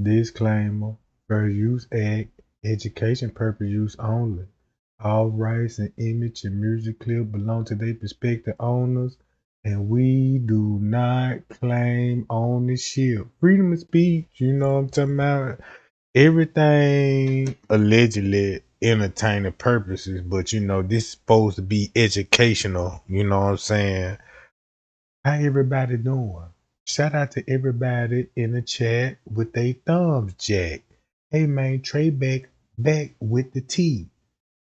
Disclaimer: Fair Use Act, education purpose use only. All rights and image and music clip belong to their prospective owners, and we do not claim ownership. Freedom of speech, you know what I'm talking about? Everything allegedly entertaining purposes, but this is supposed to be educational, you know what I'm saying? How everybody doing? Shout out to everybody in the chat with they thumbs jack. Hey man, Trey back with the T.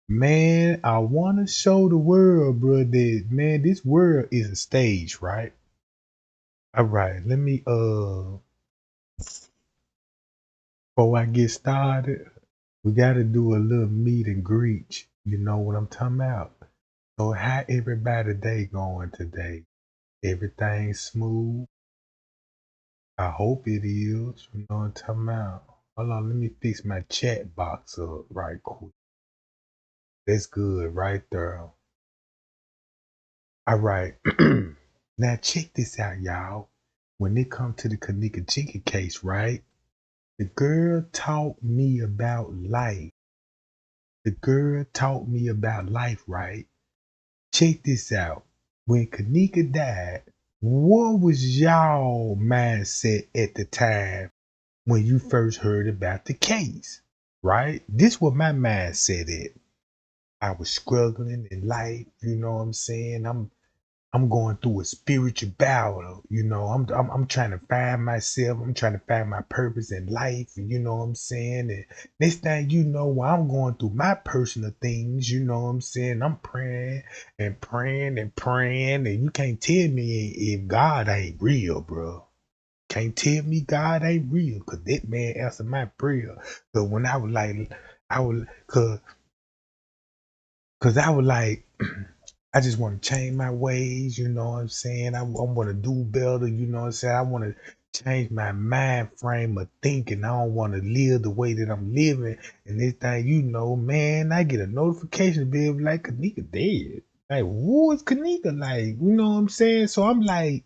Man, I wanna show the world, bro, that man, this world is a stage, right? Alright, let me before I get started, we gotta do a little meet and greet. You know what I'm talking about? So how everybody day going today? Everything smooth? I hope it is. You know what I'm talking about? Hold on, let me fix my chat box up right quick. That's good right there. All right. Now check this out, y'all. When it comes to the Kenneka Jenkins case, right? The girl taught me about life. The girl taught me about life, right? Check this out. When Kenneka died, what was y'all mindset at the time when you first heard about the case, right? This was my mindset at. I was struggling in life, you know what I'm saying? I'm going through a spiritual battle, I'm trying to find myself, I'm trying to find my purpose in life, you know what I'm saying? And next thing you know, while I'm going through my personal things, you know what I'm saying? I'm praying and praying and praying, and you can't tell me if God ain't real, bro. Can't tell me God ain't real, cause that man answered my prayer. Cause when I was like, I was, cause I was like, I just want to change my ways, you know what I'm saying? I want to do better, you know what I'm saying? I want to change my mind frame of thinking. I don't want to live the way that I'm living. And this thing, man, I get a notification bill like Kenneka dead. Like, who is Kenneka? Like, you know what I'm saying? So I'm like,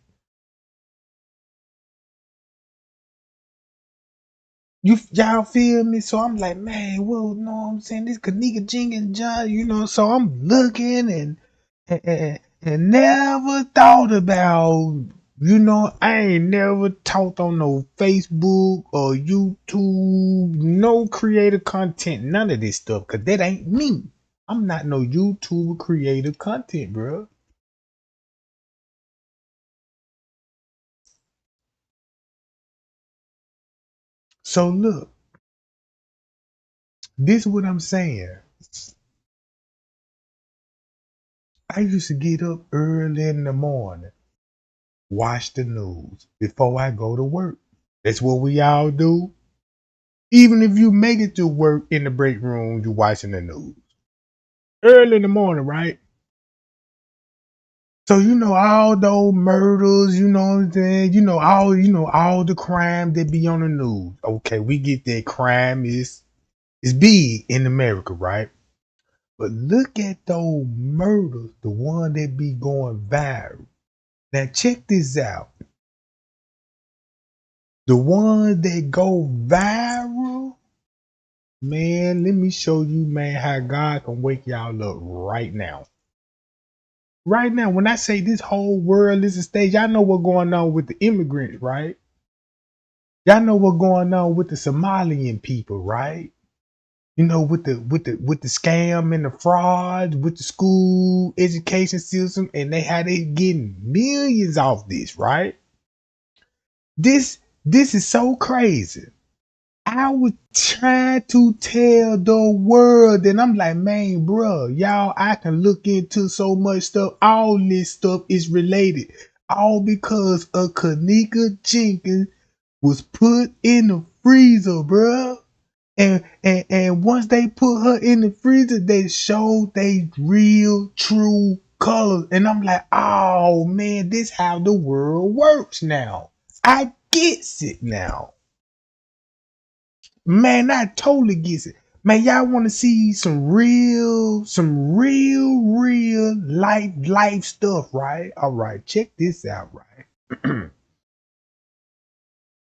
y'all feel me? So I'm like, man, well, you know what I'm saying? This Kenneka Jenkins John, so I'm looking and never thought about, I ain't never talked on no Facebook or YouTube, no creative content, none of this stuff, cause that ain't me. I'm not no YouTube creative content, bro. So look, this is what I'm saying. I used to get up early in the morning, watch the news before I go to work. That's what we all do. Even if you make it to work in the break room, you watching the news early in the morning, right? So all those murders, you know what I'm saying? All the crime that be on the news. Okay, we get that crime is big in America, right? But look at those murders, the one that be going viral. Now check this out. The ones that go viral, man, let me show you, man, how God can wake y'all up right now. Right now, when I say this whole world is a stage, y'all know what's going on with the immigrants, right? Y'all know what's going on with the Somalian people, right? With the scam and the fraud with the school education system, and they getting millions off this, right? This is so crazy. I was trying to tell the world, and I'm like, man, bro, y'all, I can look into so much stuff. All this stuff is related, all because of Kenneka Jenkins was put in the freezer, bro. And once they put her in the freezer, they showed they real true colors. And I'm like, oh man, this how the world works now. I gets it now. Man, I totally gets it. Man, y'all want to see some real life stuff, right? All right, check this out, right?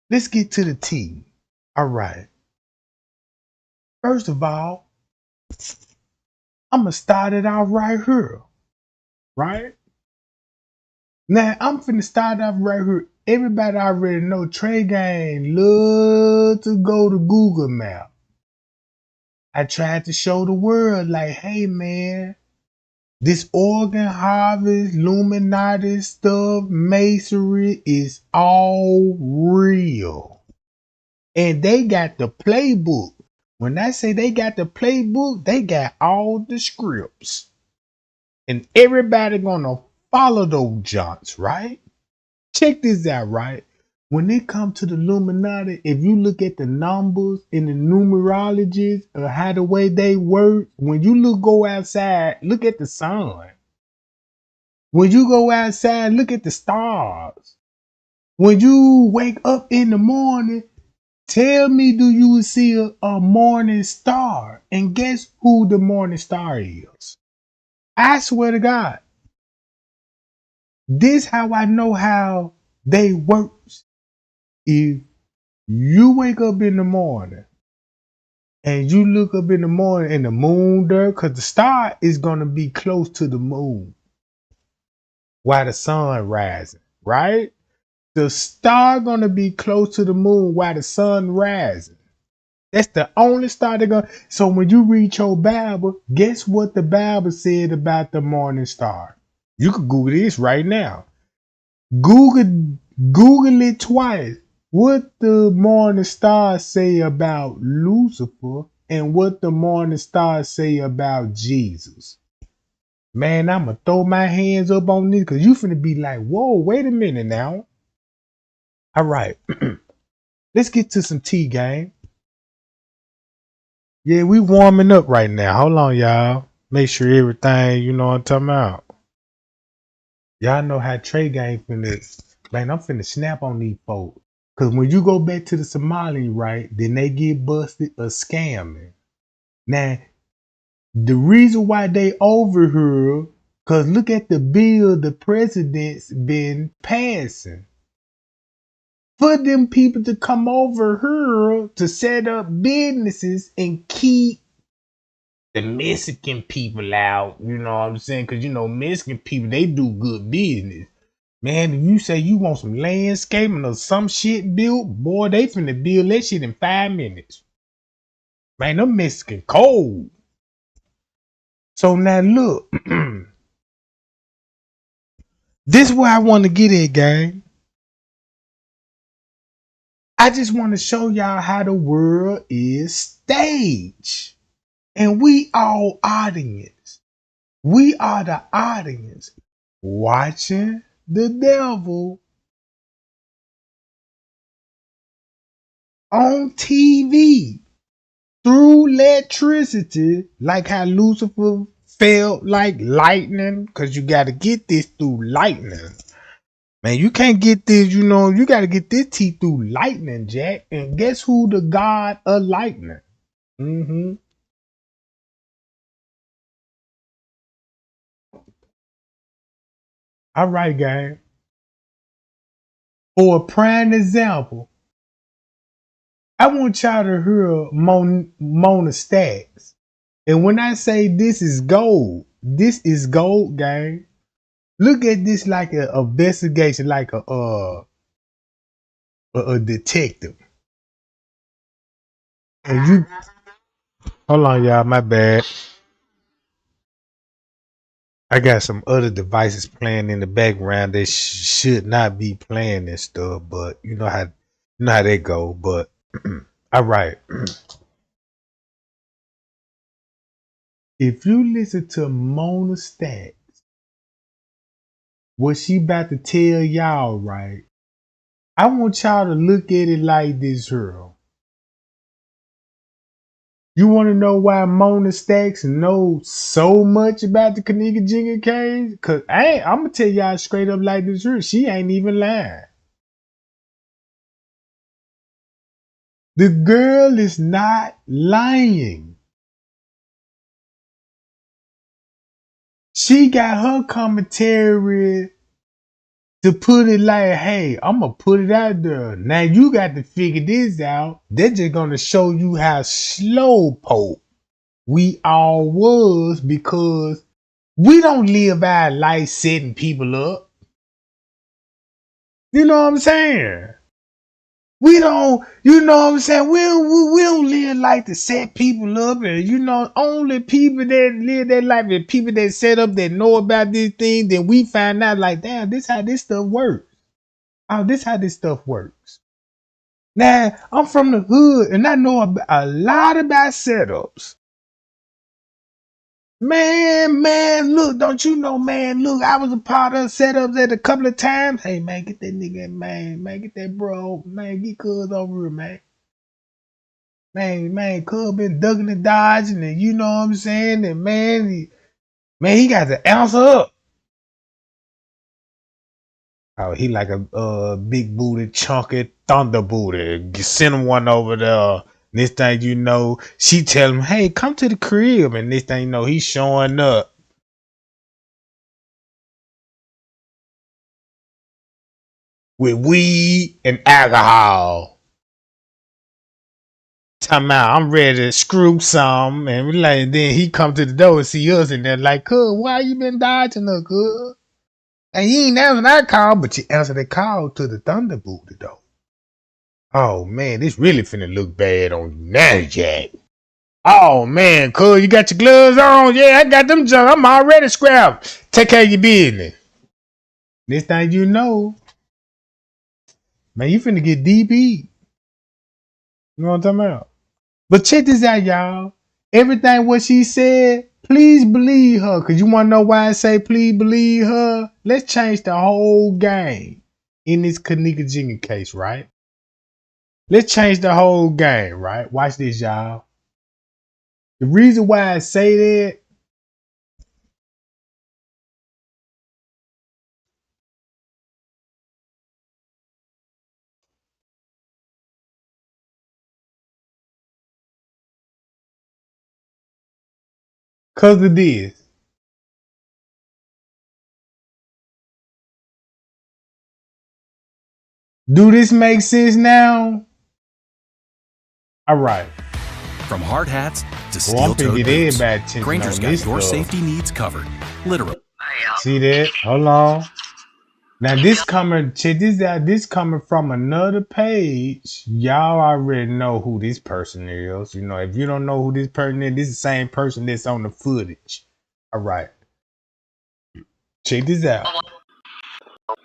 Let's get to the T. All right. First of all, I'm gonna start it out right here. Right? Now I'm finna start off right here. Everybody already know Trey Gang love to go to Google Map. I tried to show the world like, hey man, this organ harvest, Illuminati stuff, masonry is all real. And they got the playbook. When I say they got the playbook, they got all the scripts. And everybody gonna follow those joints, right? Check this out, right? When it comes to the Illuminati, if you look at the numbers and the numerologies or how the way they work, when you go outside, look at the sun. When you go outside, look at the stars. When you wake up in the morning, tell me, do you see a morning star? And guess who the morning star is? I swear to God, this how I know how they work. If you wake up in the morning and you look up in the morning and the moon there, because the star is going to be close to the moon while the sun rising, right? The star going to be close to the moon while the sun rising. That's the only star they're going to. So when you read your Bible, guess what the Bible said about the morning star? You can Google this right now. Google it twice. What the morning stars say about Lucifer and what the morning stars say about Jesus. Man, I'ma throw my hands up on this because you finna be like, whoa, wait a minute now. All right. Let's get to some tea, gang. Yeah, we warming up right now. Hold on, y'all. Make sure everything, you know what I'm talking about. Y'all know how Trey Gang finna. Man, I'm finna snap on these folks. Cause when you go back to the Somali, right, then they get busted a scamming. Now, the reason why they over here, cause look at the bill the president's been passing. For them people to come over here to set up businesses and keep the Mexican people out, you know what I'm saying? Cause you know, Mexican people, they do good business. Man, if you say you want some landscaping or some shit built, boy, they finna build that shit in 5 minutes. Man, them Mexican cold. So now look, this is where I want to get at, gang. I just want to show y'all how the world is staged. And we all audience. We are the audience watching the devil on TV. Through electricity, like how Lucifer felt like lightning, because you got to get this through lightning. Man, you can't get this, you know, you got to get this tea through lightning, Jack. And guess who the god of lightning? Mm-hmm. All right, guys. For a prime example, I want y'all to hear Mona Stacks. And when I say this is gold, gang. Look at this like an investigation, like a detective. And you, hold on, y'all, my bad. I got some other devices playing in the background that should not be playing this stuff, but you know how they go. But all right, if you listen to Mona Stack, what she about to tell y'all, right? I want y'all to look at it like this, girl. You want to know why Mona Stacks knows so much about the Kenneka Jenkins case? Cause I'm gonna tell y'all straight up like this, girl. She ain't even lying. The girl is not lying. She got her commentary to put it like, hey, I'm gonna put it out there. Now you got to figure this out. They're just gonna show you how slow poke we all was because we don't live our life setting people up. You know what I'm saying? We don't, you know what I'm saying? We don't live like to set people up, and only people that live their life and people that set up that know about this thing, then we find out like, damn, this how this stuff works. Oh, this how this stuff works. Now, I'm from the hood and I know a lot about setups. Man, look, don't you know, man, look, I was a part of setups at a couple of times. Hey, man, get that nigga, man, get that bro, man, get cuz over here, man. Man, cuz been ducking and dodging and you know what I'm saying? And he got to answer up. Oh, he like a big booty, chunky thunder booty. Send him one over there. This thing you know, she tell him, hey, come to the crib. And this thing you know, he's showing up with weed and alcohol. Talking about, I'm ready to screw some. And we like, then he come to the door and see us and they're like, cuz, why you been dodging her, cuz? And you ain't answering that call, but you answered the call to the thunder booty though. Oh man, this really finna look bad on you now, Jack. Oh man, cuz you got your gloves on? Yeah, I got them junk. I'm already scrapped. Take care of your business. This thing you know, man, you finna get DB. You know what I'm talking about? But check this out, y'all. Everything what she said, please believe her. Cause you wanna know why I say please believe her? Let's change the whole game in this Kenneka Jenkins case, right? Let's change the whole game, right? Watch this, y'all. The reason why I say that, cause of this. Do this make sense now? All right. From hard hats to Well, I'm steel-toed finna get boots, everybody attention Granger's on got this your stuff. safety needs covered. Literally. See that? Hold on. Now this coming, check this out. This coming from another page. Y'all already know who this person is. You know, if you don't know who this person is, this is the same person that's on the footage. All right. Check this out.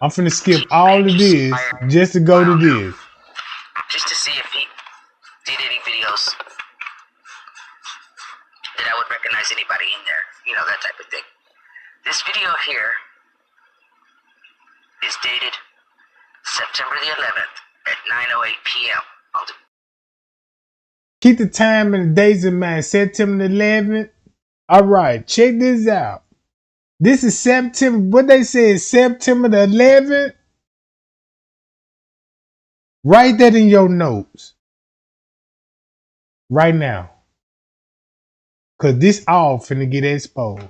I'm finna skip all of this just to go to this. Just to see if he did any videos that I would recognize anybody in there. You know, that type of thing. This video here is dated September the 11th at 9:08 p.m. Keep the time and the days in mind. September 11th. All right, check this out. This is September. What they say is September the 11th. Write that in your notes right now, cause this all finna get exposed.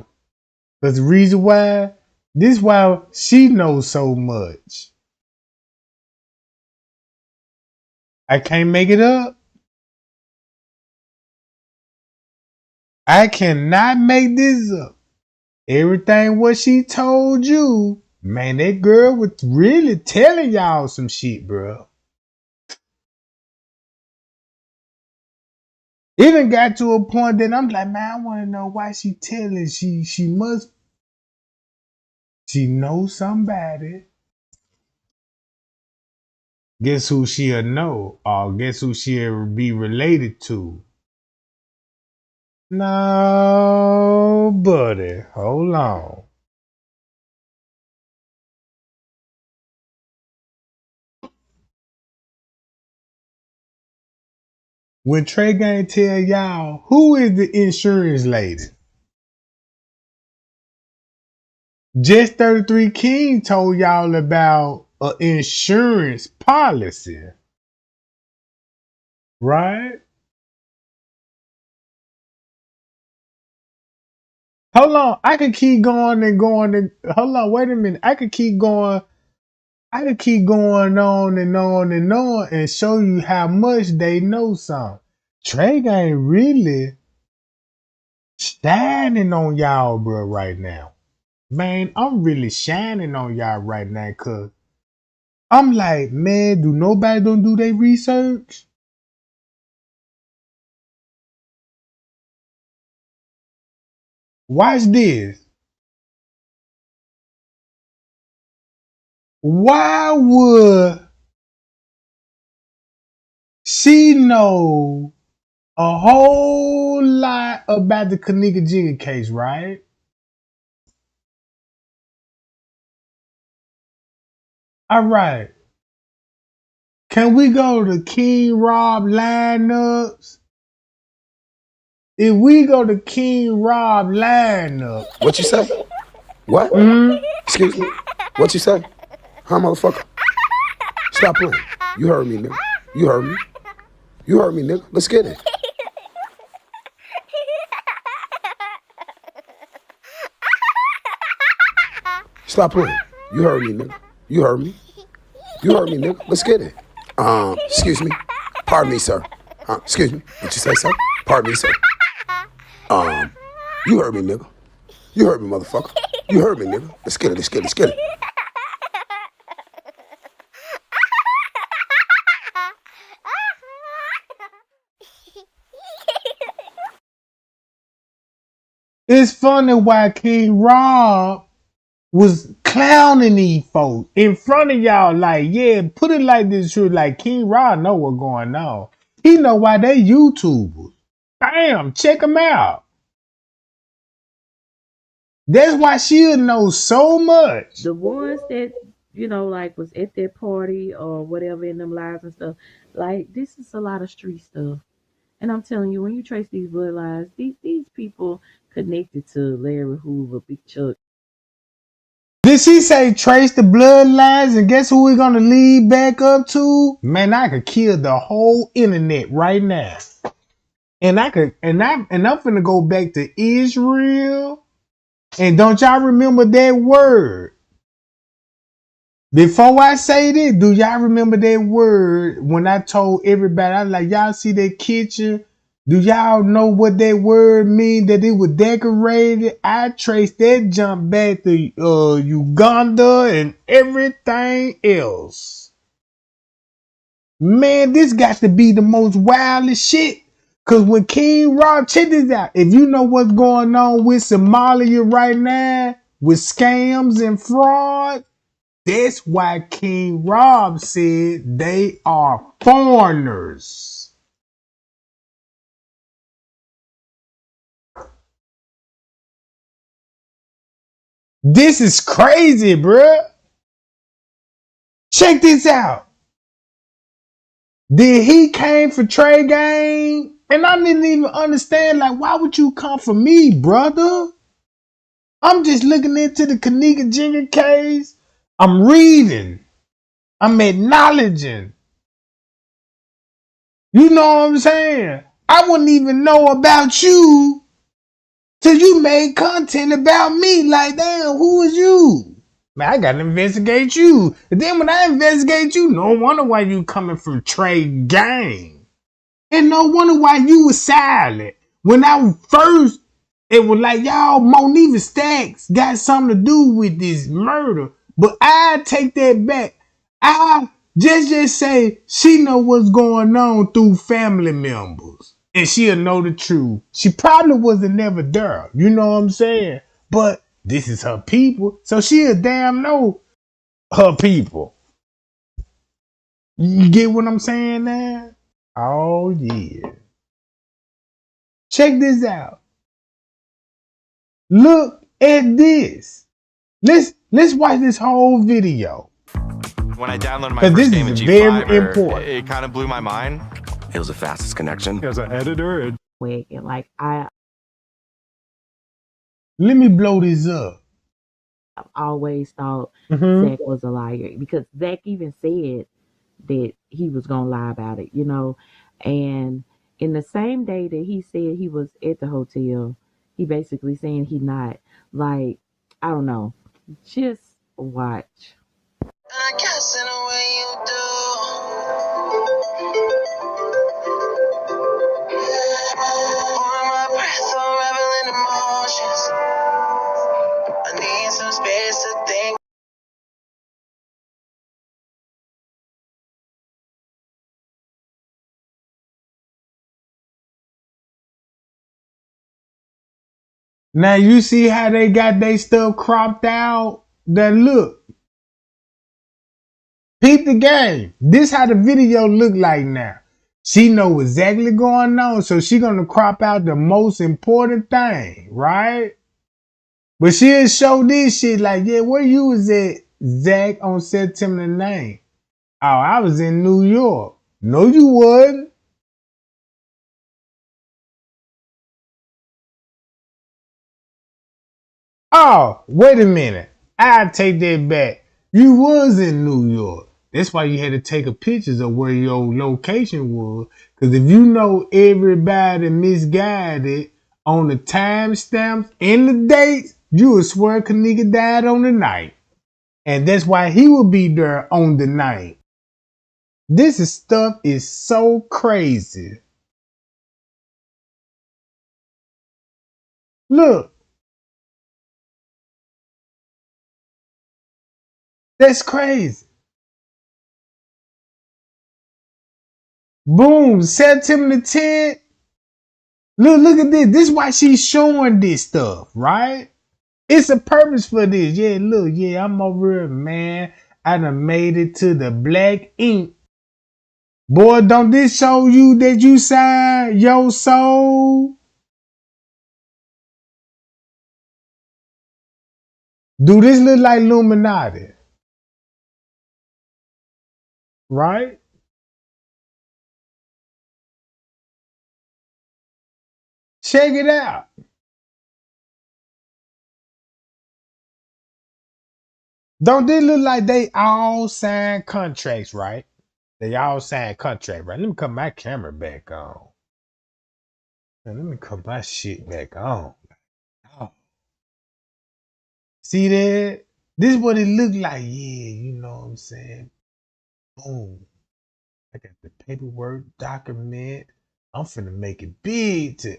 Cause the reason why, this why she knows so much. I can't make it up. I cannot make this up. Everything what she told you, man, that girl was really telling y'all some shit, bro. It done got to a point that I'm like, man, I want to know why she telling. She must. She knows somebody. Guess who she'll know, or guess who she'll be related to? No, buddy. Hold on. When Trey Gang tell y'all, who is the insurance lady? Just 33 King told y'all about an insurance policy, right? Hold on, I can keep going and going. Hold on, wait a minute. I can keep going I could keep going on and on and on and show you how much they know something. Trey ain't really shining on y'all, bro, right now. Man, I'm really shining on y'all right now, cause I'm like, man, do nobody don't do their research? Watch this. Why would she know a whole lot about the Kenneka Jenkins case, right? All right. Can we go to King Rob lineups? If we go to King Rob lineup, What you say? What? Excuse me? What you say? Huh, motherfucker? Stop playing. You heard me, nigga. You heard me. You heard me, nigga. Let's get it. Stop playing. You heard me, nigga. You heard me. You heard me, nigga. Let's get it. Excuse me. Pardon me, sir. Excuse me. What you say, sir? Pardon me, sir. You heard me, nigga. You heard me, motherfucker. You heard me, nigga. Let's get it. Let's get it. Let's get it. it's funny why King Rob was clowning these folks in front of y'all. Like, yeah, put it like this, true. Like King Rob know what's going on. He know why they YouTubers. Bam, check them out. That's why she'll know so much. The ones that like was at that party or whatever in them lives and stuff, like this is a lot of street stuff. And I'm telling you, when you trace these bloodlines, these people connected to Larry Hoover, Big Chuck. Did she say trace the bloodlines? And guess who we're gonna lead back up to? Man, I could kill the whole internet right now. And I'm finna go back to Israel. And don't y'all remember that word? Before I say this, do y'all remember that word when I told everybody? I was like, y'all see that kitchen? Do y'all know what that word mean? That it was decorated? I traced that jump back to Uganda and everything else. Man, this got to be the most wildest shit. Cause when King Rob, check this out. If you know what's going on with Somalia right now, with scams and fraud, that's why King Rob said they are foreigners. This is crazy, bruh. Check this out. Did he came for Trey Gang? And I didn't even understand, like, why would you come for me, brother? I'm just looking into the Kenneka Jenkins case. I'm reading. I'm acknowledging. You know what I'm saying? I wouldn't even know about you till you made content about me. Like, damn, who is you? Man, I gotta investigate you. And then when I investigate you, no wonder why you coming from Trey Gang. And no wonder why you was silent. When I first, it was like, y'all, Monifa Stacks got something to do with this murder. But I take that back. I just say she know what's going on through family members. And she'll know the truth. She probably wasn't never there. You know what I'm saying? But this is her people. So she'll damn know her people. You get what I'm saying now? Oh yeah. Check this out. Look at this. Let's watch this whole video. When I downloaded my Because first this game in is G5, very important. it kind of blew my mind. It was the fastest connection. As an editor, Quick and like I've Let me blow this up. always thought Mm-hmm. Zach was a liar because Zach even said that he was gonna lie about it, And in the same day that he said he was at the hotel, he basically saying he not. Like, I don't know. Just watch. I guess in a way you do. On my breath, unraveling emotions. I need some space to think. Now you see how they got their stuff cropped out? That look. Peep the game. This how the video look like now. She know exactly going on, so she gonna crop out the most important thing, right? But she'll show this shit like, yeah, where you was at, Zach, on September 9th? Oh, I was in New York. No, you wasn't. Oh, wait a minute. I take that back. You was in New York. That's why you had to take a pictures of where your location was. Because if you know everybody misguided on the timestamps and the dates, you would swear Kenneka died on the night. And that's why he will be there on the night. Stuff is so crazy. Look, that's crazy. Boom, September 10th. Look at this. This is why she's showing this stuff, right? It's a purpose for this. Yeah, look, yeah, I'm over here, man. I done made it to the black ink. Boy, don't this show you that you signed your soul? Do this look like Illuminati? Right? Check it out. Don't this look like they all signed contracts, right? They all signed contract, right? Let me cut my camera back on. Let me cut my shit back on. Oh. See that? This is what it look like. Yeah, you know what I'm saying? Boom. I got the paperwork, document. I'm finna make it big to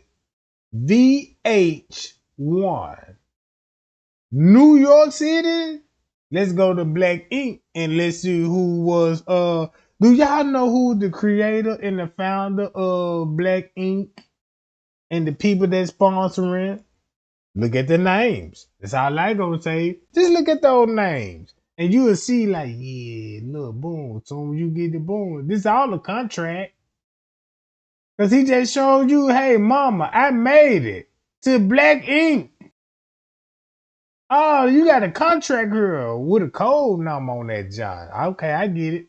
VH1. New York City? Let's go to Black Ink and let's see who was do y'all know who the creator and the founder of Black Ink and the people that sponsoring? Look at the names. That's all I gonna say. Just look at those names. And you will see like, yeah, look, boom. So you get the boom. This all a contract. Cause he just showed you, hey mama, I made it to Black Ink. Oh, you got a contract here with a code number on that John. Okay, I get it.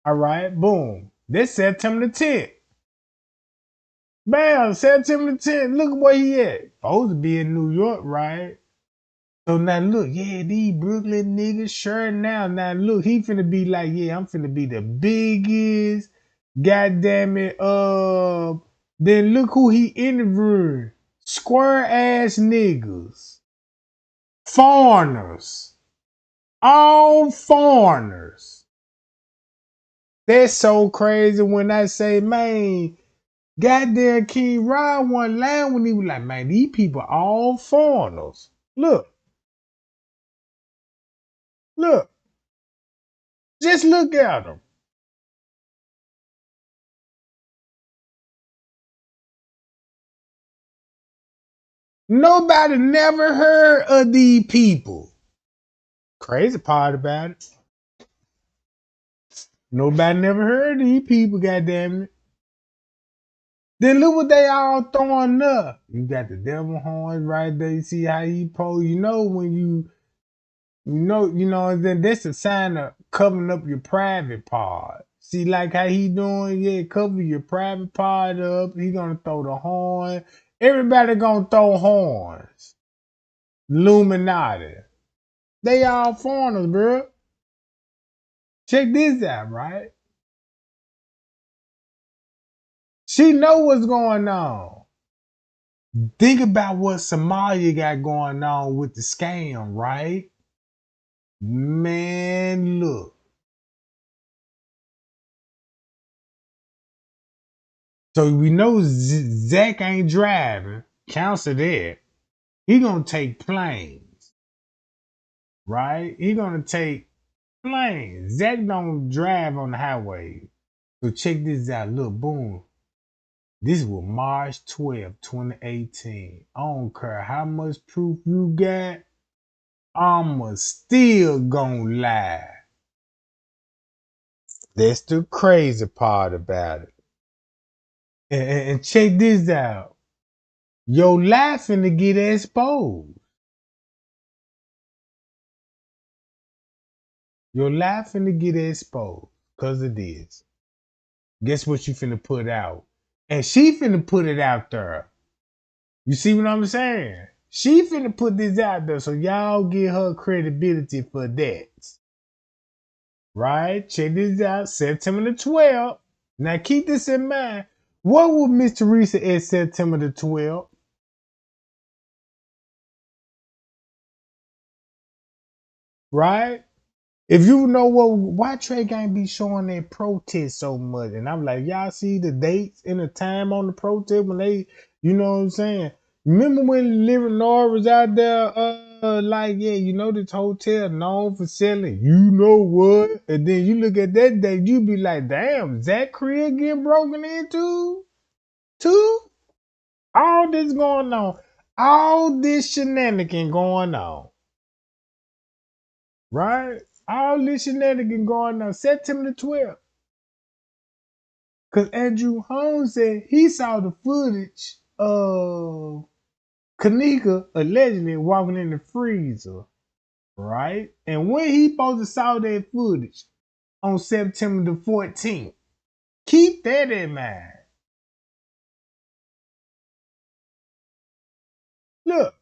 All right, boom. This September the 10th. Bam, September the 10th. Look where he at. Supposed to be in New York, right? So now look, yeah, these Brooklyn niggas, sure now. Now look, he finna be like, yeah, I'm finna be the biggest. Goddamn it. Then look who he interviewed. Square ass niggas. Foreigners. All foreigners. That's so crazy when I say, man, goddamn King Rod one line when he was like, man, these people all foreigners. Look. Look. Just look at them. Nobody never heard of these people. Crazy part about it. Nobody never heard of these people, goddamn it. Then look what they all throwing up. You got the devil horns right there. You see how he pose. You know when and then that's a sign of covering up your private part. See like how he doing? Yeah, cover your private part up. He gonna throw the horn. Everybody gonna throw horns. Illuminati. They all foreigners, bro. Check this out, right? She know what's going on. Think about what Somalia got going on with the scam, right? Man, look. So we know Zach ain't driving. Cancel that. He gonna take planes, right? He gonna take planes. Zach don't drive on the highway. So check this out. Look, boom. This was March 12th, 2018. I don't care how much proof you got. I'ma still gonna lie. That's the crazy part about it. And check this out. Your life finna get exposed. Your life finna get exposed because of this. Guess what you finna put out? And she finna put it out there. You see what I'm saying? She finna put this out there, so y'all give her credibility for that. Right? Check this out. September the 12th. Now keep this in mind. What was Miss Teresa at September the 12th? Right? If you know why Trey ain't be showing that protest so much, and I'm like, y'all see the dates and the time on the protest when they, you know what I'm saying? Remember when Living Law was out there, like, yeah, you know this hotel known for selling, you know what? And then you look at that date, you be like, damn, Zach crib getting broken into, too? All this going on, all this shenanigan going on. Right? All this shenanigan going on September the 12th. Because Andrew Holmes said he saw the footage of Kenneka allegedly walking in the freezer. Right? And when he supposed to saw that footage on September the 14th. Keep that in mind. Look.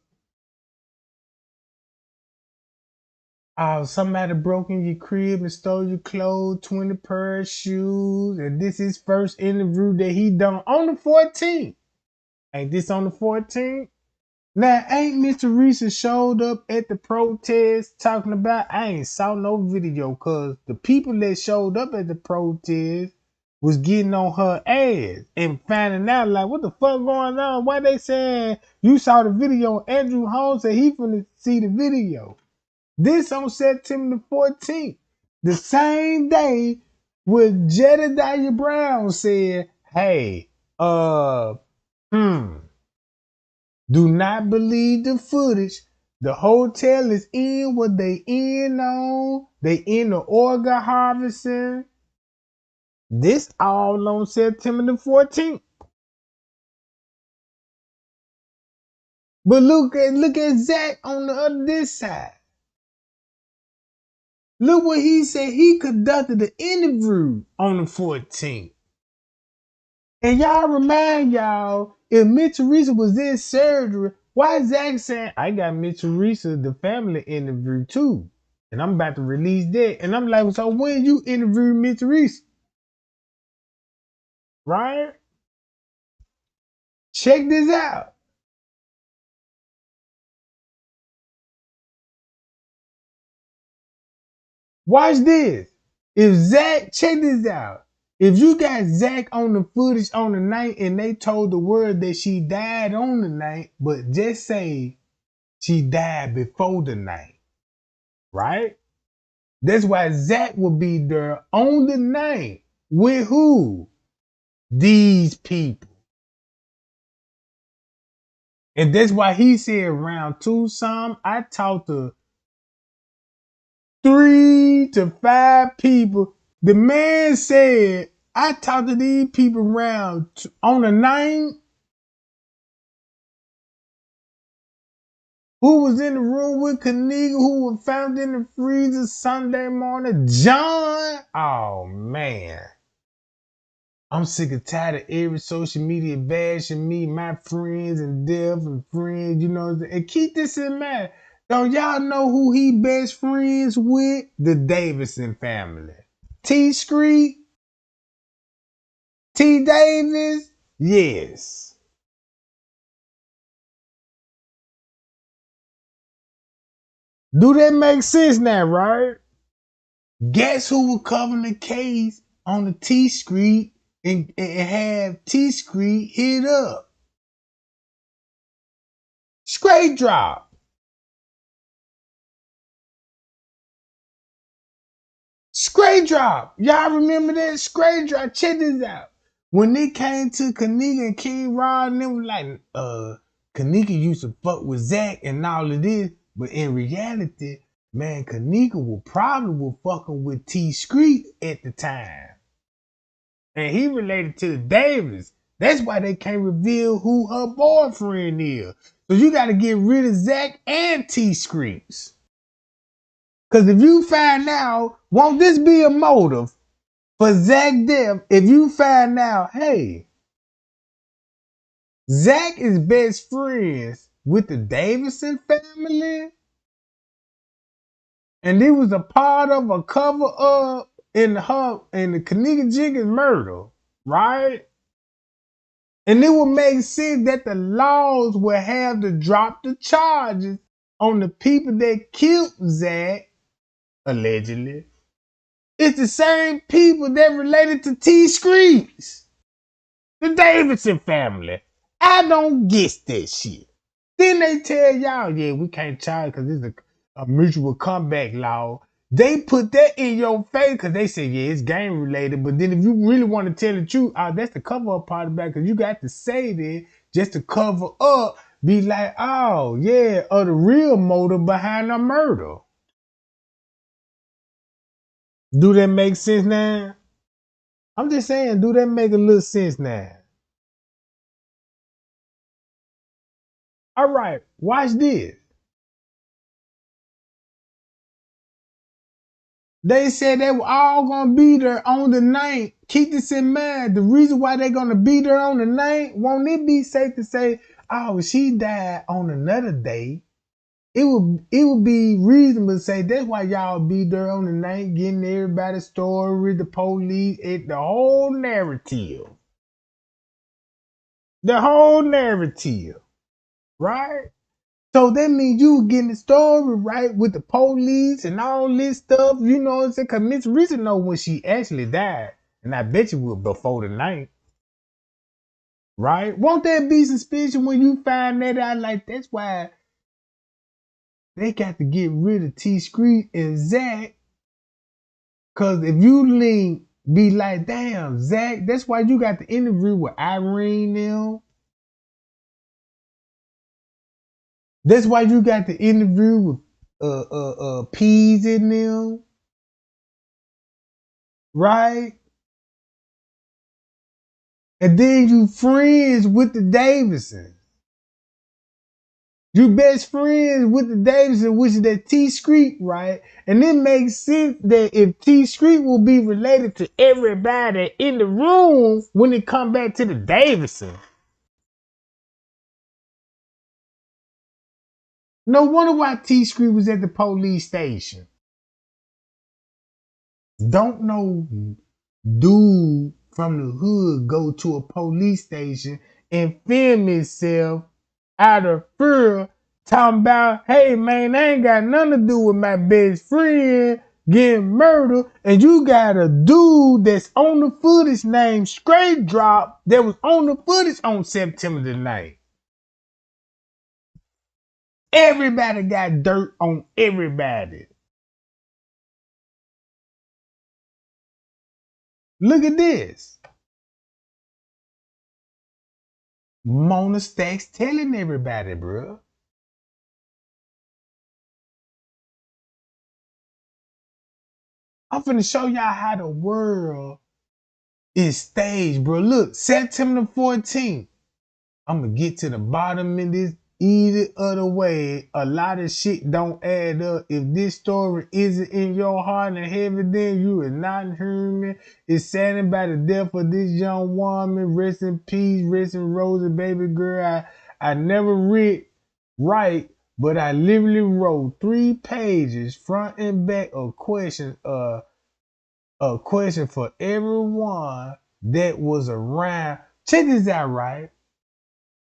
Somebody broke in your crib and stole your clothes, 20 pair of shoes, and this is first interview that he done on the 14th. Ain't this on the 14th? Now, ain't Mr. Reese showed up at the protest talking about, I ain't saw no video, cause the people that showed up at the protest was getting on her ass and finding out like, what the fuck going on? Why they saying you saw the video? Andrew Holmes said he finna see the video. This on September the 14th, the same day when Jedediah Brown said, hey, do not believe the footage. The hotel is in what they in on. They in the organ harvesting. This all on September the 14th. But look at Zach on the other this side. Look what he said. He conducted an interview on the 14th. And y'all remind y'all, if Mitch Teresa was in surgery, why is Zach saying, I got Mitch Teresa, the family interview too? And I'm about to release that. And I'm like, so when you interview Mitch Teresa? Right? Check this out. Watch this. If Zach, check this out. If you got Zach on the footage on the night and they told the world that she died on the night, but just say she died before the night, right? That's why Zach will be there on the night with who? These people. And that's why he said around 2 some, I talked to 3 to 5 people. The man said, I talked to these people around on the 9th. Who was in the room with Kenneka, who was found in the freezer Sunday morning? John. Oh, man. I'm sick and tired of every social media bashing me, my friends and different friends, you know. And keep this in mind. Don't y'all know who he best friends with? The Davidson family. T Street, T Davis, yes. Do that make sense now, right? Guess who was covering the case on the T Street and have T Street hit up. Straight drop. Straight drop. Y'all remember that? Straight drop. Check this out. When they came to Kenneka and King Rod and them was like, Kenneka used to fuck with Zach and all of this, but in reality, man, Kenneka was fucking with T Street at the time. And he related to the Davis. That's why they can't reveal who her boyfriend is. So you got to get rid of Zach and T Streets. Because if you find out, won't this be a motive for Zach death? If you find out, hey, Zach is best friends with the Davidson family, and it was a part of a cover up in the Kenneka Jenkins murder, right? And it would make sense that the laws would have to drop the charges on the people that killed Zach, allegedly. It's the same people that related to T Streets, the Davidson family. I don't get that shit. Then they tell y'all, yeah, we can't charge because it's a mutual comeback law. They put that in your face because they say, yeah, it's gang related. But then if you really want to tell the truth, that's the cover up part about it because you got to say that just to cover up, be like, oh, yeah, or the real motive behind the murder. Do that make sense now? I'm just saying, do that make a little sense now? All right, watch this. They said they were all gonna be there on the night. Keep this in mind. The reason why they're gonna be there on the night, won't it be safe to say, oh, she died on another day? It would be reasonable to say that's why y'all be there on the night, getting everybody's story, the police, the whole narrative. The whole narrative, right? So that means you getting the story right with the police and all this stuff, you know what I'm saying? Because Miss Risa know when she actually died. And I bet you will before the night. Right? Won't there be suspicion when you find that out? Like, that's why they got to get rid of T Street and Zach. Because if you link, be like, damn, Zach, that's why you got the interview with Irene now. That's why you got the interview with Peas in them. Right? And then you friends with the Davidson. You best friends with the Davidson, which is that T Street, right? And it makes sense that if T Street will be related to everybody in the room when it come back to the Davidson. No wonder why T Street was at the police station. Don't know dude from the hood go to a police station and film himself out of fear talking about, hey man, I ain't got nothing to do with my best friend getting murdered, and you got a dude that's on the footage named Straight Drop that was on the footage on September the 9th. Everybody got dirt on everybody. Look at this. Mona Stacks telling everybody, bro. I'm finna show y'all how the world is staged, bro. Look, September 14th. I'm gonna get to the bottom of this either other way. A lot of shit don't add up. If this story isn't in your heart and heaven, then you are not human. It's saddened by the death of this young woman. Rest in peace, rest in Rosie, baby girl. I never read right, but I literally wrote 3 pages, front and back, of questions. A question for everyone that was around. Check this out, right?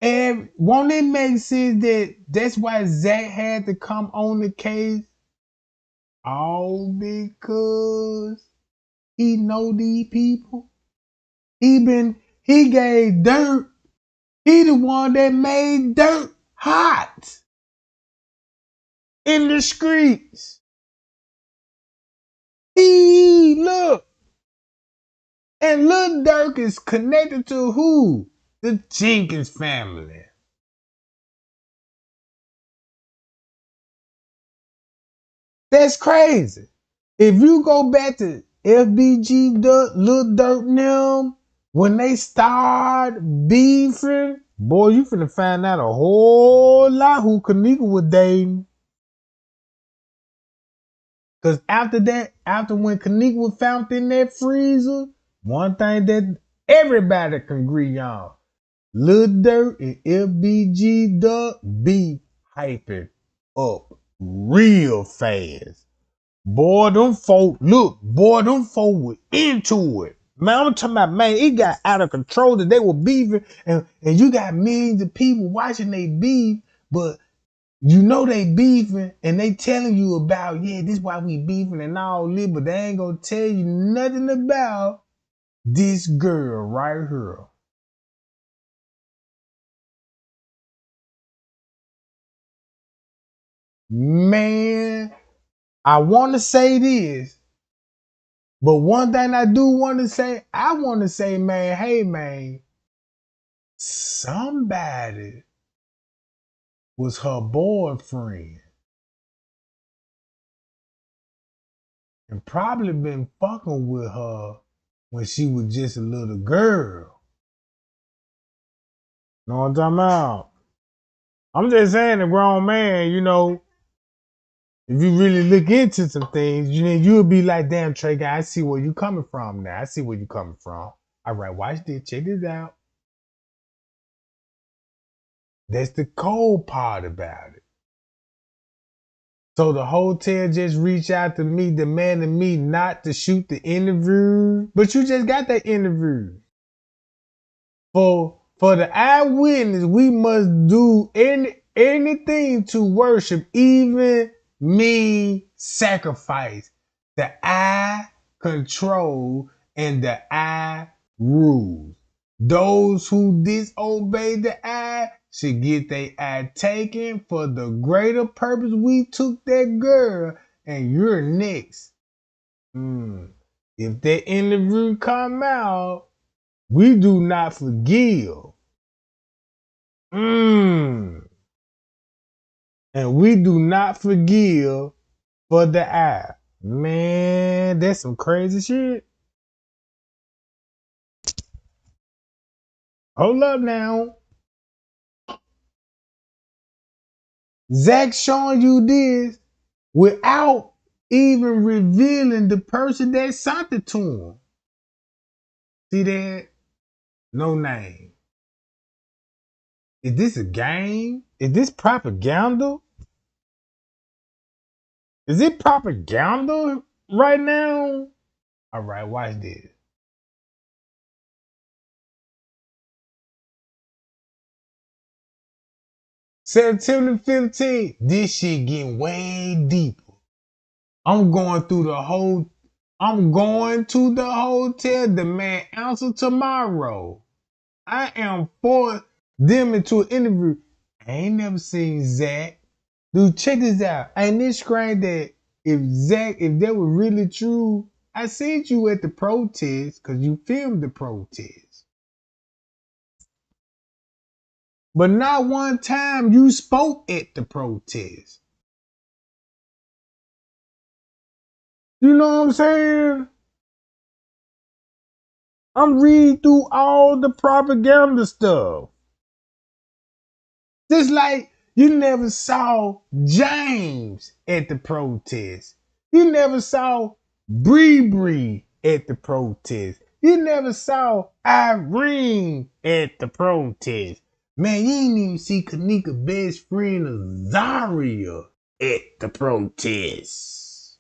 And won't it make sense that that's why Zach had to come on the case? All because he know these people. He gave Dirt. He the one that made Dirt hot in the streets. Look. And Lil Durk is connected to who? The Jenkins family. That's crazy. If you go back to FBG, Lil Durk and them, when they start beefing, boy, you finna find out a whole lot who Kenneka was dating. Cause after that, after when Kenneka was found in that freezer, one thing that everybody can agree on, Lil Durk and FBG Duck be hyping up real fast. Boy, them folk were into it. Man, I'm talking about, man, it got out of control that they were beefing, and you got millions of people watching they beef, but you know they beefing, and they telling you about, yeah, this why we beefing and all this, but they ain't gonna tell you nothing about this girl right here. Man, I want to say this, but one thing I do want to say, man, hey, man, somebody was her boyfriend and probably been fucking with her when she was just a little girl. Know what I'm talking about? I'm just saying, a grown man, you know, if you really look into some things, you'll be like, damn, Trey guy, I see where you coming from now. I see where you coming from. All right, watch this. Check this out. That's the cold part about it. So the hotel just reached out to me, demanding me not to shoot the interview. But you just got that interview. For the eyewitness, we must do anything to worship, even me sacrifice. The eye control and the eye rules. Those who disobey the eye should get their eye taken for the greater purpose we took that girl, and you're next. If that interview come out, we do not forgive. And we do not forgive for the eye. Man, that's some crazy shit. Hold up now. Zach showing you this without even revealing the person that sent it to him. See that? No name. Is this a game? Is this propaganda? Is it propaganda right now? All right, watch this. September 15th, this shit getting way deeper. I'm going to the hotel, demand answer tomorrow. I am for them into an interview. I ain't never seen Zach. Dude, check this out. Ain't this screen that if that was really true, I seen you at the protest because you filmed the protest. But not one time you spoke at the protest. You know what I'm saying? I'm reading through all the propaganda stuff. Just like you never saw James at the protest. You never saw Bree at the protest. You never saw Irene at the protest. Man, you didn't even see Kenneka's best friend Azaria at the protest.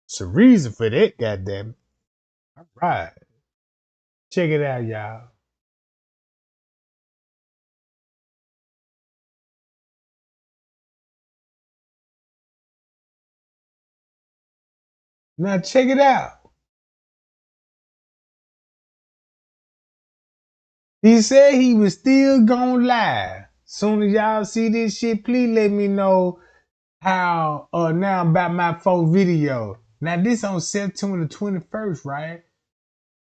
It's a reason for that, goddamn. All right. Check it out, y'all. Now check it out. He said he was still gonna lie. Soon as y'all see this shit, please let me know how now about my 4 video. Now this on September the 21st, right?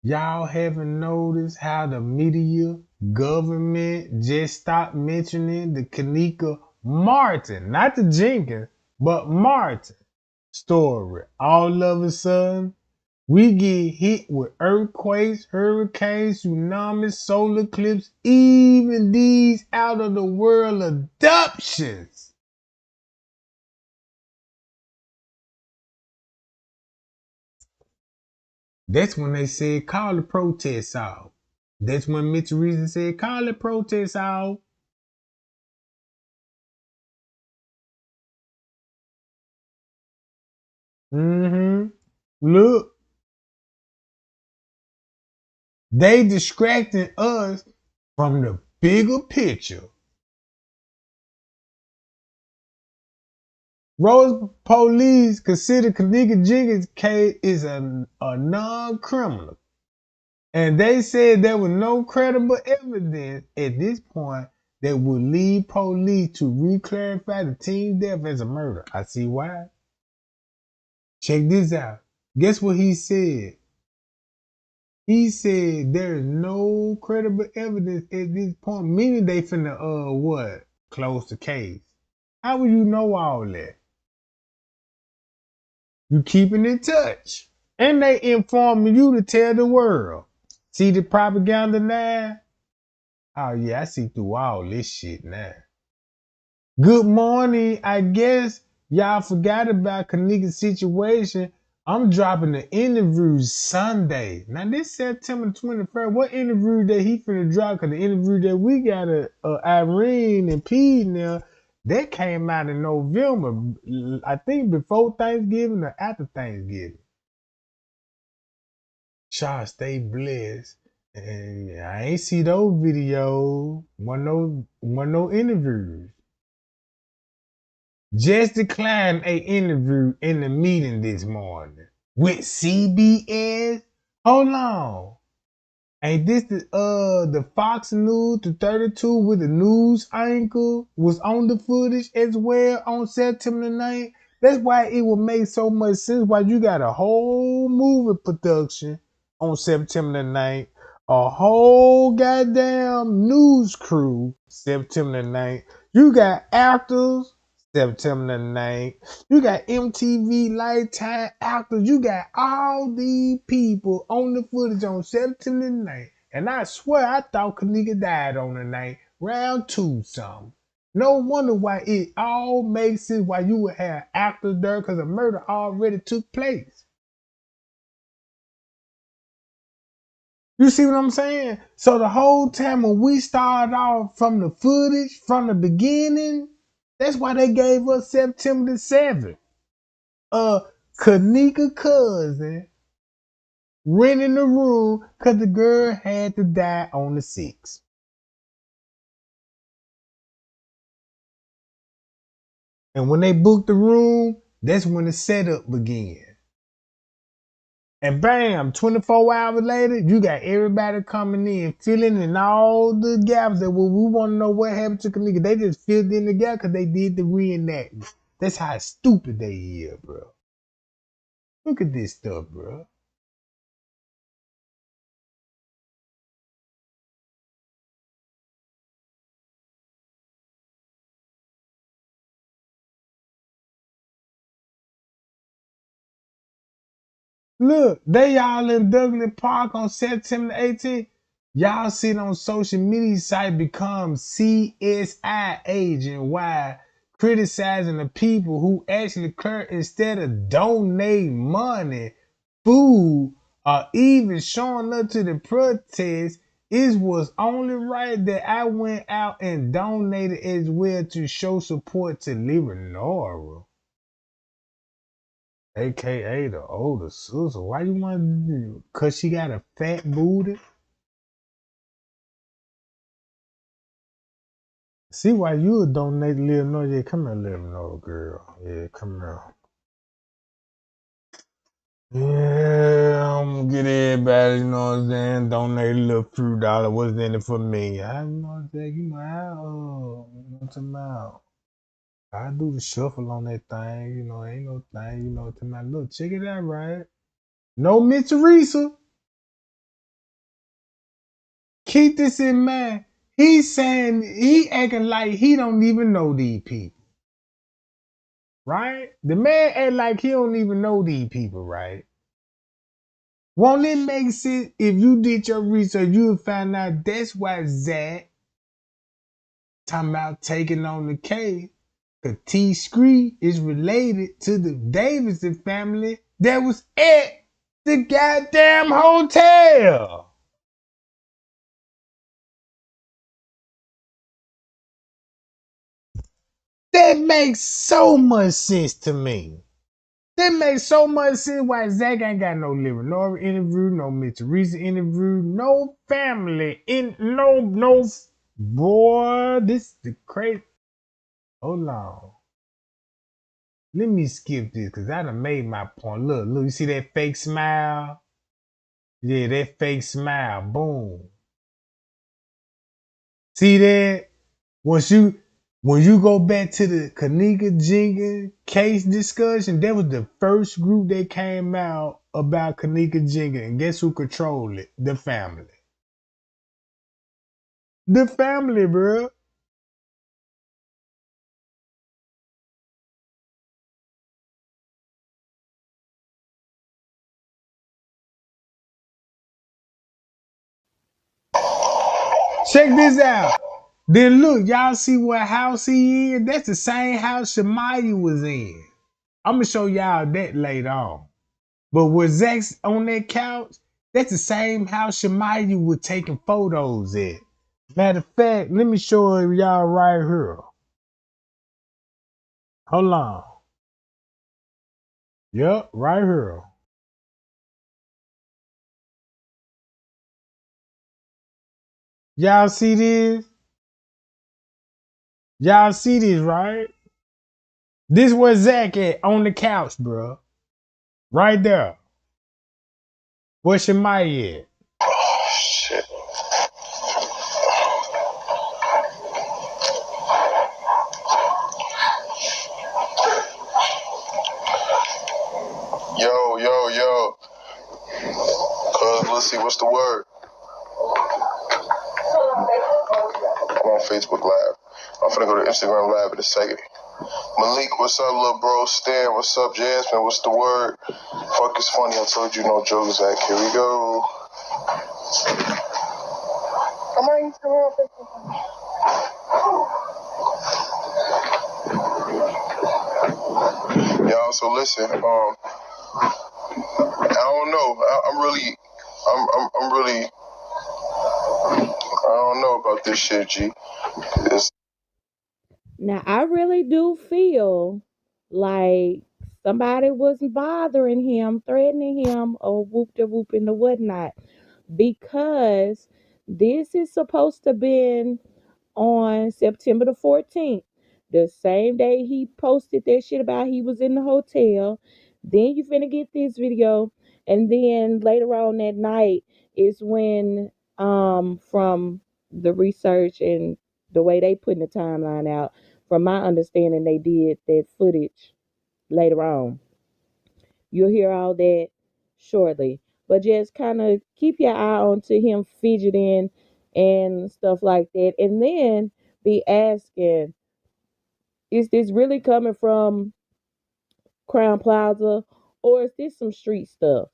Y'all haven't noticed how the media, government just stopped mentioning the Kenneka Martin, not the Jenkins, but Martin story. All of a sudden, we get hit with earthquakes, hurricanes, tsunamis, solar eclipses, even these out of the world adoptions. That's when they said call the protests off. That's when Mitch Reason said call the protests off. Mm-hmm. Look, they distracting us from the bigger picture. Rose police consider Kenneka Jenkins case is a non-criminal. And they said there was no credible evidence at this point that would lead police to re-clarify the teen death as a murder. I see why. Check this out. Guess what he said? He said there is no credible evidence at this point, meaning they finna what? Close the case. How would you know all that? You keeping in touch. And they informing you to tell the world. See the propaganda now? Oh yeah, I see through all this shit now. Good morning. I guess y'all forgot about Kenneka's situation. I'm dropping the interview Sunday. Now this September 21st. What interview that he finna drop? Cause the interview that we got Irene and P now, that came out in November. I think before Thanksgiving or after Thanksgiving. Y'all stay blessed. And I ain't see those videos. One no interviews. Just declined a interview in the meeting this morning with CBS. Hold on. Ain't this the Fox News, the 32 with the news anchor was on the footage as well on September 9th? That's why it would make so much sense why you got a whole movie production on September 9th, a whole goddamn news crew September 9th. You got actors September 9th. You got MTV Lifetime actors. You got all these people on the footage on September 9th. And I swear I thought Kenneka died on the night. Round 2 something. No wonder why it all makes sense why you would have actors there because a murder already took place. You see what I'm saying? So the whole time when we started off from the footage, from the beginning, that's why they gave us September the 7th. Kenneka cousin renting the room because the girl had to die on the 6th. And when they booked the room, that's when the setup began. And bam, 24 hours later, you got everybody coming in, filling in all the gaps that we want to know what happened to Kenneka. They just filled in the gap because they did the reenactment. That's how stupid they is, bro. Look at this stuff, bro. Look, they all in Douglas Park on September 18th. Y'all seen on social media site become CSI agent while criticizing the people who actually care instead of donating money, food, or even showing up to the protest. It was only right that I went out and donated as well to show support to Leonora. AKA the older sister. Why you want to do? Cause she got a fat booty. See why you would donate Leonora? Yeah, come here, Leonora girl. Yeah, come here. Yeah, I'm gonna get everybody, you know what I'm saying, donate a little few dollars. What's in it for me? I you know what I'm saying, you know how you know what I'm talking about. I do the shuffle on that thing, you know, ain't no thing, you know what I'm talking about. Look, check it out, right? No Miss Teresa. Keep this in mind. He's saying he acting like he don't even know these people. Right? The man act like he don't even know these people, right? Won't it make sense if you did your research, you would find out that's why Zach talking about taking on the case. Cause T Scree is related to the Davidson family that was at the goddamn hotel. That makes so much sense to me. That makes so much sense why Zach ain't got no Leonora interview, no Miss Teresa interview, no family in no boy. This is the crazy. Hold on. Let me skip this because I done made my point. Look, you see that fake smile? Yeah, that fake smile. Boom. See that? Once you when you go back to the Kenneka Jenkins case discussion, that was the first group that came out about Kenneka Jenkins. And guess who controlled it? The family. The family, bro. Check this out. Then look, y'all see what house he in? That's the same house Shemaya was in. I'm gonna show y'all that later on. But where Zach's on that couch, that's the same house Shemaya was taking photos at. Matter of fact, let me show y'all right here. Hold on. Yep, right here. Y'all see this? Y'all see this, right? This where Zach at on the couch, bro. Right there. Where Shemaya at? Oh, shit. Yo. Cuz, let's see, what's the word? I'm on Facebook Live. I'm finna go to Instagram Live in a second. Malik, what's up, little bro? Stan, what's up, Jasmine? What's the word? Fuck is funny, I told you no jokes, Zach. Here we go. Y'all, so listen, I don't know. I'm really, I don't know about this shit, G. It's Now, I really do feel like somebody was bothering him, threatening him, or whooping the whatnot, because this is supposed to be on September the 14th, the same day he posted that shit about he was in the hotel. Then you finna get this video, and then later on that night is when from the research and the way they putting the timeline out, from my understanding they did that footage later on. You'll hear all that shortly. But just kind of keep your eye on to him fidgeting and stuff like that. And then be asking, is this really coming from Crown Plaza, or is this some street stuff?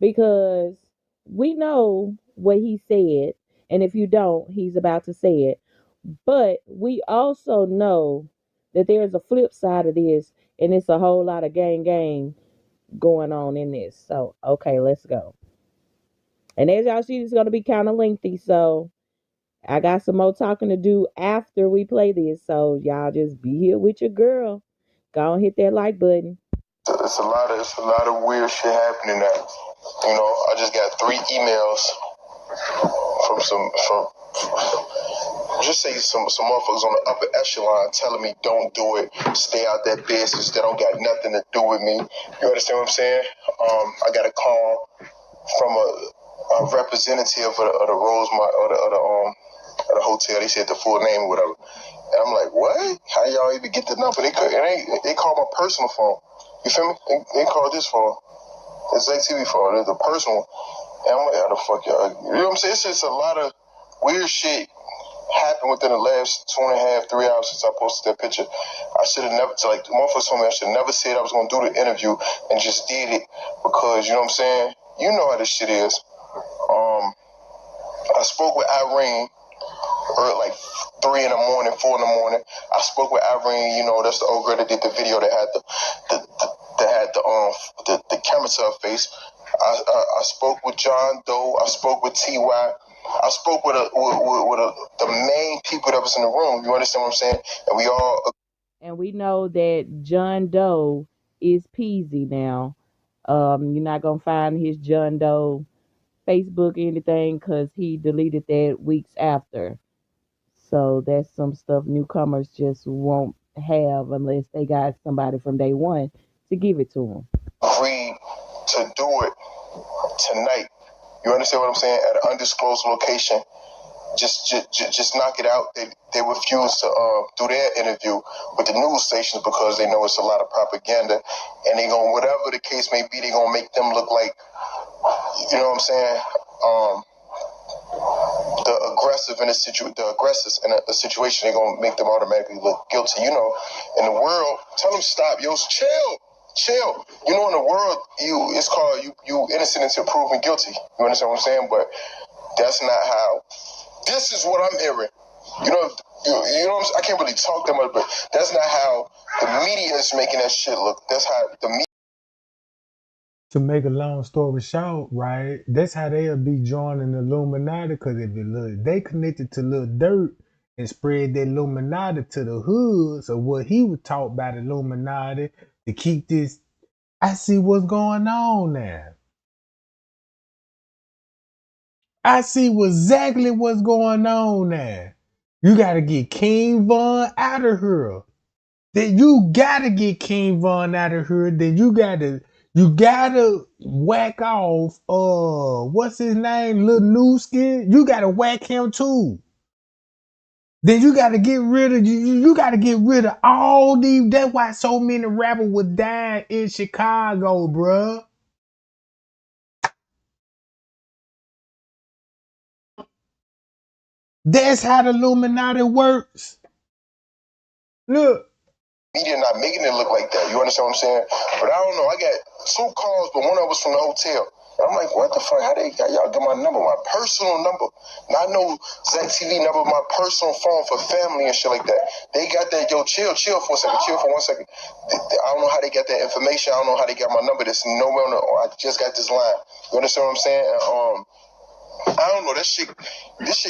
Because we know what he said. And if you don't, he's about to say it. But we also know that there's a flip side of this, and it's a whole lot of gang going on in this. So, okay, let's go. And as y'all see, it's going to be kind of lengthy. So, I got some more talking to do after we play this. So, y'all just be here with your girl. Go and hit that like button. it's a lot of weird shit happening now. You know, I just got 3 emails from just say some motherfuckers on the upper echelon telling me don't do it, stay out that business. That don't got nothing to do with me. You understand what I'm saying? I got a call from a representative of the Rosemont or the hotel. They said the full name or whatever. And I'm like, what? How y'all even get the number? They called my personal phone. You feel me? They called this phone. The ZTV phone. The personal one. And I'm like, how the fuck y'all? You know what I'm saying? It's just a lot of weird shit happened within the last 2.5, 3 hours since I posted that picture. I should have never, like, the motherfuckers told me I should have never said I was going to do the interview and just did it because, you know what I'm saying? You know how this shit is. I spoke with Irene like 3 in the morning, 4 in the morning. I spoke with Irene, you know, that's the old girl that did the video that had the camera to her face. I spoke with John Doe. I spoke with T.Y. I spoke with the main people that was in the room. You understand what I'm saying? And we all. And we know that John Doe is Peasy now. You're not gonna find his John Doe Facebook or anything because he deleted that weeks after. So that's some stuff newcomers just won't have unless they got somebody from day one to give it to them. Agreed to do it tonight. You understand what I'm saying? At an undisclosed location. Just knock it out. They refuse to do their interview with the news stations because they know it's a lot of propaganda, and they gonna, whatever the case may be, they gonna make them look like, you know what I'm saying, the aggressive in the aggressors in a situation. They gonna make them automatically look guilty. You know, in the world, tell them stop, yo, chill. You know, in the world, it's called you innocent until proven guilty. You understand what I'm saying? But that's not how. This is what I'm hearing. You know what I can't really talk that much, but that's not how the media is making that shit look. That's how the media. To make a long story short, right? That's how they'll be joining the Illuminati, because if they connected to Lil Dirt and spread that Illuminati to the hoods of what he was taught by the Illuminati to keep this. I see what's going on now. I see exactly what's going on now. You gotta get King Von out of here. Then you gotta get King Von out of here. Then you gotta whack off what's his name? Lil New Skin. You gotta whack him too. Then you gotta get rid of you gotta get rid of all these. That's why so many rappers would die in Chicago, bruh. That's how the Illuminati works. Look. Media not making it look like that. You understand what I'm saying? But I don't know. I got 2 calls, but one of us from the hotel. And I'm like, what the fuck? How y'all get my number, my personal number? Not no Zach TV number, my personal phone for family and shit like that. They got that. Yo, chill for a second. Chill for 1 second. I don't know how they got that information. I don't know how they got my number. There's nowhere on I just got this line. You understand what I'm saying? I don't know, this shit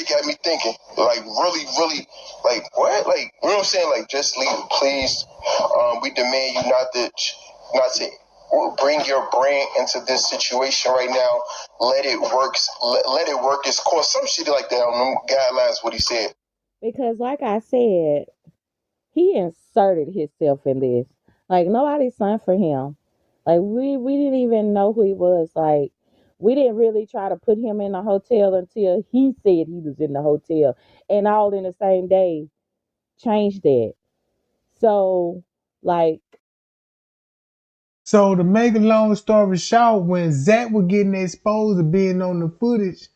got me thinking, like, really, like, what? Like, you know what I'm saying? Like, just leave it, please. We demand you not to bring your brain into this situation right now. Let it work its course. Some shit like that on them guidelines, what he said. Because like I said, he inserted himself in this. Like nobody signed for him. Like we didn't even know who he was. Like we didn't really try to put him in the hotel until he said he was in the hotel, and all in the same day changed that. So like. So to make a long story short, when Zach was getting exposed to being on the footage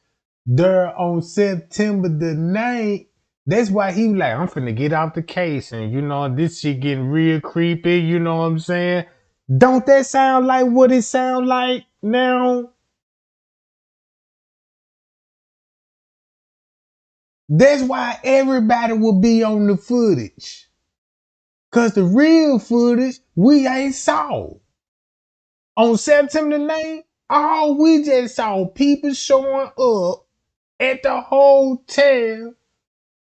there on September the 9th, that's why he was like, I'm finna get off the case, and you know, this shit getting real creepy, you know what I'm saying? Don't that sound like what it sound like now? That's why everybody will be on the footage. Cause the real footage we ain't saw. On September 9th, all we just saw people showing up at the hotel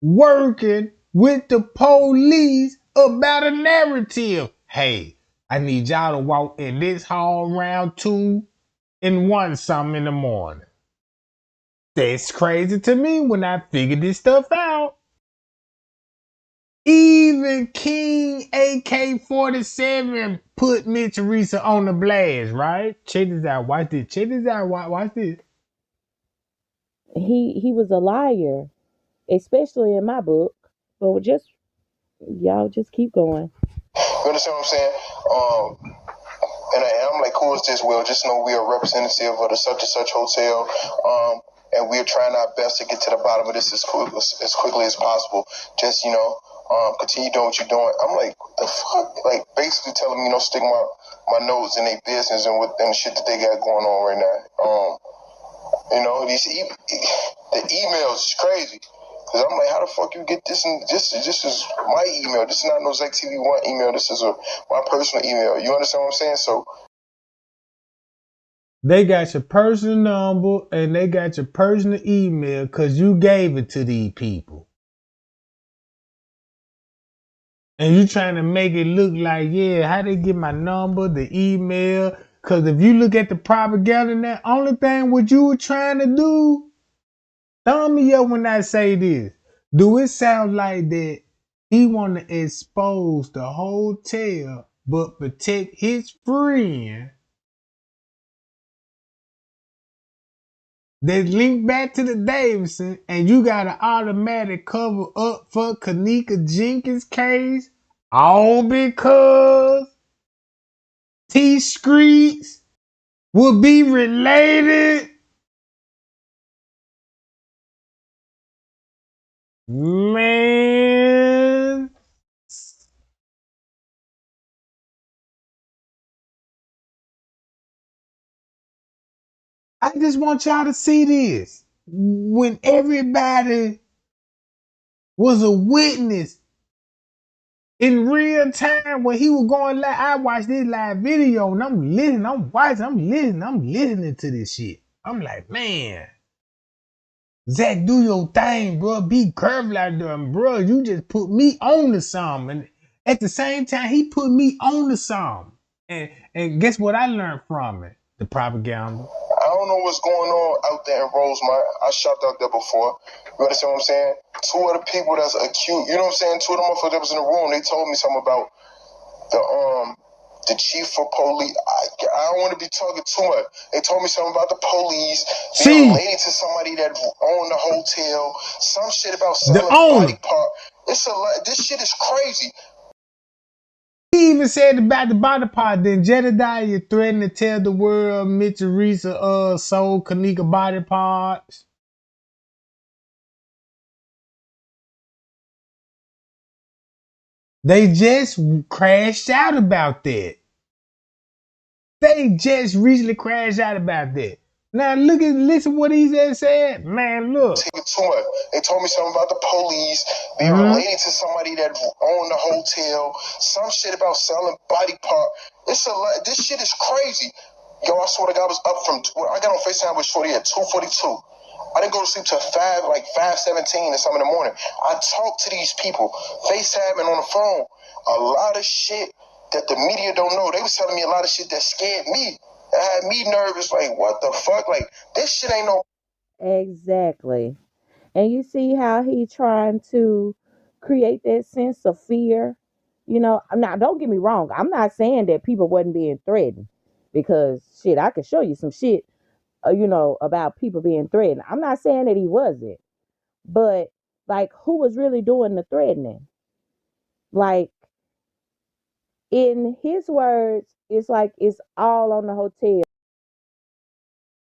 working with the police about a narrative. Hey, I need y'all to walk in this hall around 2 and 1 something in the morning. That's crazy to me when I figured this stuff out. Even King AK-47 put me Teresa on the blast, right? Check this out. Watch this. Check this out. Watch this. He was a liar, especially in my book. But just y'all just keep going. You understand what I'm saying? And I'm like, who is this? Well, just know we are representative of the such and such hotel. And we're trying our best to get to the bottom of this as quickly as possible. Just, continue doing what you're doing. I'm like, what the fuck? Like, basically telling me, stick my nose in their business and the shit that they got going on right now. The emails is crazy. Cause I'm like, how the fuck you get this? And this is my email. This is not no Zach TV1 email. This is my personal email. You understand what I'm saying? So they got your personal number and they got your personal email because you gave it to these people. And you trying to make it look like, yeah, how they get my number, the email. Because if you look at the propaganda now, only thing what you were trying to do, thumb me up when I say this. Do it sound like that he want to expose the hotel but protect his friend that link back to the Davidson, and you got an automatic cover up for Kenneka Jenkins case, all because T Streets will be related? Man, I just want y'all to see this. When everybody was a witness in real time when he was going live, I watched this live video and I'm listening, I'm listening to this shit. I'm like, man, Zach, do your thing, bro. Be careful out there, bro. You just put me on to something. And at the same time, he put me on to something. And guess what I learned from it? The propaganda. I don't know what's going on out there in Rosemont. I shopped out there before. You understand what I'm saying? Two of the people that's accused, you know what I'm saying? Two of the motherfuckers that was in the room, they told me something about the chief of police. I don't want to be talking too much. They told me something about the police being related to somebody that owned the hotel. Some shit about selling body part. This shit is crazy. He even said about the body part. Then Jedediah threatened to tell the world Mitch Teresa sold Kenneka body parts. They just crashed out about that. They just recently crashed out about that. Now listen what he just said. Man, look. They told me something about the police being related to somebody that owned the hotel. Some shit about selling body part. This shit is crazy. Yo, I swear to God, I was up from. I got on FaceTime with Shorty at 2:42. I didn't go to sleep till 5:17 or something in the morning. I talked to these people, FaceTiming on the phone. A lot of shit that the media don't know. They was telling me a lot of shit that scared me. That had me nervous. Like, what the fuck? Like, this shit ain't no. Exactly. And you see how he trying to create that sense of fear. Now don't get me wrong. I'm not saying that people wasn't being threatened, because shit, I could show you some shit, about people being threatened. I'm not saying that he wasn't, but like, who was really doing the threatening? Like, in his words, it's like it's all on the hotel.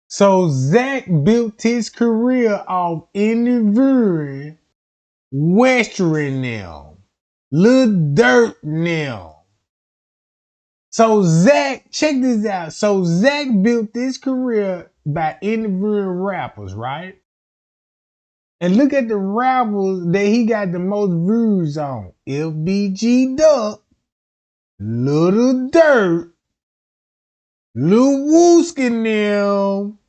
So Zach built his career off interviewing Western them, Lil Dirt them. So Zach, check this out. So Zach built this career by interviewing rappers, right? And look at the rappers that he got the most views on. FBG Duck, Little Dirt, Lil Wooski them,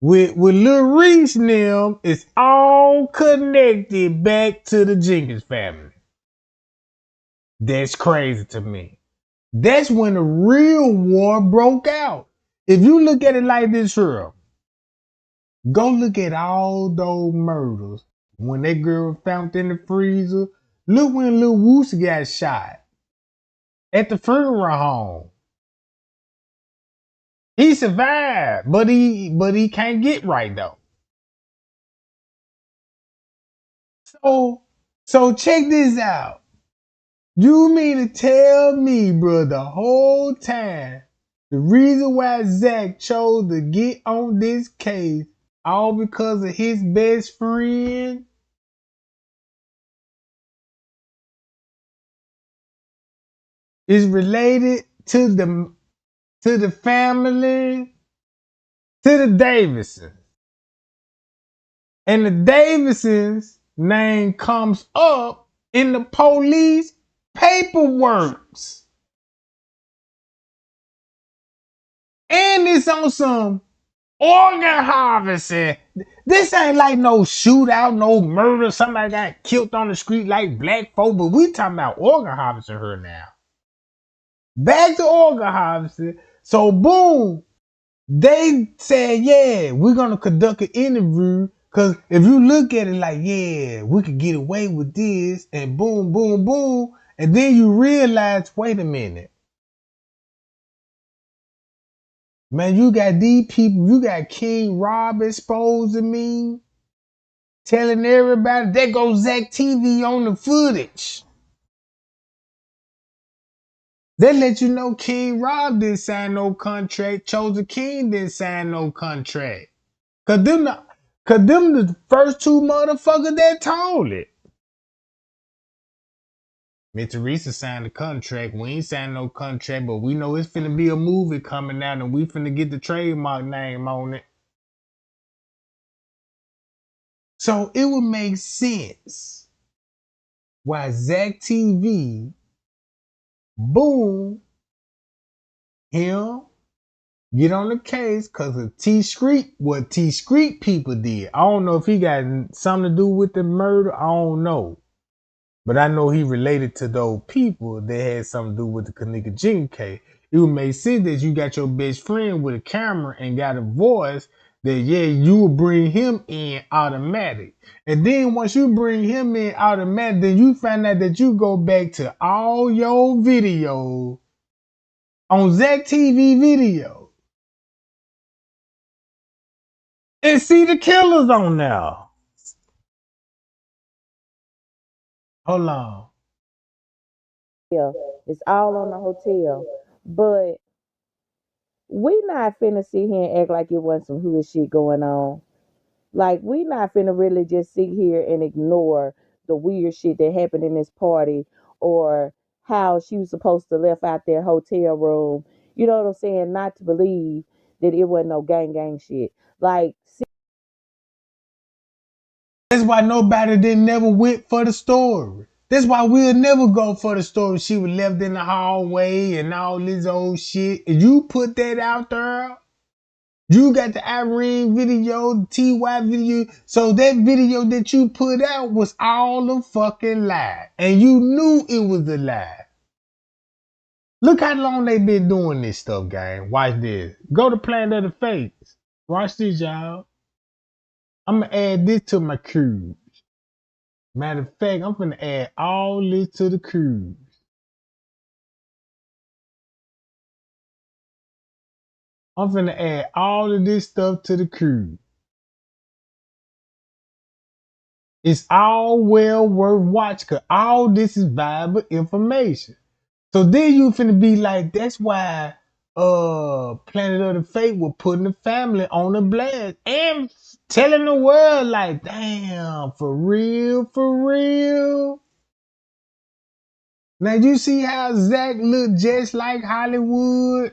with Lil Reese them, it's all connected back to the Jenkins family. That's crazy to me. That's when the real war broke out. If you look at it like this here, go look at all those murders. When that girl was found in the freezer, Look when Lil Woosie got shot at the funeral home. He survived, but he can't get right though. So check this out. You mean to tell me, bro, the whole time the reason why Zach chose to get on this case all because of his best friend is related to the family, to the Davidsons. And the Davidsons' name comes up in the police paperwork. And it's on some organ harvesting. This ain't like no shootout, no murder. Somebody got killed on the street like black folk, but we talking about organ harvesting here now. Back to organ harvesting. So boom, they said, yeah, we're gonna conduct an interview. Cause if you look at it like, yeah, we could get away with this, and boom, boom, boom, and then you realize, wait a minute. Man, you got these people, you got King Rob exposing me, telling everybody there goes Zach TV on the footage. They let you know King Rob didn't sign no contract, Chosen King didn't sign no contract. Cause them the first two motherfuckers that told it. Me and Teresa signed the contract. We ain't signed no contract, but we know it's finna be a movie coming out and we finna get the trademark name on it. So it would make sense why Zach TV, boom, him, get on the case because of what T Street people did. I don't know if he got something to do with the murder. I don't know. But I know he related to those people that had something to do with the Kenneka Jenkins case. It would make sense that you got your best friend with a camera and got a voice that, yeah, you will bring him in automatic. And then once you bring him in automatic, then you find out that you go back to all your videos on Zach TV video and see the killers on there. Hold on. It's all on the hotel. But we not finna sit here and act like it wasn't some hood shit going on. Like, we not finna really just sit here and ignore the weird shit that happened in this party, or how she was supposed to left out their hotel room. You know what I'm saying? Not to believe that it wasn't no gang shit. Like, That's why nobody didn't never went for the story. That's why we'll never go for the story. She was left in the hallway and all this old shit. And you put that out there. You got the Irene video, the TY video. So that video that you put out was all a fucking lie. And you knew it was a lie. Look how long they been doing this stuff, gang. Watch this. Go to Planet of the Fakes. Watch this, y'all. I'm going to add this to my cruise. Matter of fact, I'm finna add all this to the cruise. I'm finna add all of this stuff to the cruise. It's all well worth watching because all this is valuable information. So then you finna be like, that's why Planet of the Fate were putting the family on the blast and telling the world like, damn, for real, for real. Now you see how Zach look just like Hollywood?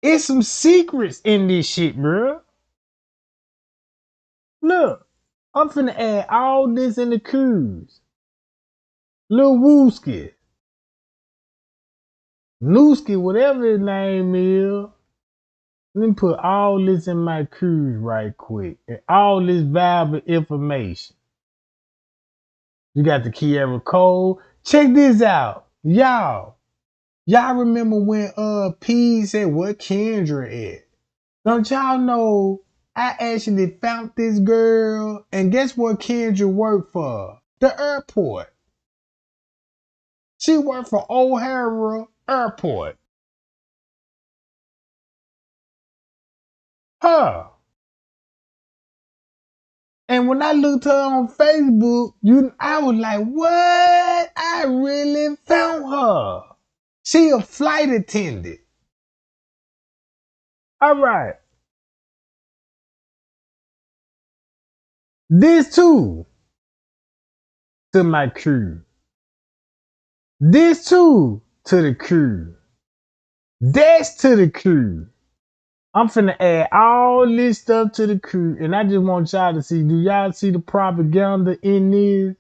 It's some secrets in this shit, bro. Look, I'm finna add all this in the cruise. Lil Wooski. Nooski, whatever his name is. Let me put all this in my cruise right quick. And all this valuable information. You got the Kiara Cole. Check this out. Y'all remember when P said what Kendra at? Don't y'all know I actually found this girl, and guess what Kendra worked for? The airport. She worked for O'Hara Airport. Her. And when I looked her on Facebook, I was like, what? I really found her. She a flight attendant. All right. This too to my crew. This too to the crew. That's to the crew. I'm finna add all this stuff to the crew, and I just want y'all to see. Do y'all see the propaganda in this?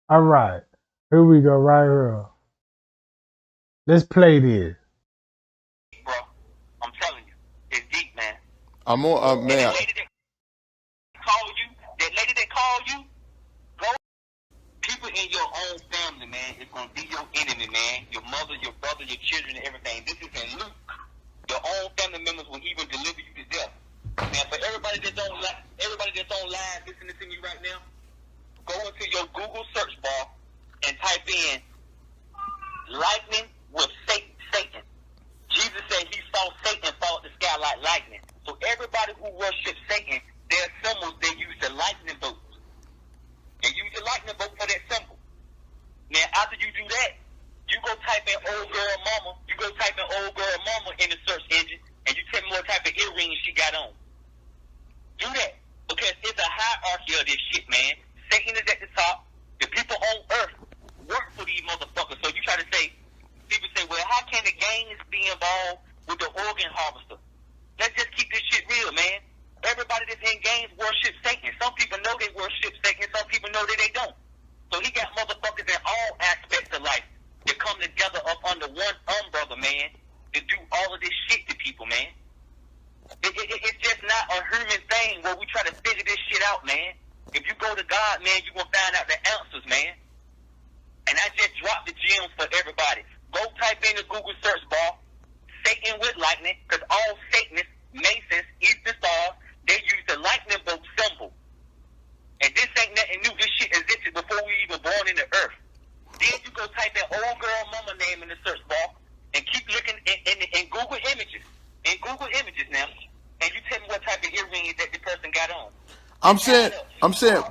All right, here we go, right here. Let's play this. Bro, I'm telling you, it's deep, man. I'm on, And man. that lady that called you, go. People in your own family, man, is gonna be your enemy, man. Your mother, your brother, your children, and everything. This is in Luke. Your own family members will even deliver you to death. Now, for everybody that's on live listening to me right now, go into your Google search bar and type in lightning with Satan. Jesus said he saw Satan fall to the sky like lightning. So everybody who worships Satan, their symbols, they use the lightning bolts. They use the lightning bolt for that symbol. Now, after you do that, you go type in old girl mama. You go type in old girl mama in the search engine, and you tell me what type of earrings she got on. Do that, because it's a hierarchy of this shit, man. Satan is at the top. The people on earth work for these motherfuckers. So you try to say, people say, well, how can the gangs be involved with the organ harvester? Let's just keep this shit real, man. Everybody that's in gangs worship Satan. Some people know they worship Satan. Some people know that they don't. So he got motherfuckers in all aspects of life that come together up under one umbrella, man, to do all of this shit to people, man. It's just not a human thing where we try to figure this shit out, man. If you go to God, man, you're going to find out the answers, man. And I just dropped the gems for everybody. Go type in the Google search bar, Satan with lightning, because all Satanists, Masons, Eastern Stars, they use the lightning bolt symbol. And this ain't nothing new. This shit existed before we even born in the earth. Then you go type in old girl mama name in the search bar and keep looking in Google Images. In Google Images now, and you tell me what type of earrings that the person got on. I'm saying,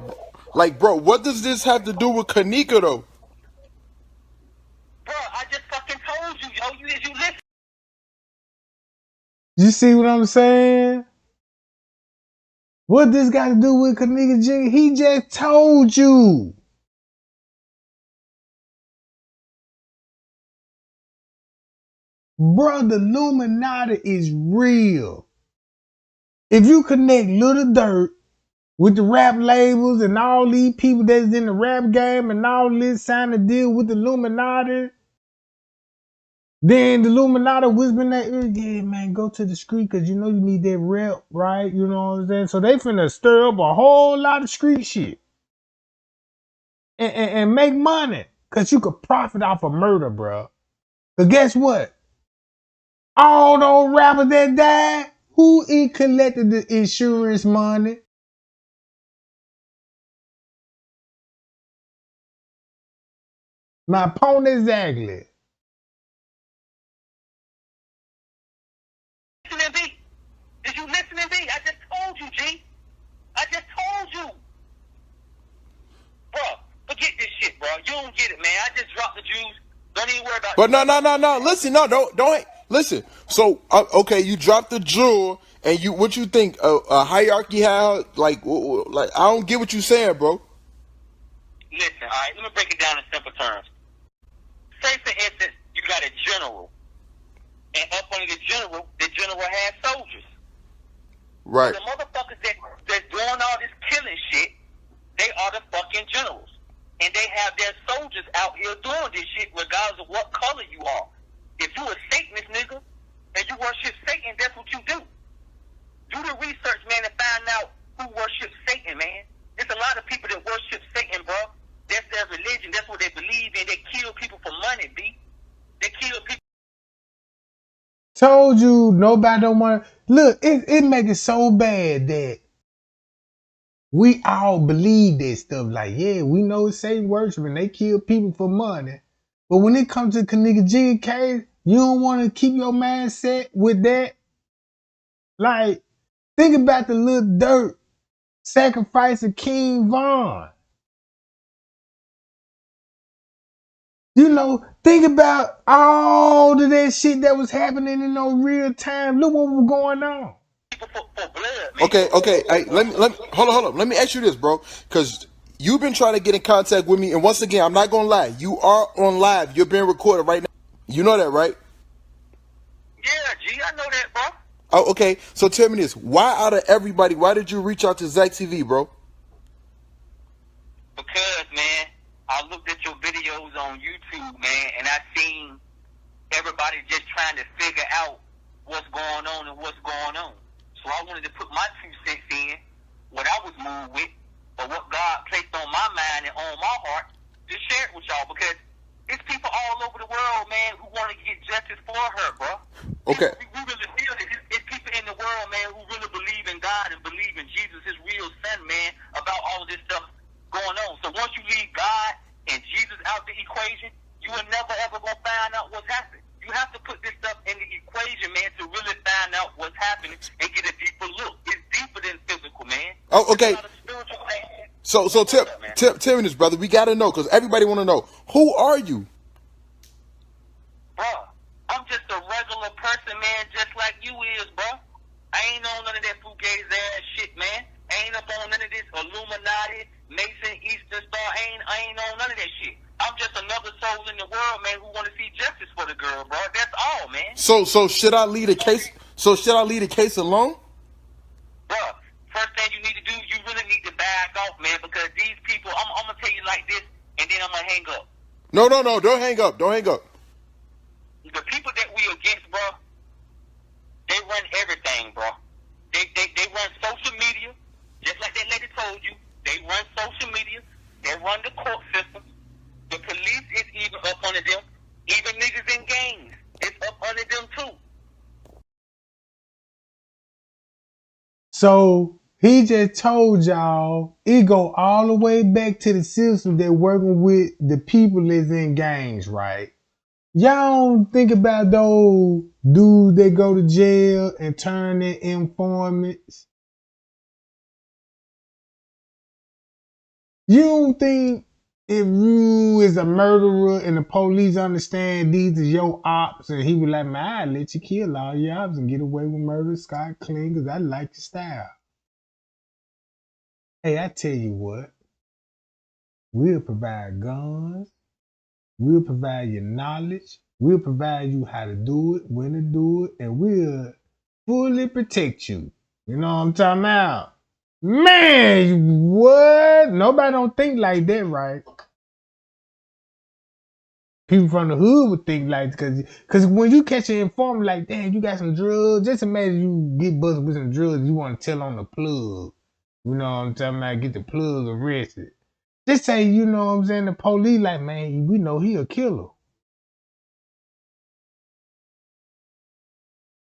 like, bro, what does this have to do with Kenneka, though? Bro, I just fucking told you, yo. You listen. You see what I'm saying? What this got to do with Kenneka Jenkins? He just told you. Bro, the Illuminati is real. If you connect Little Dirt with the rap labels and all these people that's in the rap game and all this sign to deal with the Illuminati, then the Illuminati whisper in that ear, yeah, man, go to the street because you know you need that rep, right? You know what I'm saying? So they finna stir up a whole lot of street shit and make money because you could profit off of murder, bro. But guess what? All those rappers that died, who collected the insurance money? My point exactly. Listening, B? Did you listen to me? I just told you, G. I just told you. Bro, forget this shit, bro. You don't get it, man. I just dropped the juice. Don't even worry about it. But no. Listen, don't listen. So, okay, you dropped the jewel, and what you think? A hierarchy? How? Like, I don't get what you saying, bro. Listen, all right. Let me break it down in simple terms. Say, for instance, you got a general, and up under the general has soldiers. Right. The motherfuckers that's doing all this killing shit, they are the fucking generals. And they have their soldiers out here doing this shit regardless of what color you are. If you a Satanist, nigga, and you worship Satan, that's what you do. Do the research, man, and find out who worships Satan, man. There's a lot of people that worship Satan, bro. That's their religion. That's what they believe in. They kill people for money, B. They kill people. Told told you nobody don't want to look. It make it so bad that we all believe that stuff. Like, yeah, we know it's Satan worship and they kill people for money. But when it comes to Kenneka Jig case, you don't want to keep your mindset with that. Like, think about the little dirt sacrifice of King Von. You know, think about all of that shit that was happening in no real time. Look what was going on. For blood, man. Okay. Hey, let me hold on. Let me ask you this, bro, because you've been trying to get in contact with me, and once again, I'm not gonna lie. You are on live. You're being recorded right now. You know that, right? Yeah, G, I know that, bro. Oh, okay. So tell me this: why out of everybody, why did you reach out to Zach TV, bro? Because, man, I looked at your videos on YouTube, man, and I seen everybody just trying to figure out what's going on and what's going on. So I wanted to put my 2 cents in, what I was moved with, or what God placed on my mind and on my heart to share it with y'all, because it's people all over the world, man, who want to get justice for her, bro. Okay. We really feel it. It's people in the world, man, who really believe in God and believe in Jesus, his real son, man, about all of this stuff going on. So once you leave God and Jesus out the equation, you will never ever gonna find out what's happening. You have to put this stuff in the equation, man, to really find out what's happening and get a deeper look. It's deeper than physical, man. Oh, okay. It's not a spiritual thing. So tell me this, brother. We gotta know, because everybody want to know, who are you? Bruh, I'm just a regular person, man, just like you is, bruh. I ain't on none of that fugazi ass shit, man. I ain't up on none of this Illuminati, Mason, Eastern Star. I ain't on none of that shit. I'm just another soul in the world, man, who want to see justice for the girl, bro. That's all, man. So should I leave the case? So should I leave the case alone? Bruh, first thing you need to do, you really need to back off, man, because these people, I'm going to tell you like this, and then I'm going to hang up. No, don't hang up. Don't hang up. The people that we against, bro, they run everything, bro. They run social media, just like that lady told you. They run social media. They run the court system. The police is even up under them. Even niggas in gangs, it's up under them too. So he just told y'all it go all the way back to the system that working with the people that's in gangs, right? Y'all don't think about those dudes that go to jail and turn in informants. You don't think if you is a murderer and the police understand these is your ops and he be like, man, I'll let you kill all your ops and get away with murder scot clean because I like your style. Hey, I tell you what, we'll provide guns, we'll provide you knowledge, we'll provide you how to do it, when to do it, and we'll fully protect you. You know what I'm talking about? Man, what? Nobody don't think like that, right? People from the hood would think like, because when you catch an informant like, damn, you got some drugs, just imagine you get busted with some drugs, you want to tell on the plug. You know what I'm talking about? Get the plug arrested. Just say, you know what I'm saying, the police like, man, we know he a killer.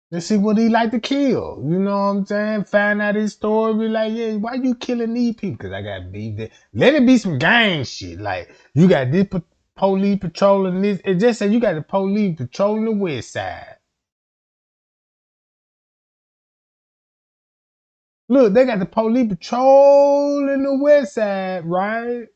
Let's see what he like to kill. You know what I'm saying? Find out his story. Be like, yeah, why you killing these people? Because I got beef there. Let it be some gang shit. Like, you got this police patrolling this. It just say you got the police patrolling the west side. Look, they got the police patrolling the west side, right?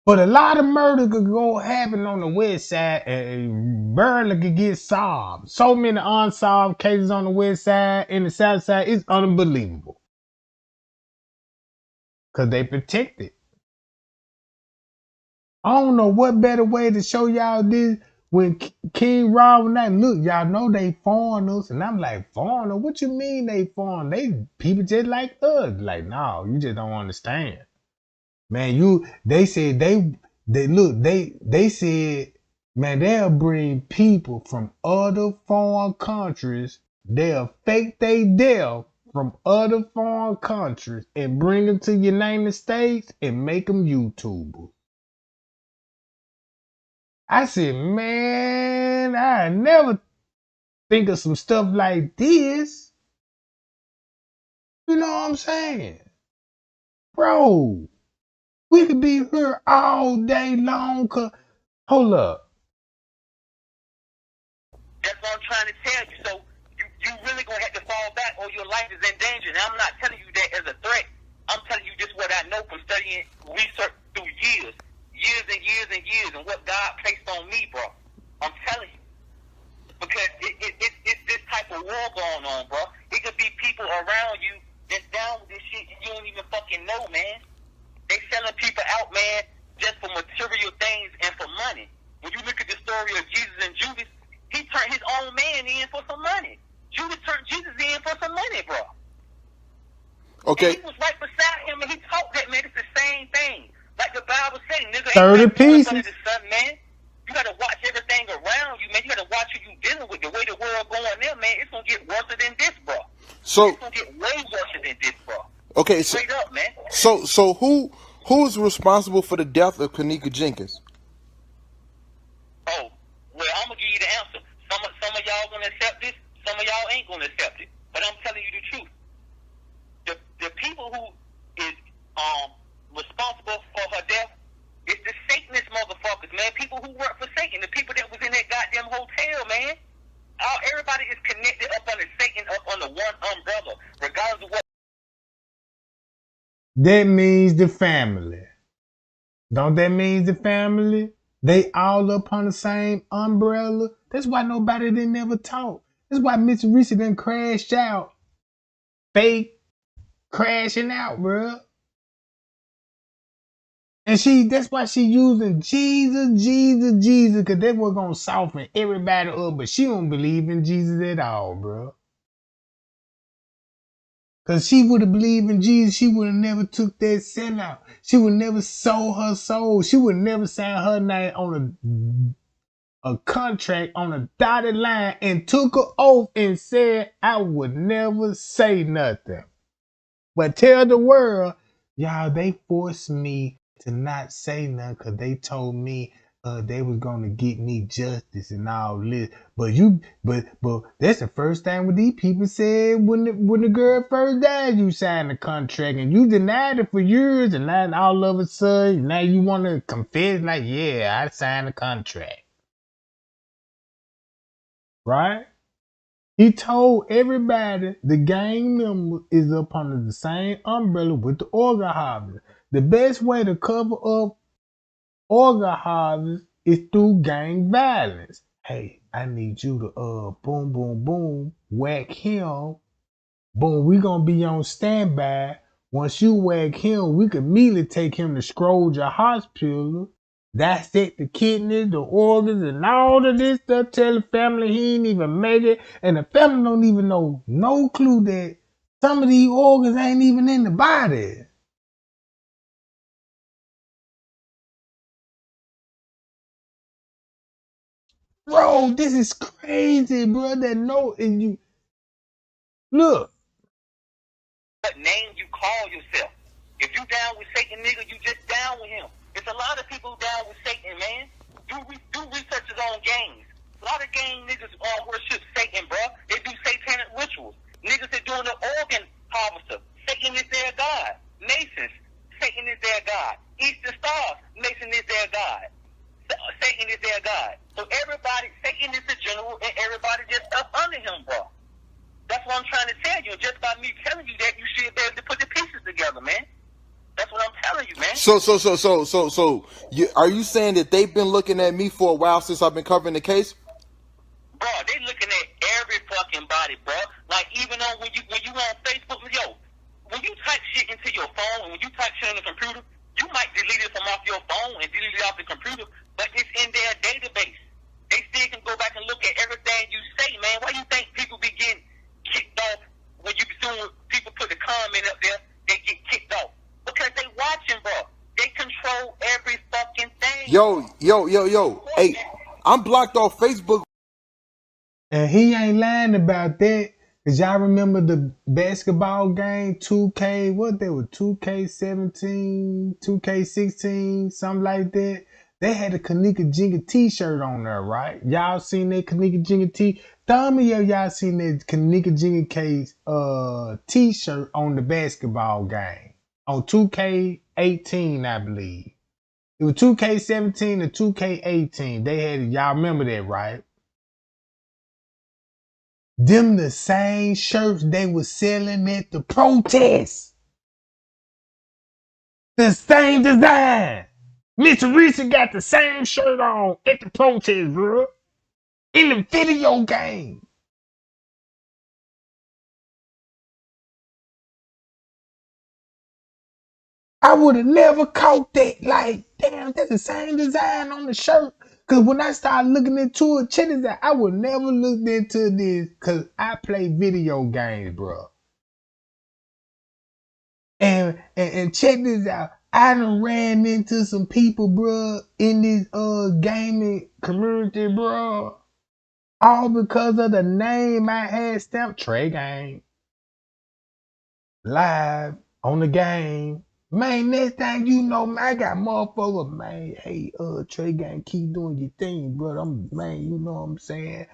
But a lot of murder could go happen on the west side and barely could get solved. So many unsolved cases on the west side and the south side, it's unbelievable. Because they protect it. I don't know what better way to show y'all this when King Rob and that, look, y'all know they foreigners. And I'm like, foreigner? What you mean they foreign? They people just like us. Like, no, you just don't understand. Man, they said they said, man, they'll bring people from other foreign countries. They'll fake they death from other foreign countries and bring them to the United States and make them YouTubers. I said, man, I never think of some stuff like this. You know what I'm saying? Bro, we could be here all day long. Hold up. That's what I'm trying to tell you. So you really gonna have to fall back or your life is in danger. And I'm not telling you that as a threat. I'm telling you just what I know from studying research through years and years and years, and what God placed on me, bro. I'm telling you. Because it's this type of war going on, bro. It could be people around you that's down with this shit you don't even fucking know, man. They selling people out, man, just for material things and for money. When you look at the story of Jesus and Judas, he turned his own man in for some money. Judas turned Jesus in for some money, bro. Okay. And he was right beside him, and he taught that, man. It's the same thing. Like the Bible says, nigga, 30 pieces. Under the sun, man. You gotta watch everything around you, man. You gotta watch who you dealing with. The way the world going there, man, it's gonna get worse than this, bro. So it's gonna get way worse than this, bro. okay, so straight up, man. So who's responsible for the death of Kenneka Jenkins? Oh, well, I'm gonna give you the answer. Some of y'all gonna accept this. Some of y'all ain't gonna accept it. But I'm telling you the truth. The people who is responsible for her death is the Satanist motherfuckers, man. People who work for Satan. The people that was in that goddamn hotel, man. Everybody is connected up under Satan, up under one umbrella, regardless of what. That means the family. Don't that mean the family? They all up on the same umbrella. That's why nobody didn't never talk. That's why Miss Reese done crashed out. Fake crashing out, bro. And that's why she using Jesus, cause that was gonna soften everybody up, but she don't believe in Jesus at all, bro. Cause she would have believed in Jesus, she would have never took that sellout. She would never sold her soul. She would never sign her name on a contract on a dotted line and took an oath and said, I would never say nothing. But tell the world, y'all, they forced me to not say nothing because they told me they was gonna get me justice and all this. But that's the first time what these people said when the girl first died, you signed the contract and you denied it for years, and now all of a sudden now you want to confess like, yeah, I signed the contract, right? He told everybody the gang member is up under the same umbrella with the organ harvest. The best way to cover up organ harvest is through gang violence. Hey, I need you to boom, boom, boom, whack him. Boom, we gonna be on standby. Once you whack him, we can immediately take him to Scrooge Hospital. Dissect the kidneys, the organs, and all of this stuff. Tell the family he ain't even made it. And the family don't even know no clue that some of these organs ain't even in the body. Bro, this is crazy, bro. That note and you look. What name you call yourself? If you down with Satan, nigga, you just down with him. It's a lot of people down with Satan, man. Do researches on gangs. A lot of gang niggas worship Satan, bro. They do satanic rituals. Niggas are doing the organ harvester. Satan is their god. Masons, Satan is their god. Eastern Stars, Mason is their god. Satan is their god. So everybody, Satan is the general, and everybody just up under him, bro. That's what I'm trying to tell you. Just by me telling you that, you should be able to put the pieces together, man. That's what I'm telling you, man. So, are you saying that they've been looking at me for a while since I've been covering the case? Bro, they looking at every fucking body, bro. Like even on when you on Facebook, when you type shit into your phone and when you type shit on the computer, you might delete it from off your phone and delete it off the computer, but it's in their database. They still can go back and look at everything you say, man. Why you think people be getting kicked off when you doing people put the comment up there, they get kicked off? Because they watching, bro. They control every fucking thing. Yo. Hey, I'm blocked off Facebook. And he ain't lying about that. Cause y'all remember the basketball game 2K, what they were 2K17, 2K16, something like that. They had a Kenneka Jenkins t-shirt on there, right? Y'all seen that Kenneka Jenkins t? How many of y'all seen that Kenneka Jenkins t-shirt on the basketball game? On 2K18, I believe. It was 2K17 and 2K18. They had it. Y'all remember that, right? Them the same shirts they was selling at the protest. The same design. Mr. Reese got the same shirt on at the protest, bro. In the video game. I would have never caught that. Like, damn, that's the same design on the shirt. Cause when I started looking into it, check this out. I would never look into this cause I play video games, bro. And check this out. I done ran into some people, bro, in this gaming community, bro. All because of the name I had stamped. Trey Game. Live on the game. Man, next thing you know, man, I got motherfuckers, man. Hey, Trey Gang, keep doing your thing, bro. Man, you know what I'm saying?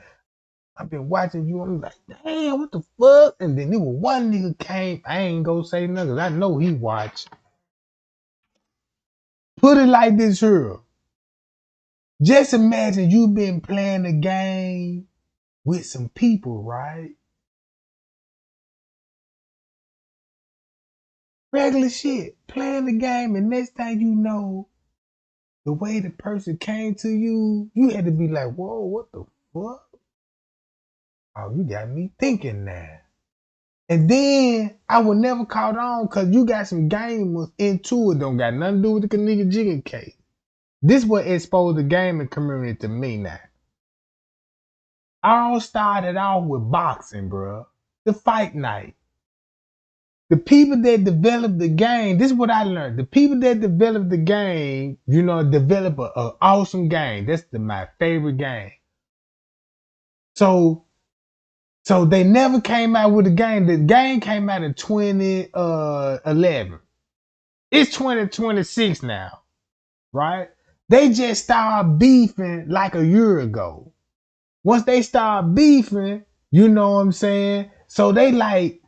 I've been watching you. I'm like, damn, what the fuck? And then there was one nigga came. I ain't gonna say nothing. I know he watched. Put it like this here. Just imagine you been playing a game with some people, right? Regular shit. Playing the game, and next thing you know, the way the person came to you, you had to be like, whoa, what the fuck? Oh, you got me thinking now. And then I would never caught on because you got some gamers into it. Don't got nothing to do with the Kenneka Jenkins case. This what exposed the gaming community to me now. I all started off with boxing, bro. The fight night. The people that developed the game, this is what I learned. The people that developed the game, you know, develop an awesome game. That's my favorite game. So they never came out with a game. The game came out in 2011. It's 2026 now, right? They just started beefing like a year ago. Once they start beefing, you know what I'm saying? So they like,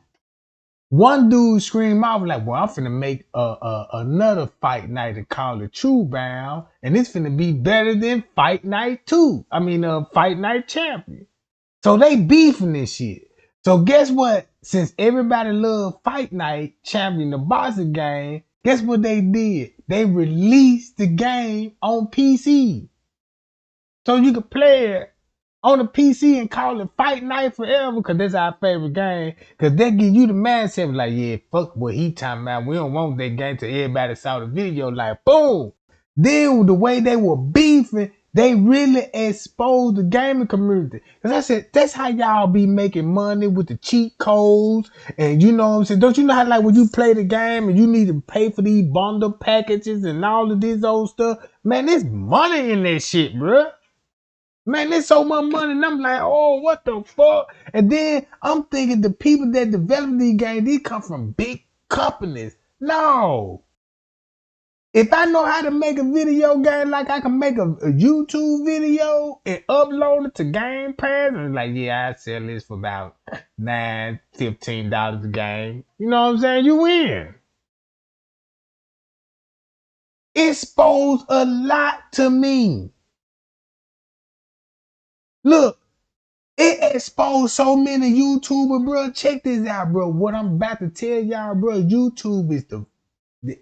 one dude screamed out like, well, I'm finna make another fight night and call it True Bound, and it's finna be better than Fight Night 2. Fight Night Champion. So they beefing this shit. So guess what? Since everybody loved Fight Night Champion, the boxing game, guess what they did? They released the game on PC. So you could play it on the PC and call it Fight Night forever, because that's our favorite game. Because they give you the mindset like, yeah, fuck what he talking about. We don't want that game till everybody saw the video. Like, boom. Then the way they were beefing, they really exposed the gaming community. Because I said, that's how y'all be making money with the cheat codes. And you know what I'm saying? Don't you know how, like, when you play the game and you need to pay for these bundle packages and all of this old stuff? Man, there's money in that shit, bruh. Man, there's so much money, and I'm like, oh, what the fuck? And then I'm thinking the people that develop these games, these come from big companies. No. If I know how to make a video game, like I can make a YouTube video and upload it to Game Pass, and like, yeah, I sell this for about $9, $15 a game. You know what I'm saying? You win. Exposed a lot to me. Look, it exposed so many YouTubers, bro. Check this out, bro. What I'm about to tell y'all, bro. YouTube is the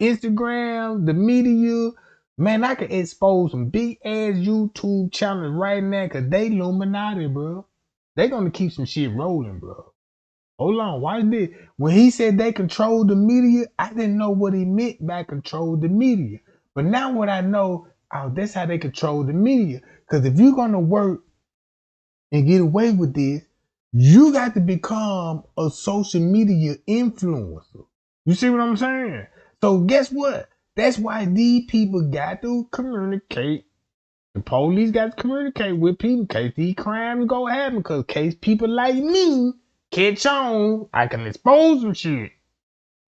Instagram, the media. Man, I can expose some big ass YouTube channels right now because they Illuminati, bro. They gonna keep some shit rolling, bro. Hold on, watch this. When he said they control the media, I didn't know what he meant by control the media. But now what I know, oh, that's how they control the media. Because if you're gonna work and get away with this, you got to become a social media influencer. You see what I'm saying? So guess what? That's why these people got to communicate. The police got to communicate with people in case these crimes go happen. Because in case people like me catch on, I can expose some shit.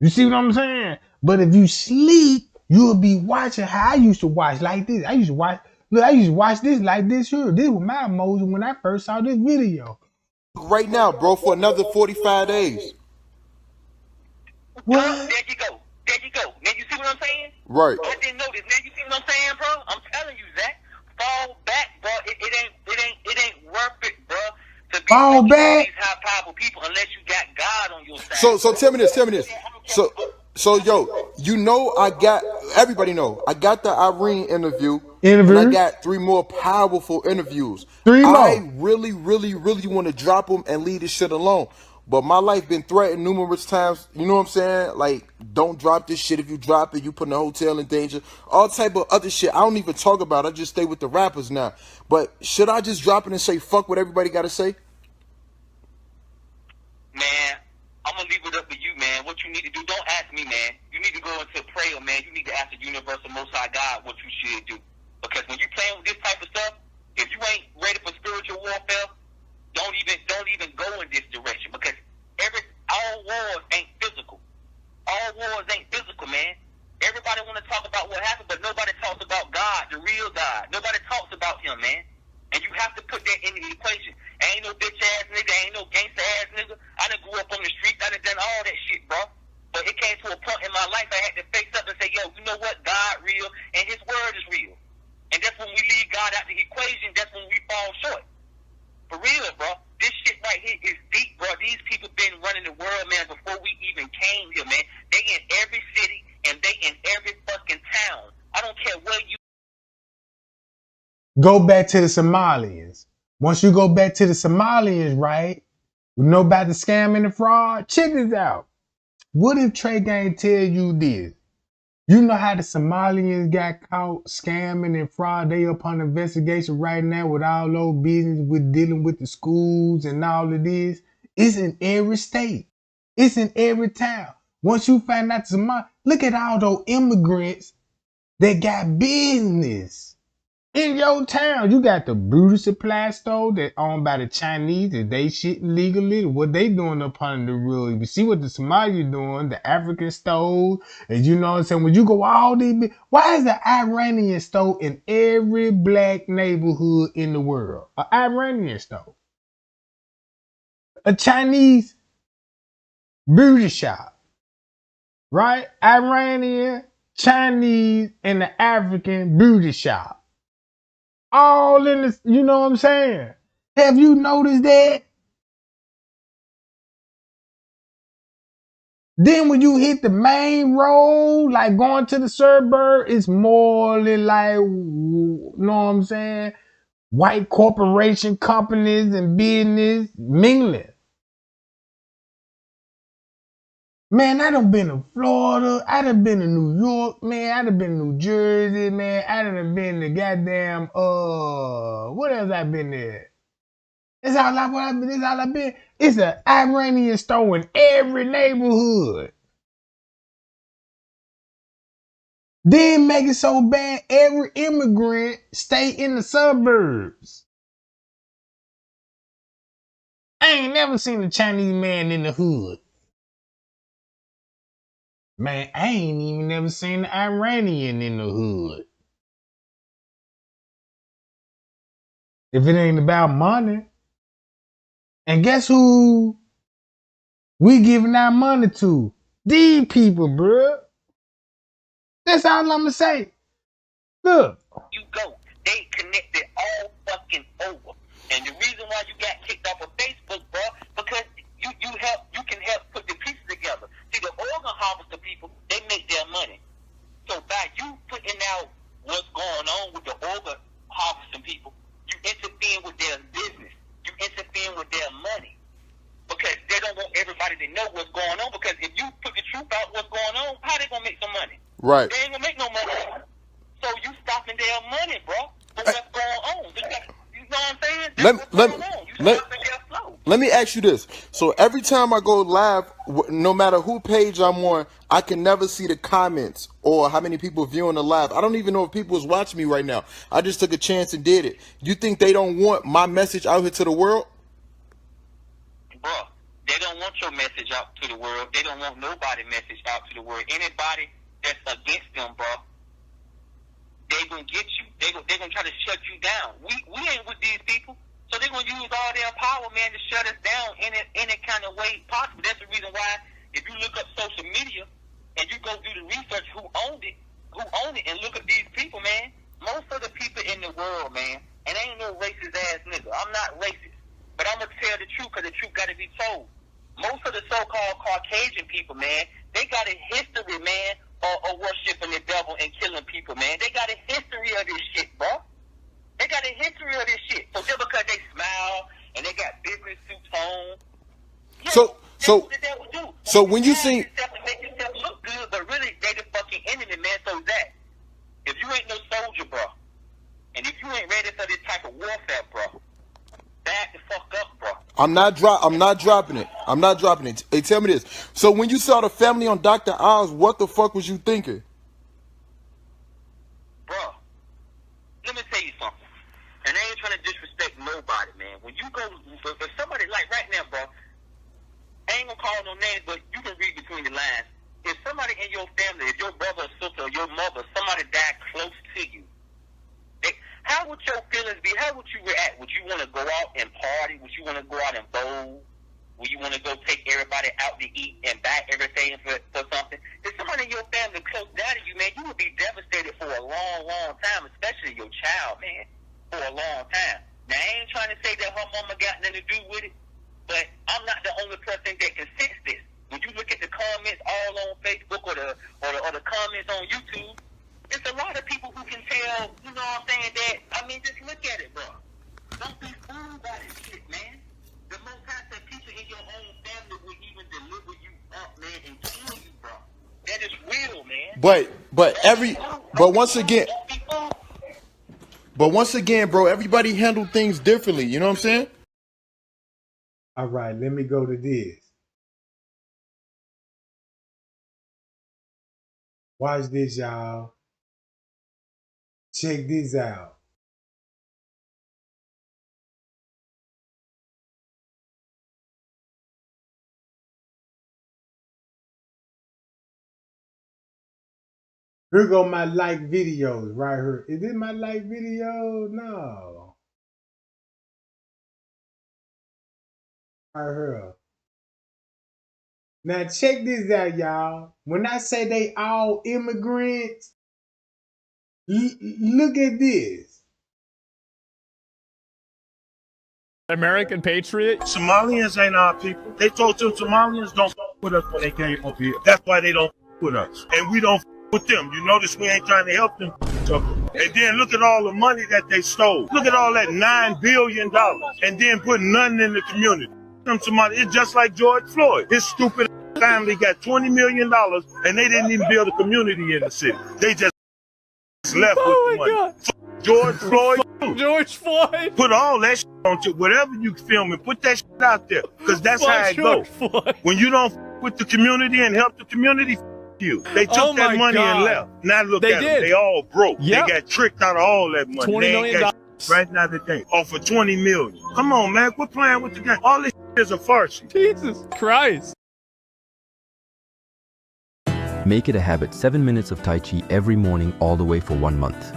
You see what I'm saying? But if you sleep, you'll be watching how I used to watch like this. I used to watch this like this here. This was my emotion when I first saw this video. Right now, bro, for another 45 days. What? There you go. There you go. Now you see what I'm saying? Right. I didn't know this. Now you see what I'm saying, bro? I'm telling you, Zach. Fall back, bro. It ain't worth it, bro. To be Fall back. these high powerful people unless you got God on your side. So tell me this. So yo, you know everybody know I got the Irene interview. And I got 3 more powerful interviews. 3 more. I really want to drop them and leave this shit alone. But my life been threatened numerous times. You know what I'm saying? Like, don't drop this shit. If you drop it, you putting the hotel in danger. All type of other shit I don't even talk about. I just stay with the rappers now. But should I just drop it and say fuck what everybody got to say? Man, I'm going to leave it up to you, man. What you need to do, don't ask me, man. You need to go into prayer, man. You need to ask the universal Most High God what you should do. Because when you playing with this type of stuff, if you ain't ready for spiritual warfare, don't even go in this direction. Because all wars ain't physical. All wars ain't physical, man. Everybody want to talk about what happened, but nobody talks about God, the real God. Nobody talks about Him, man. And you have to put that in the equation. Ain't no bitch ass nigga, ain't no gangster ass nigga. I done grew up on the streets, I done all that shit, bro. But it came to a point in my life I had to face up and say, yo, you know what? God real and His word is real. And that's when we leave God out the equation, that's when we fall short. For real, bro. This shit right here is deep, bro. These people been running the world, man, before we even came here, man. They in every city and they in every fucking town. I don't care where you Go back to the Somalians. Once you go back to the Somalians, right? You know about the scam and the fraud? Check this out. What if Trey Gang tell you this? You know how the Somalians got caught scamming and fraud? They up on investigation right now with all those business with dealing with the schools and all of this. It's in every state. It's in every town. Once you find out the Somalians, look at all those immigrants that got business. In your town, you got the beauty supply store that owned by the Chinese and they shit legally. What they doing up under the rule? You see what the Somali doing, the African store, and you know what I'm saying? When you go all these, why is the Iranian store in every black neighborhood in the world? An Iranian store. A Chinese beauty shop. Right? Iranian, Chinese, and the African beauty shop. All in this, you know what I'm saying? Have you noticed that? Then when you hit the main road, like going to the suburb, it's more like, you know what I'm saying? White corporation companies and business mingling. Man, I done been to Florida. I done been to New York, man. I done been to New Jersey, man. I done been to goddamn, what else I been there? That's all I've been. It's an Iranian store in every neighborhood. Then make it so bad, every immigrant stay in the suburbs. I ain't never seen a Chinese man in the hood. Man, I ain't even never seen an Iranian in the hood. If it ain't about money. And guess who we giving our money to? These people, bruh. That's all I'm gonna say. Look. You go. They connected all fucking over. And the reason why you got kicked off of Facebook, bro, because you can help put the pieces together. See, the organ harvester people, they make their money. So by you putting out what's going on with the organ harvesting people, you interfere with their business. You interfere with their money. Because they don't want everybody to know what's going on. Because if you put the truth out what's going on, how they gonna make some money? Right. They ain't gonna make no money. So you stopping their money, bro. For what's going on? You know what I'm saying? That's what's going on. You stopping their flow. Let me ask you this. So every time I go live, no matter who page I'm on, I can never see the comments or how many people viewing the live. I don't even know if people is watching me right now. I just took a chance and did it. You think they don't want my message out here to the world? Bro, they don't want your message out to the world. They don't want nobody's message out to the world. Anybody that's against them, bro, they gonna get you. They gonna try to shut you down. We ain't with these people, so they gonna use all their power, man, to shut us down in any kind of way possible. That's the reason why, if you look up social media and you go do the research, who owned it, and look at these people, man. Most of the people in the world, man, and I ain't no racist ass nigga. I'm not racist, but I'm gonna tell the truth because the truth gotta be told. Most of the so-called Caucasian people, man, they got a history, man, of worshiping the devil and killing people, man. They got a history of this shit, bro. They got a history of this shit. So just because they smile and they got business suits on, yeah, so when you see, make yourself look good, but really they the fucking enemy, man. So that if you ain't no soldier, bro, and if you ain't ready for this type of warfare, bro, back the fuck up, bro. I'm not dropping it. Hey, tell me this. So when you saw the family on Dr. Oz, what the fuck was you thinking? Bro, let me tell you something. And I ain't trying to disrespect nobody, man. When you go, if somebody, like right now, bro, I ain't gonna call no names, but you can read between the lines. If somebody in your family, if your brother or sister or your mother, somebody died close to you, how would your feelings be? How would you react? Would you want to go out and party? Would you want to go out and bowl? Would you want to go take everybody out to eat and buy everything for something? If somebody in your family close down to you, man, you would be devastated for a long, long time, especially your child, man, for a long time. Now, I ain't trying to say that her mama got nothing to do with it, but I'm not the only person that can sense this. When you look at the comments all on Facebook or the comments on YouTube, it's a lot of people who can tell, you know what I'm saying, that, I mean, just look at it, bro. Don't be fooled by this shit, man. The most high said people in your own family will even deliver you up, man, and kill you, bro. That is real, man. But once again, bro, everybody handle things differently. You know what I'm saying? All right, let me go to this. Watch this, y'all. Check this out. Here go my like videos right here. Is it my like video? No. Right here. Now check this out, y'all. When I say they all immigrants, look at this. American patriot. Somalians ain't our people. They told them Somalians don't with us when they came up here. That's why they don't with us. And we don't with them. You notice we ain't trying to help them. And then look at all the money that they stole. Look at all that $9 billion and then put nothing in the community. It's just like George Floyd. His stupid family got $20 million and they didn't even build a community in the city. They just left with the money. God. George Floyd. George Floyd. Put all that shit on to whatever you film and put that shit out there. Because that's how it goes. When you don't with the community and help the community, you. They took that money and left. Now look at them. They all broke. Yep. They got tricked out of all that money. $20 million. Right now today. Off for $20 million. Come on, man. Quit playing with the game. All this is a farce. Jesus Christ. Make it a habit, 7 minutes of Tai Chi every morning all the way for 1 month.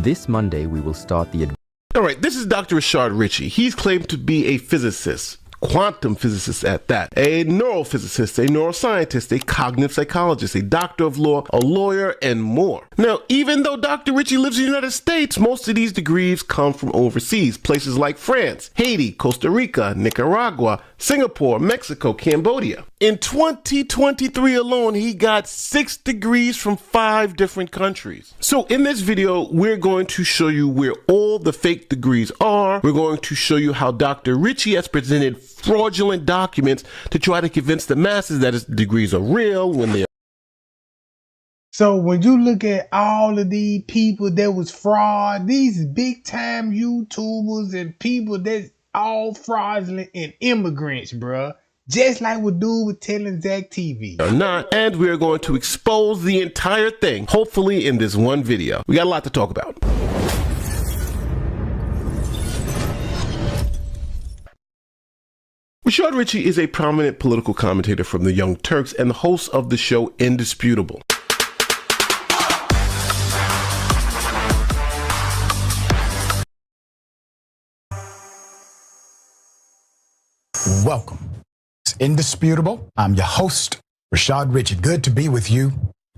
This Monday, we will start the... All right, this is Dr. Rashard Ritchie. He's claimed to be a physicist, quantum physicist at that, a neurophysicist, a neuroscientist, a cognitive psychologist, a doctor of law, a lawyer, and more. Now, even though Dr. Ritchie lives in the United States, most of these degrees come from overseas, places like France, Haiti, Costa Rica, Nicaragua, Singapore, Mexico, Cambodia. In 2023 alone, he got 6 degrees from 5 different countries. So in this video, we're going to show you where all the fake degrees are. We're going to show you how Dr. Ritchie has presented fraudulent documents to try to convince the masses that his degrees are real when they are. So when you look at all of these people that was fraud, these big time YouTubers and people that's all fraudulent and immigrants, bruh. Just like what dude was telling Zach TV. Or not, and we're going to expose the entire thing, hopefully in this one video. We got a lot to talk about. Rashard Ritchie is a prominent political commentator from the Young Turks and the host of the show Indisputable. Welcome. It's indisputable. I'm your host, Rashad Richard. Good to be with you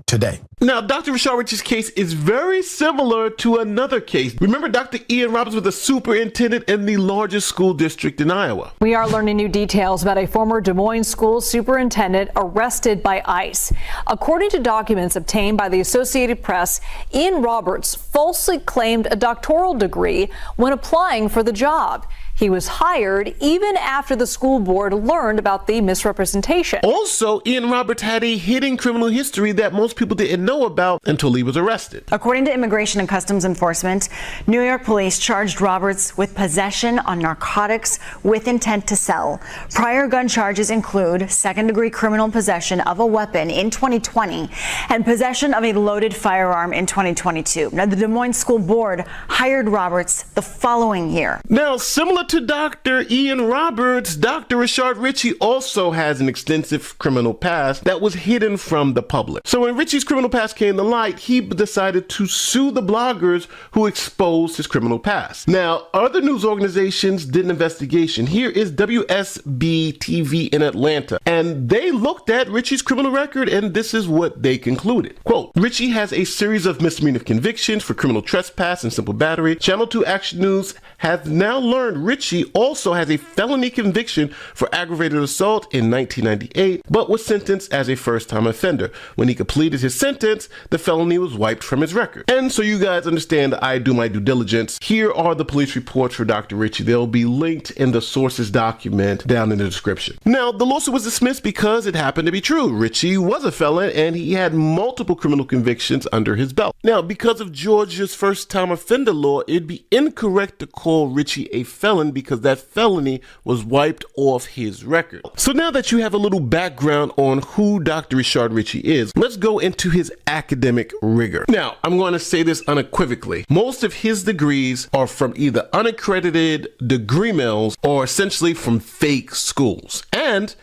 today. Now, Dr. Rashad Rich's case is very similar to another case. Remember Dr. Ian Roberts was the superintendent in the largest school district in Iowa. We are learning new details about a former Des Moines school superintendent arrested by ICE. According to documents obtained by the Associated Press, Ian Roberts falsely claimed a doctoral degree when applying for the job. He was hired even after the school board learned about the misrepresentation. Also, Ian Roberts had a hidden criminal history that most people didn't know about until he was arrested. According to Immigration and Customs Enforcement, New York police charged Roberts with possession on narcotics with intent to sell. Prior gun charges include second-degree criminal possession of a weapon in 2020 and possession of a loaded firearm in 2022. Now, the Des Moines School Board hired Roberts the following year. Now, similar to Dr. Ian Roberts, Dr. Rashad Richey also has an extensive criminal past that was hidden from the public. So when Richey's criminal past came to light, he decided to sue the bloggers who exposed his criminal past. Now, other news organizations did an investigation. Here is WSB TV in Atlanta, and they looked at Richey's criminal record, and this is what they concluded. Quote, Richey has a series of misdemeanor convictions for criminal trespass and simple battery. Channel 2 Action News has now learned Richey also has a felony conviction for aggravated assault in 1998, but was sentenced as a first-time offender. When he completed his sentence, the felony was wiped from his record. And so you guys understand that I do my due diligence. Here are the police reports for Dr. Richey. They'll be linked in the sources document down in the description. Now, the lawsuit was dismissed because it happened to be true. Richey was a felon and he had multiple criminal convictions under his belt. Now, because of Georgia's first-time offender law, it'd be incorrect to call Richey a felon because that felony was wiped off his record. So now that you have a little background on who Dr. Rashad Richey is, let's go into his academic rigor. Now, I'm going to say this unequivocally. Most of his degrees are from either unaccredited degree mills or essentially from fake schools. And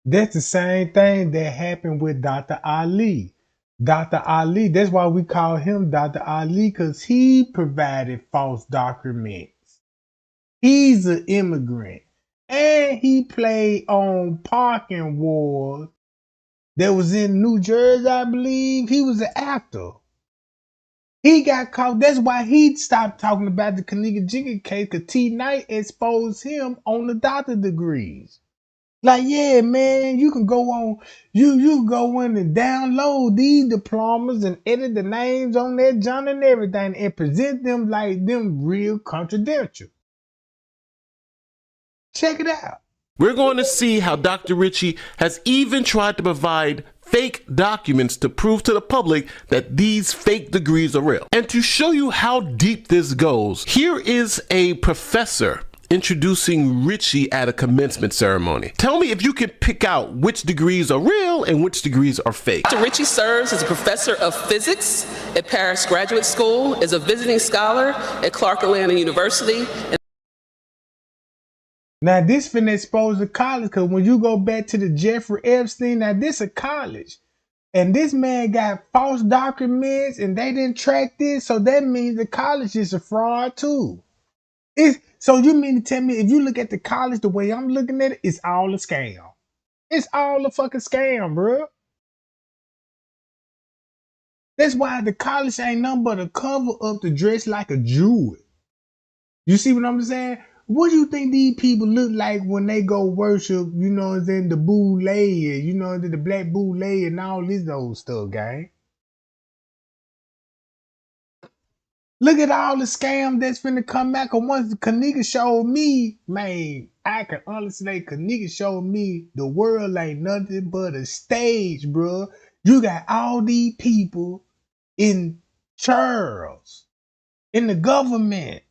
that's the same thing that happened with Dr. Ali. Dr. Ali, that's why we call him Dr. Ali, because he provided false documents. He's an immigrant. And he played on parking wars that was in New Jersey, I believe. He was an actor. He got caught. That's why he stopped talking about the Kenneka Jenkins case, because T. Knight exposed him on the doctor degrees. Like, yeah, man, you can go on, you go in and download these diplomas and edit the names on that John and everything and present them like them real confidential. Check it out. We're going to see how Dr. Richey has even tried to provide fake documents to prove to the public that these fake degrees are real. And to show you how deep this goes, here is a professor introducing Richey at a commencement ceremony. Tell me if you can pick out which degrees are real and which degrees are fake. Dr. Richey serves as a professor of physics at Paris Graduate School, is a visiting scholar at Clark Atlanta University. Now this finna expose the college, because when you go back to the Jeffrey Epstein, now this a college. And this man got false documents and they didn't track this, so that means the college is a fraud too. So you mean to tell me if you look at the college the way I'm looking at it, it's all a scam. It's all a fucking scam, bro. That's why the college ain't nothing but a cover up to dress like a Jew. You see what I'm saying? What do you think these people look like when they go worship, you know what I'm saying, the boule, you know, the black boule and all this old stuff, gang? Look at all the scam that's finna come back. And once Kenneka showed me, man, I can honestly say Kenneka showed me the world ain't nothing but a stage, bro. You got all these people in Charles, in the government,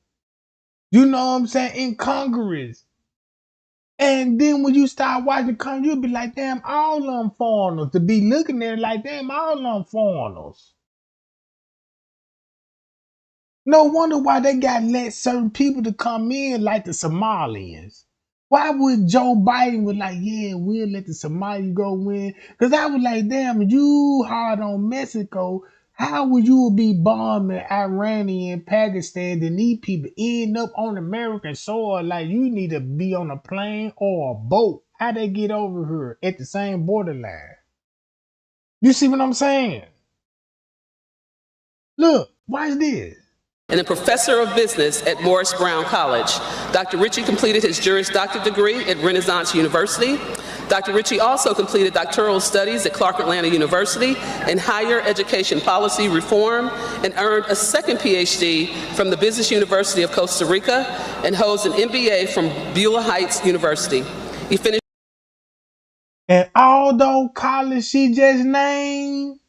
you know what I'm saying, in Congress. And then when you start watching Congress, you'll be like, damn, all them foreigners. To be looking at it like, damn, all them foreigners. No wonder why they got let certain people to come in like the Somalians. Why would Joe Biden was like, yeah, we'll let the Somalians go in? Because I was like, damn, you hard on Mexico How would you be bombing Iran and Pakistan and these people end up on American soil like you need to be on a plane or a boat? How they get over here at the same borderline? You see what I'm saying? Look, watch this. And a professor of business at Morris Brown College. Dr. Ritchie completed his Juris Doctor degree at Renaissance University. Dr. Ritchie also completed doctoral studies at Clark Atlanta University in higher education policy reform and earned a second PhD from the Business University of Costa Rica and holds an MBA from Beulah Heights University. He finished. And all those colleges she just named,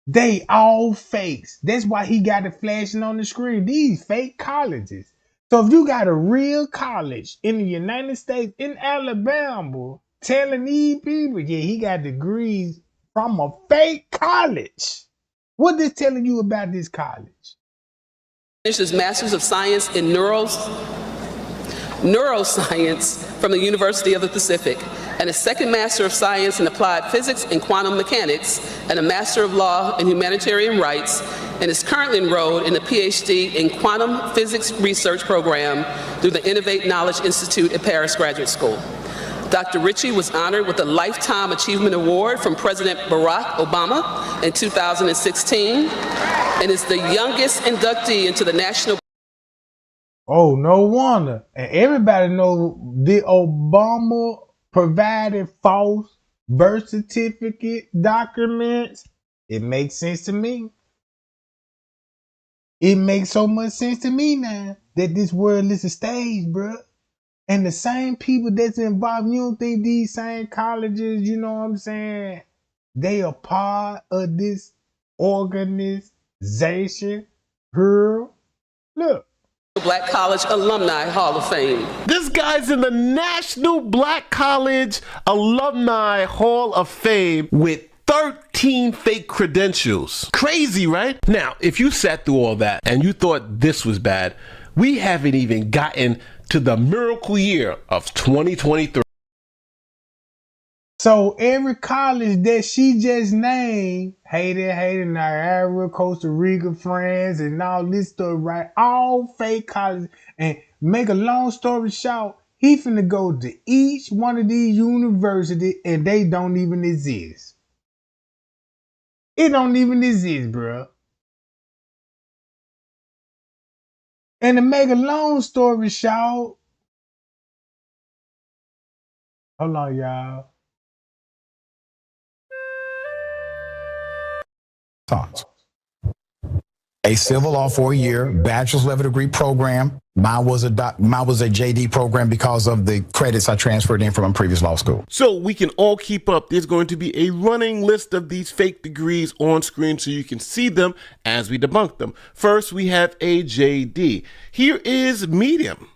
they all fakes. That's why he got it flashing on the screen. These fake colleges. So if you got a real college in the United States, in Alabama, telling these people, yeah, he got degrees from a fake college. What is telling you about this college? Finished his Master's of Science in Neuroscience from the University of the Pacific, and a second Master of Science in Applied Physics and Quantum Mechanics, and a Master of Law in Humanitarian Rights, and is currently enrolled in a PhD in Quantum Physics Research Program through the Innovate Knowledge Institute at Paris Graduate School. Dr. Ritchie was honored with a Lifetime Achievement Award from President Barack Obama in 2016, and is the youngest inductee into the National. Oh, no wonder. And everybody knows the Obama provided false birth certificate documents. It makes sense to me. It makes so much sense to me now that this world is a stage, bro. And the same people that's involved, you don't think these same colleges, you know what I'm saying, they are part of this organization? Girl, look. Black College Alumni Hall of Fame. This guy's in the National Black College Alumni Hall of Fame with 13 fake credentials. Crazy, right? Now, if you sat through all that and you thought this was bad, we haven't even gotten to the miracle year of 2023. So every college that she just named, Haiti, Niagara, Costa Rica, France, and all this stuff, right? All fake colleges. And make a long story short, he finna go to each one of these universities and they don't even exist. It don't even exist, bro. And to make a long story short, hold on, y'all. A civil law 4-year bachelor's level degree program. Mine was a JD program because of the credits I transferred in from my previous law school. So we can all keep up. There's going to be a running list of these fake degrees on screen so you can see them as we debunk them. First, we have a JD. Here is Medium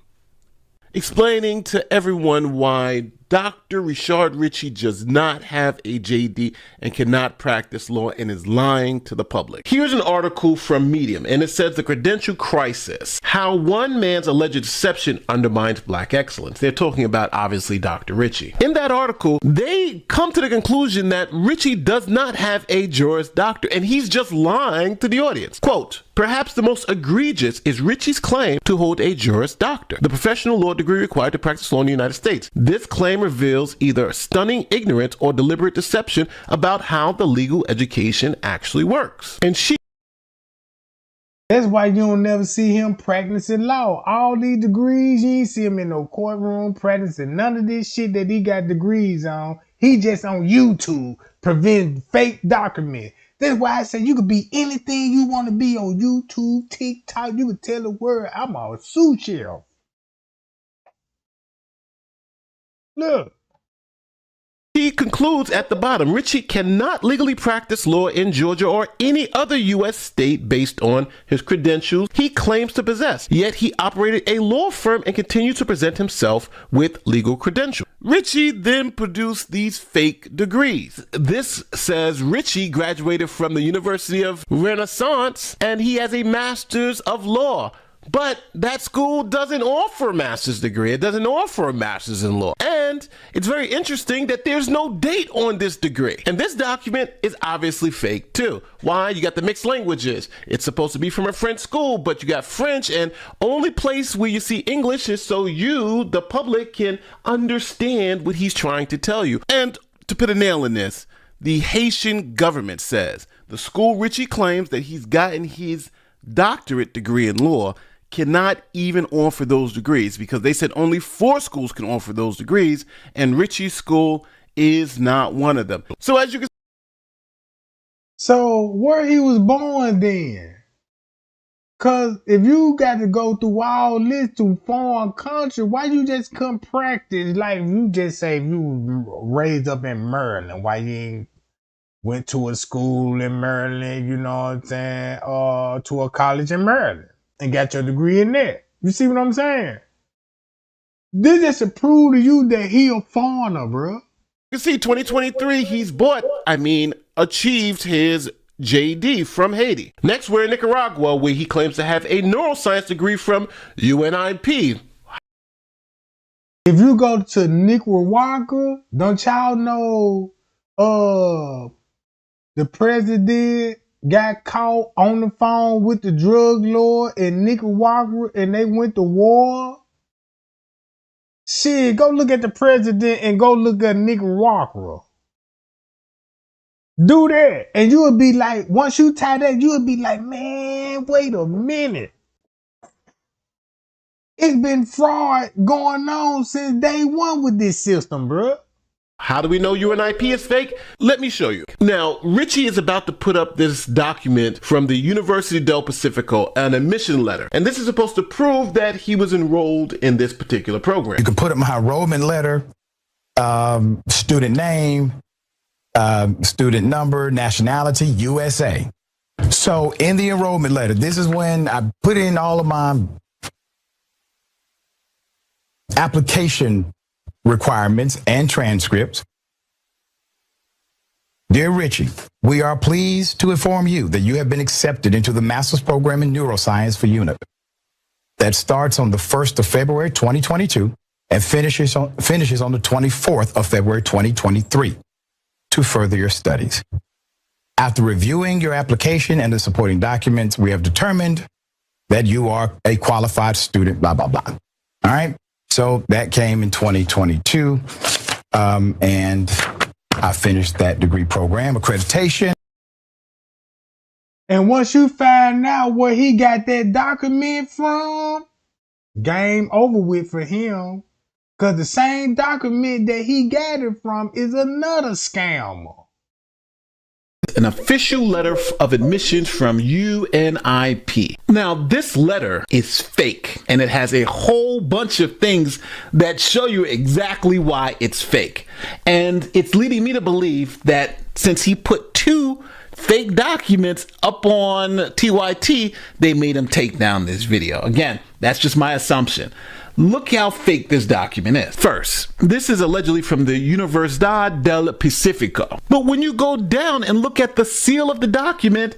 explaining to everyone why Dr. Rashard Ritchie does not have a JD and cannot practice law and is lying to the public. Here's an article from Medium, and it says the credential crisis, how one man's alleged deception undermines black excellence. They're talking about, obviously, Dr. Ritchie. In that article, they come to the conclusion that Ritchie does not have a Juris Doctor, and he's just lying to the audience. Quote, perhaps the most egregious is Ritchie's claim to hold a Juris Doctor, the professional law degree required to practice law in the United States. This claim reveals either stunning ignorance or deliberate deception about how the legal education actually works. And that's why you don't never see him practicing law. All these degrees, you ain't see him in no courtroom practicing none of this shit that he got degrees on. He just on YouTube preventing fake documents. That's why I say you could be anything you want to be on YouTube, TikTok. You could tell the world, I'm a sous chef. Look. He concludes at the bottom, Ritchie cannot legally practice law in Georgia or any other U.S. state based on his credentials he claims to possess. Yet he operated a law firm and continued to present himself with legal credentials. Ritchie then produced these fake degrees. This says Ritchie graduated from the University of Renaissance and he has a Master's of Law But that school doesn't offer a master's degree. It doesn't offer a master's in law. And it's very interesting that there's no date on this degree. And this document is obviously fake too. Why? You got the mixed languages. It's supposed to be from a French school, but you got French, and only place where you see English is so you, the public, can understand what he's trying to tell you. And to put a nail in this, the Haitian government says the school Richie claims that he's gotten his doctorate degree in law cannot even offer those degrees because they said only 4 schools can offer those degrees, and Richie's school is not one of them. So as you can So where he was born then? Cause if you got to go through all this to foreign country, why you just couldn't practice like you just say if you was raised up in Maryland, why you ain't went to a school in Maryland, you know what I'm saying, to a college in Maryland and got your degree in there. You see what I'm saying? This just to prove to you that he a foreigner, bro. You see, 2023, he's achieved his JD from Haiti. Next, we're in Nicaragua, where he claims to have a neuroscience degree from UNIP. If you go to Nicaragua, don't y'all know the president got caught on the phone with the drug lord in Nicaragua and they went to war? Shit, go look at the president and go look at Nicaragua. Do that. And you would be like, once you tie that, you would be like, man, wait a minute. It's been fraud going on since day one with this system, bro. How do we know UNIP is fake? Let me show you. Now, Richie is about to put up this document from the University del Pacifico, an admission letter. And this is supposed to prove that he was enrolled in this particular program. You can put up my enrollment letter, student name, student number, nationality, USA. So in the enrollment letter, this is when I put in all of my application requirements and transcripts. Dear Richie, we are pleased to inform you that you have been accepted into the master's program in neuroscience for UNIP. That starts on the 1st of February 2022 and finishes on the 24th of February 2023 to further your studies. After reviewing your application and the supporting documents, we have determined that you are a qualified student, blah, blah, blah. All right. So that came in 2022, and I finished that degree program accreditation. And once you find out where he got that document from, game over with for him. Because the same document that he got it from is another scammer. An official letter of admissions from UNIP. Now, this letter is fake, and it has a whole bunch of things that show you exactly why it's fake. And it's leading me to believe that since he put 2 fake documents up on TYT, they made him take down this video. Again, that's just my assumption. Look how fake this document is. First, this is allegedly from the Universidad del Pacifico. But when you go down and look at the seal of the document,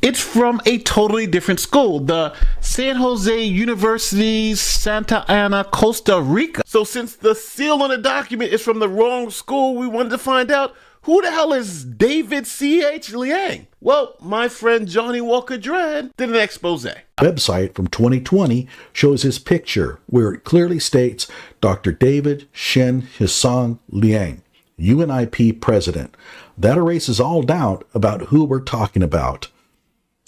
it's from a totally different school, the San Jose University, Santa Ana, Costa Rica. So since the seal on the document is from the wrong school, we wanted to find out who the hell is David C.H. Liang? Well, my friend Johnny Walker Dread did an expose. Website from 2020 shows his picture where it clearly states Dr. David Shen Hisang Liang, UNIP president. That erases all doubt about who we're talking about.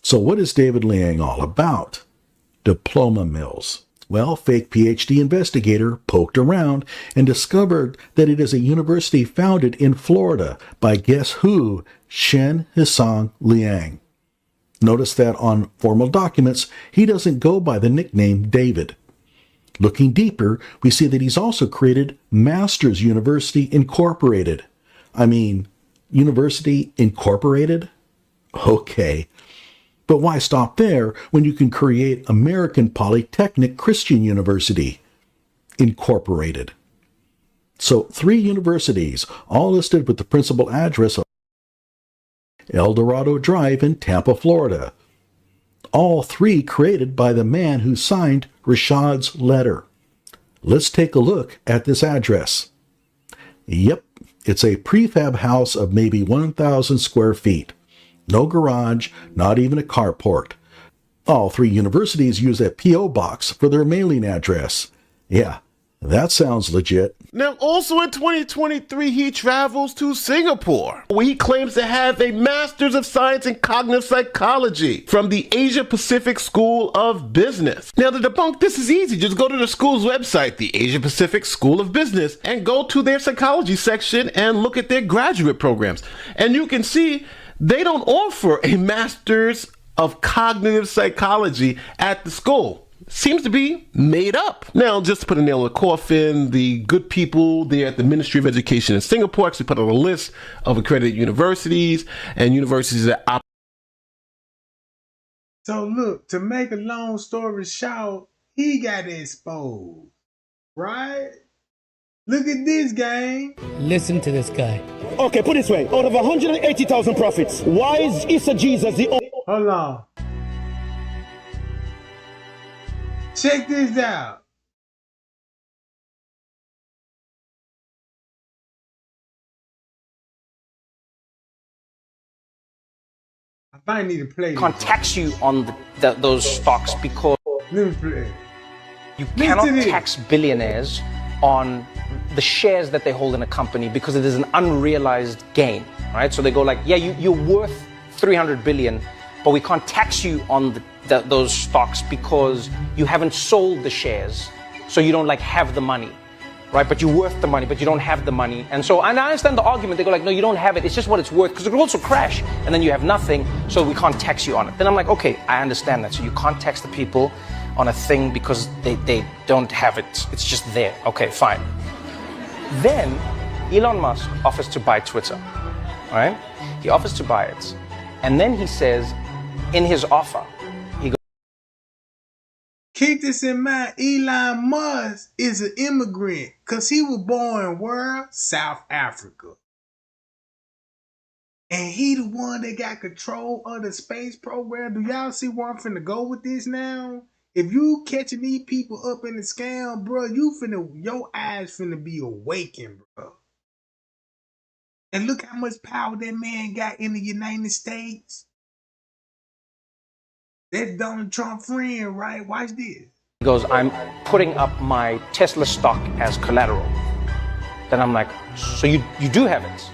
So what is David Liang all about? Diploma mills. Well, fake PhD investigator poked around and discovered that it is a university founded in Florida by guess who? Shen Hisang Liang. Notice that on formal documents, he doesn't go by the nickname David. Looking deeper, we see that he's also created Masters University Incorporated. University Incorporated? Okay. But why stop there when you can create American Polytechnic Christian University Incorporated? So 3 universities, all listed with the principal address of El Dorado Drive in Tampa, Florida. all 3 created by the man who signed Rashad's letter. Let's take a look at this address. Yep, it's a prefab house of maybe 1,000 square feet. No garage, not even a carport. All 3 universities use a P.O. box for their mailing address. Yeah, that sounds legit. Now, also in 2023, he travels to Singapore, where he claims to have a Master's of Science in Cognitive Psychology from the Asia Pacific School of Business. Now, to debunk this is easy. Just go to the school's website, the Asia Pacific School of Business, and go to their psychology section and look at their graduate programs. And you can see they don't offer a Master's of Cognitive Psychology at the school. Seems to be made up. Now, just to put a nail in the coffin, the good people there at the Ministry of Education in Singapore actually put out a list of accredited universities and universities that operate. So look, to make a long story short, he got exposed, right? Look at this, gang. Listen to this guy. Okay, put it this way. Out of 180,000 prophets, why is Issa Jesus the only... Hold on. Check this out. I might need to play this. Can't tax you on those stocks because Let me play. You cannot tax billionaires on the shares that they hold in a company because it is an unrealized gain, right? So they go like, yeah, you're worth 300 billion, but we can't tax you on those stocks because you haven't sold the shares, so you don't like have the money, right? But you're worth the money, but you don't have the money. And I understand the argument. They go like, no, you don't have it. It's just what it's worth, because it could also crash, and then you have nothing, so we can't tax you on it. Then I'm like, okay, I understand that. So you can't tax the people on a thing because they don't have it. It's just there. Okay, fine. Then Elon Musk offers to buy Twitter, right? He offers to buy it. And then he says in his offer, he goes, keep this in mind, Elon Musk is an immigrant because he was born where? South Africa. And he the one that got control of the space program. Do y'all see where I'm finna go with this now? If you catching these people up in the scam, bro, your eyes finna be awakened, bro. And look how much power that man got in the United States. That's Donald Trump friend, right? Watch this. he goes, I'm putting up my Tesla stock as collateral. Then I'm like, so you do have it?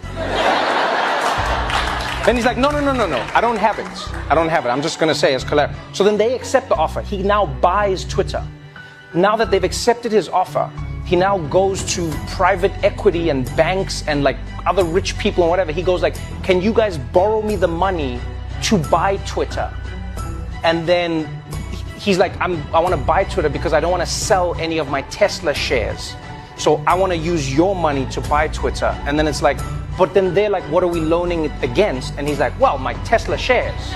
Then he's like, no, I don't have it. I'm just going to say as collateral. So then they accept the offer. He now buys Twitter. Now that they've accepted his offer, he now goes to private equity and banks and like other rich people and whatever. He goes like, can you guys borrow me the money to buy Twitter? And then he's like, I want to buy Twitter because I don't want to sell any of my Tesla shares. So I want to use your money to buy Twitter. And then it's like, but then they're like, what are we loaning it against? And he's like, well, my Tesla shares.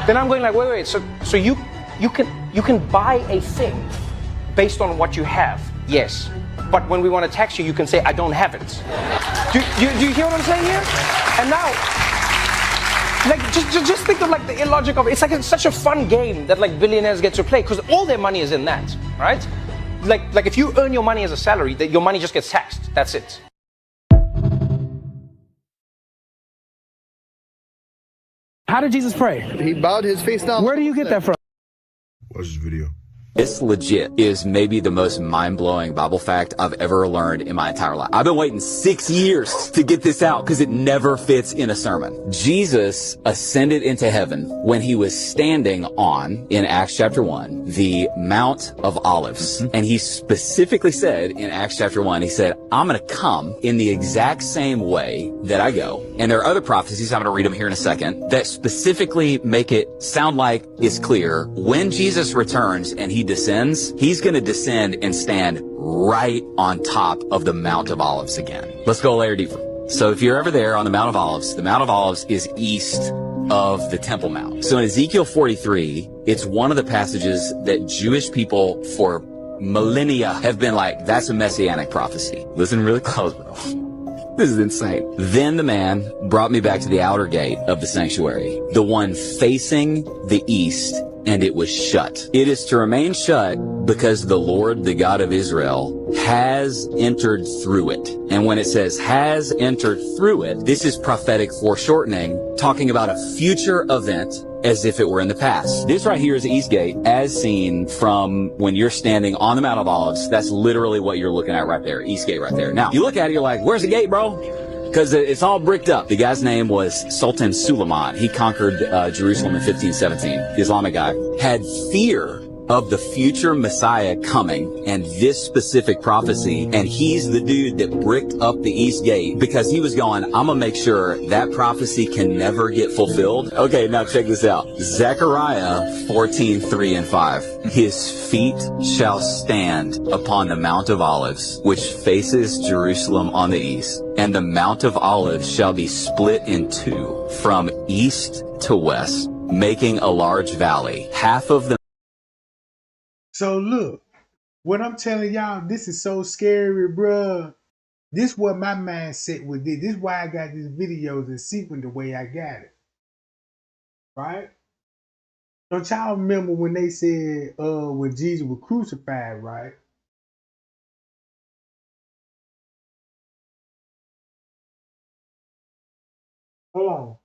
Then I'm going like, wait. So you can buy a thing based on what you have. Yes. But when we want to tax you, you can say, I don't have it. Do you hear what I'm saying here? And now, like, just think of like the illogic of it. It's like it's such a fun game that like billionaires get to play because all their money is in that, right? Like if you earn your money as a salary, that your money just gets taxed. That's it. How did Jesus pray? He bowed his face down. Where do you get that from? Watch this video. This legit is maybe the most mind-blowing Bible fact I've ever learned in my entire life. I've been waiting 6 years to get this out because it never fits in a sermon. Jesus ascended into heaven when he was standing on, in Acts chapter 1, the Mount of Olives. And he specifically said in Acts chapter 1, he said, I'm going to come in the exact same way that I go. And there are other prophecies, I'm going to read them here in a second, that specifically make it sound like it's clear when Jesus returns and he descends, he's going to descend and stand right on top of the Mount of Olives again. Let's go a layer deeper. So if you're ever there on the Mount of Olives is east of the Temple Mount. So in Ezekiel 43, it's one of the passages that Jewish people for millennia have been like, that's a messianic prophecy. Listen really close, bro. This is insane. Then the man brought me back to the outer gate of the sanctuary, the one facing the east, and it was shut. It is to remain shut because the Lord, the God of Israel, has entered through it. And when it says has entered through it, this is prophetic foreshortening, talking about a future event as if it were in the past. This right here is the East Gate as seen from when you're standing on the Mount of Olives. That's literally what you're looking at right there, East Gate right there. Now, you look at it, you're like, where's the gate, bro? Because it's all bricked up. The guy's name was Sultan Suleiman. He conquered Jerusalem in 1517. The Islamic guy had fear of the future Messiah coming and this specific prophecy, and he's the dude that bricked up the East Gate because he was going, I'm gonna make sure that prophecy can never get fulfilled. Okay, now check this out. Zechariah 14:3 and 5. His feet shall stand upon the Mount of Olives, which faces Jerusalem on the east, and the Mount of Olives shall be split in two from east to west, making a large valley. Half of the So look, what I'm telling y'all, this is so scary, bruh. This what my mindset with this. This is why I got these videos in sequence the way I got it. Right? Don't y'all remember when they said when Jesus was crucified, right? Hold on.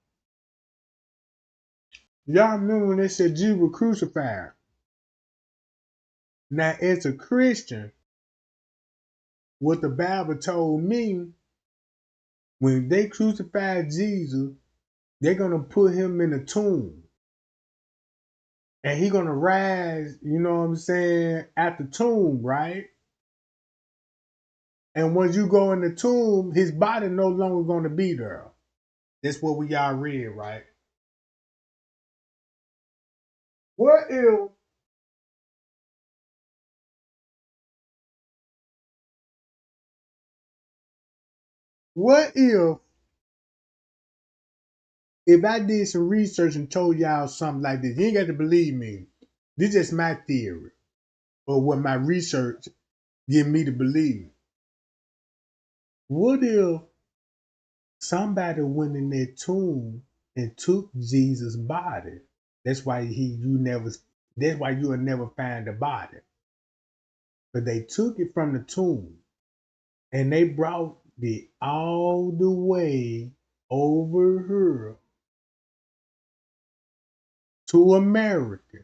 Y'all remember when they said Jesus was crucified? Now, as a Christian, what the Bible told me, when they crucified Jesus, they're gonna put him in a tomb. And he gonna rise, you know what I'm saying, at the tomb, right? And once you go in the tomb, his body no longer gonna be there. That's what we all read, right? What if I did some research and told y'all something like this? You ain't got to believe me. This is just my theory or what my research give me to believe. What if somebody went in their tomb and took Jesus' body? That's why that's why you will never find the body. But they took it from the tomb and they brought it all the way over here to America.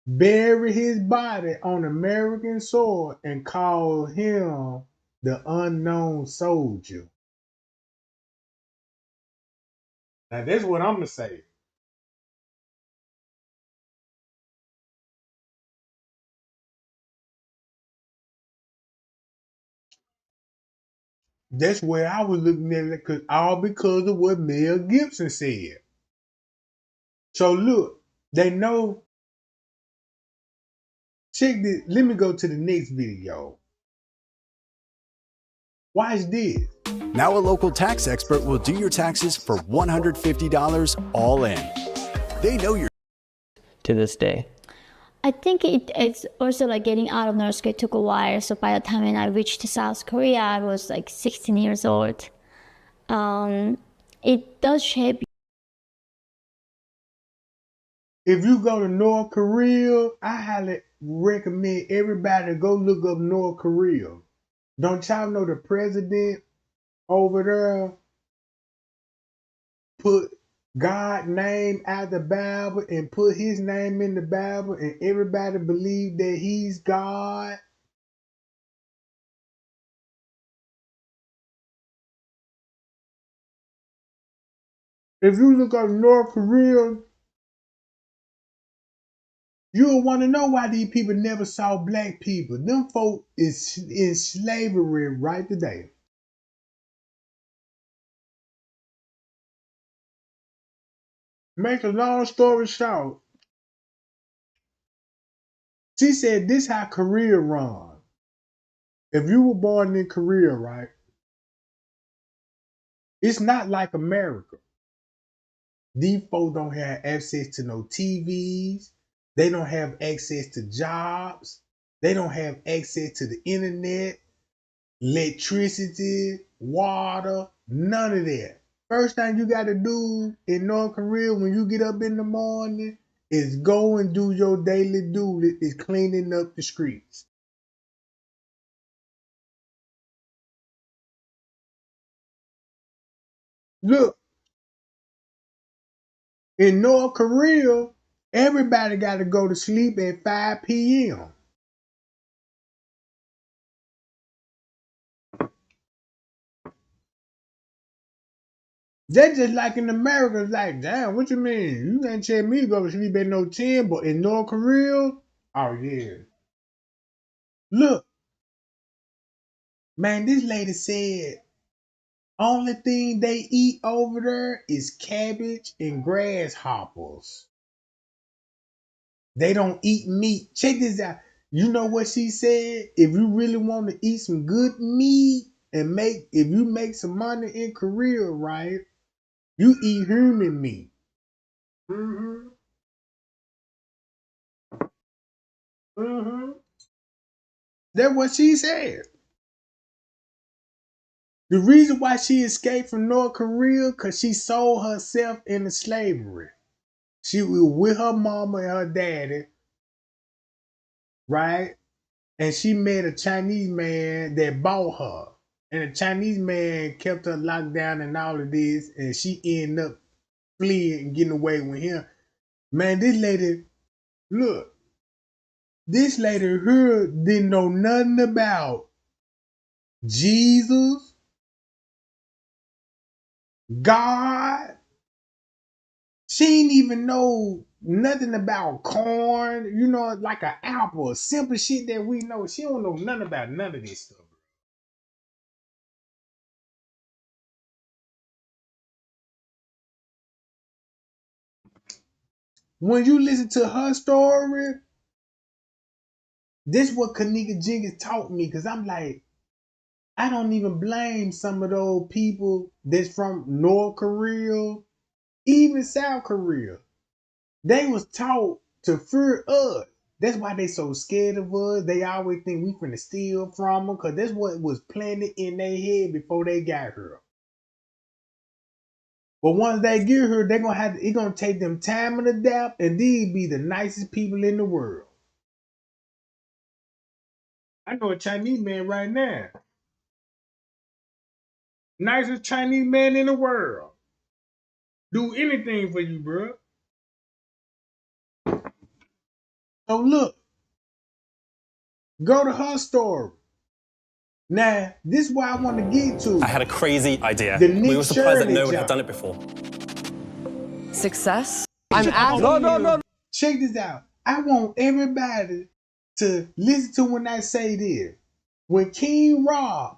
Bury his body on American soil and call him the unknown soldier. Now that's what I'm gonna say. That's where I was looking at it, all because of what Mel Gibson said. So look, they know. Check this. Let me go to the next video. Watch this. Now a local tax expert will do your taxes for $150 all in. They know you're to this day. I think it's also like getting out of North Korea took a while. So by the time when I reached South Korea, I was like 16 years old. It does shape you. If you go to North Korea, I highly recommend everybody go look up North Korea. Don't y'all know the president over there put God's name out the Bible and put his name in the Bible, and everybody believe that he's God? If you look up North Korea, you'll want to know why these people never saw black people. Them folk is in slavery right today. Make a long story short, she said this how Korea run. If you were born in Korea, right, it's not like America. These folks don't have access to no TVs. They don't have access to jobs. They don't have access to the internet. electricity, water, none of that. First thing you got to do in North Korea when you get up in the morning is go and do your daily duty, is cleaning up the streets. Look, in North Korea, everybody got to go to sleep at 5 p.m. That's just like in America. It's like, damn, what you mean? You ain't tell me to go to sleep at no 10, but in North Korea, oh yeah. Look, man, this lady said only thing they eat over there is cabbage and grasshoppers. They don't eat meat. Check this out. You know what she said? If you really want to eat some good meat and if you make some money in Korea, right? You eat human meat. Mm-hmm. Mm-hmm. That's what she said. The reason why she escaped from North Korea, because she sold herself into slavery. She was with her mama and her daddy, right? And she met a Chinese man that bought her. And the Chinese man kept her locked down and all of this, and she ended up fleeing and getting away with him. Man, this lady, look, this lady here didn't know nothing about Jesus, God. She didn't even know nothing about corn, you know, like an apple, simple shit that we know. She don't know nothing about none of this stuff. When you listen to her story, this is what Kenneka Jenkins taught me, because I'm like, I don't even blame some of those people that's from North Korea, even South Korea. They was taught to fear us. That's why they so scared of us. They always think we finna steal from them, because that's what was planted in their head before they got here. But once they get here, it's gonna take them time and adapt, and these be the nicest people in the world. I know a Chinese man right now. Nicest Chinese man in the world. Do anything for you, bro. So look, go to her story. Now, this is what I want to get to. I had a crazy idea. The We Nick were surprised that Shirley no one job. had done it before. Success? I'm asking No. Check this out. I want everybody to listen to when I say this. When King Rob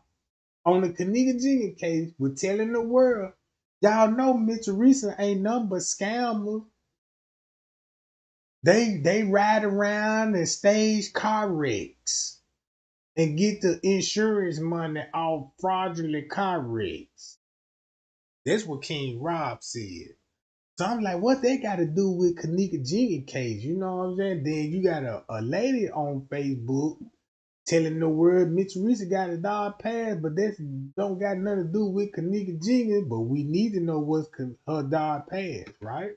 on the Kenneka Jenkins case was telling the world, y'all know Mitch Teresa ain't nothing but scammers. They ride around and stage car wrecks and get the insurance money off fraudulent car wrecks. That's what King Rob said. So I'm like, what they got to do with Kenneka Jenkins case? You know what I'm saying? Then you got a lady on Facebook telling the world Mitch Teresa got a dog pass, but that don't got nothing to do with Kenneka Jenkins. But we need to know what's her dog pass, right?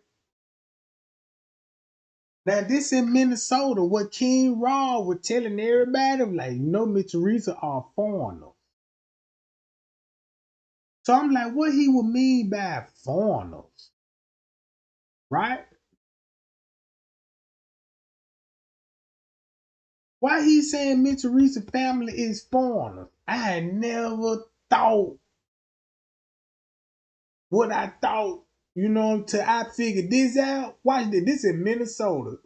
Now this in Minnesota, what King Raw was telling everybody, like, Mitch Teresa are foreigners. So I'm like, what he would mean by foreigners, right? Why he saying Mitch Teresa family is foreigners? I had never thought what I thought, till I figured this out. Watch this. This in Minnesota.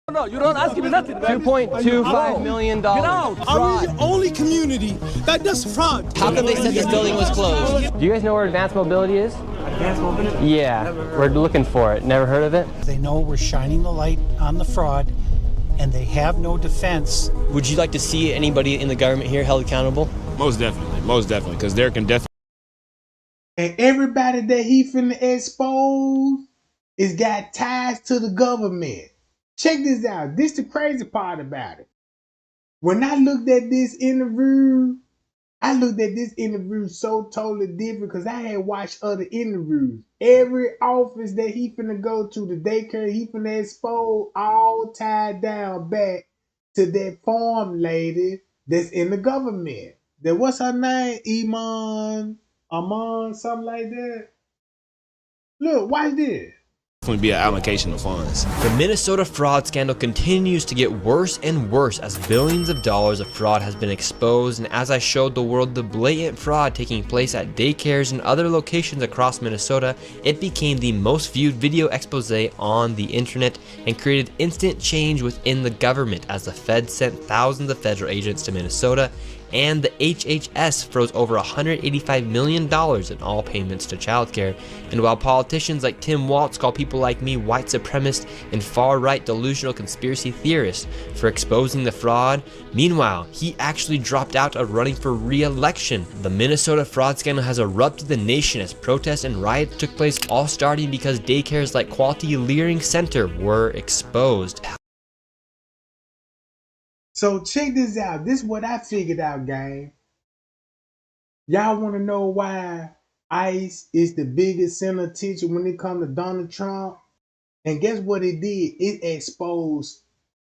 No, you don't ask me nothing. $2.25 million. Get out. Are we the only community that does fraud? How come they said this building was closed? Do you guys know where Advanced Mobility is? Advanced Mobility? Yeah, we're looking for it. Never heard of it? They know we're shining the light on the fraud, and they have no defense. Would you like to see anybody in the government here held accountable? Most definitely, because there can definitely. And everybody that he finna expose is got ties to the government. Check this out. This the crazy part about it. When I looked at this interview I looked at this interview so totally different because I had watched other interviews. Every office that he finna go to, the daycare he finna expose, all tied down back to that farm lady that's in the government. That what's her name? Amon, something like that. Look, watch this. Be an allocation of funds. The Minnesota fraud scandal continues to get worse and worse as billions of dollars of fraud has been exposed, and as I showed the world the blatant fraud taking place at daycares and other locations across Minnesota, it became the most viewed video expose on the internet and created instant change within the government as the Fed sent thousands of federal agents to Minnesota, and the HHS froze over $185 million in all payments to childcare. And while politicians like Tim Walz call people like me white supremacists and far-right delusional conspiracy theorists for exposing the fraud, meanwhile, he actually dropped out of running for re-election. The Minnesota fraud scandal has erupted the nation as protests and riots took place, all starting because daycares like Quality Learning Center were exposed. So check this out. This is what I figured out, gang. Y'all want to know why ICE is the biggest center attention when it comes to Donald Trump? And guess what it did? It exposed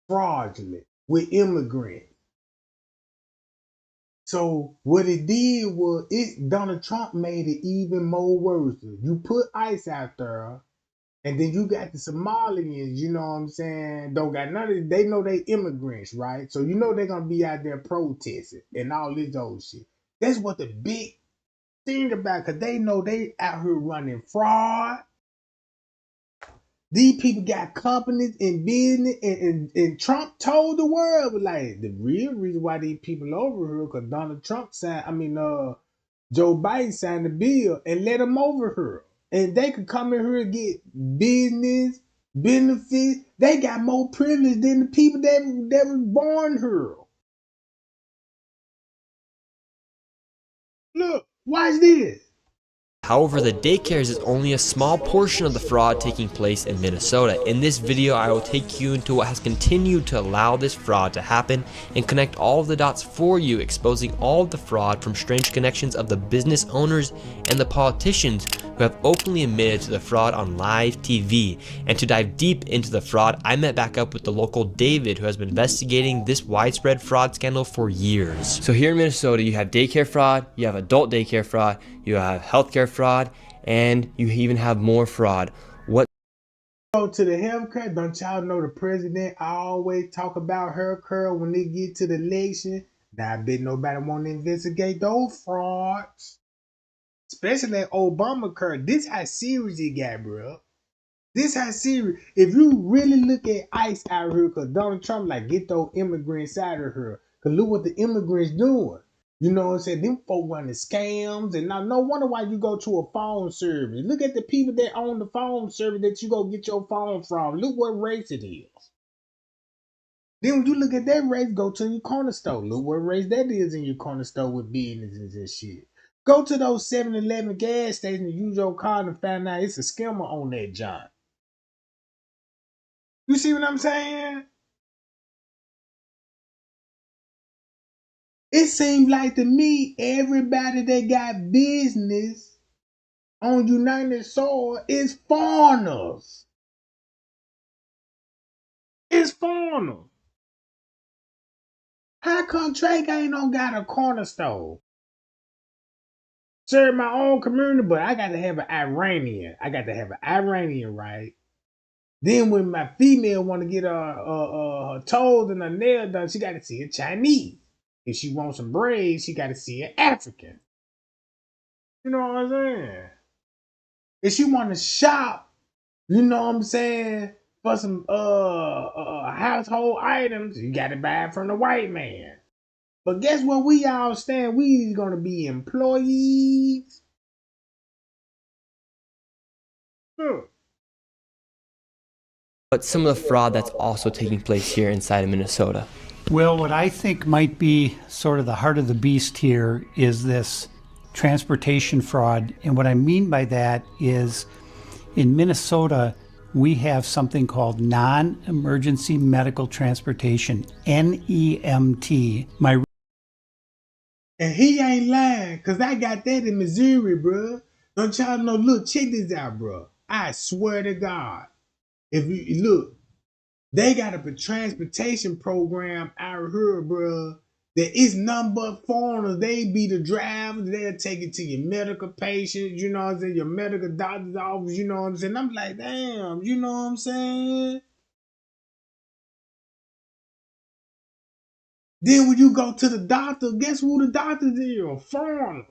fraudulent with immigrants. So what it did was Donald Trump made it even more worse. You put ICE out there, and then you got the Somalians, you know what I'm saying, don't got none of it. They know they immigrants, right? So you know they're going to be out there protesting and all this old shit. That's what the big thing about, because they know they out here running fraud. These people got companies and business, and Trump told the world, like, the real reason why these people over here, because Donald Trump Joe Biden signed the bill and let them over here. And they could come in here and get business, benefits. They got more privilege than the people that was born here. Look, watch this. However, the daycares is only a small portion of the fraud taking place in Minnesota. In this video, I will take you into what has continued to allow this fraud to happen and connect all of the dots for you, exposing all of the fraud from strange connections of the business owners and the politicians who have openly admitted to the fraud on live TV. And to dive deep into the fraud, I met back up with the local David, who has been investigating this widespread fraud scandal for years. So here in Minnesota, you have daycare fraud, you have adult daycare fraud, you have healthcare fraud, and you even have more fraud. What go to the healthcare? Don't y'all know the president always talk about healthcare when they get to the election? Now I bet nobody want to investigate those frauds. Especially that Obamacare. This how serious it got, bro. This how serious. If you really look at ICE out here, because Donald Trump like, get those immigrants out of here. Because look what the immigrants doing. You know what I'm saying? Them folk running scams. And now no wonder why you go to a phone service. Look at the people that own the phone service that you go get your phone from. Look what race it is. Then when you look at that race, go to your corner store. Look what race that is in your corner store with businesses and shit. Go to those 7-Eleven gas stations and use your card and find out it's a scammer on that joint. You see what I'm saying? It seems like to me, everybody that got business on United soil is foreigners. It's foreigners. How come Drake ain't got a corner store? Serve my own community, but I got to have an Iranian. I got to have an Iranian, right? Then when my female want to get her toes and her nails done, she got to see a Chinese. If she wants some braids, she got to see an African. You know what I'm saying? If she want to shop, you know what I'm saying, for some household items, you got to buy it from the white man. But guess what we all stand? We going to be employees. But some of the fraud that's also taking place here inside of Minnesota. Well, what I think might be sort of the heart of the beast here is this transportation fraud. And what I mean by that is in Minnesota, we have something called non-emergency medical transportation, NEMT. And he ain't lying, because I got that in Missouri, bro. Don't y'all know? Look, check this out, bro. I swear to God. If you look, they got a transportation program out here, bro, that is nothing but foreigners. They be the drivers. They'll take it to your medical patients, you know what I'm saying, your medical doctor's office, you know what I'm saying. I'm like, damn, you know what I'm saying? Then when you go to the doctor, guess who the doctors is? Foreigners.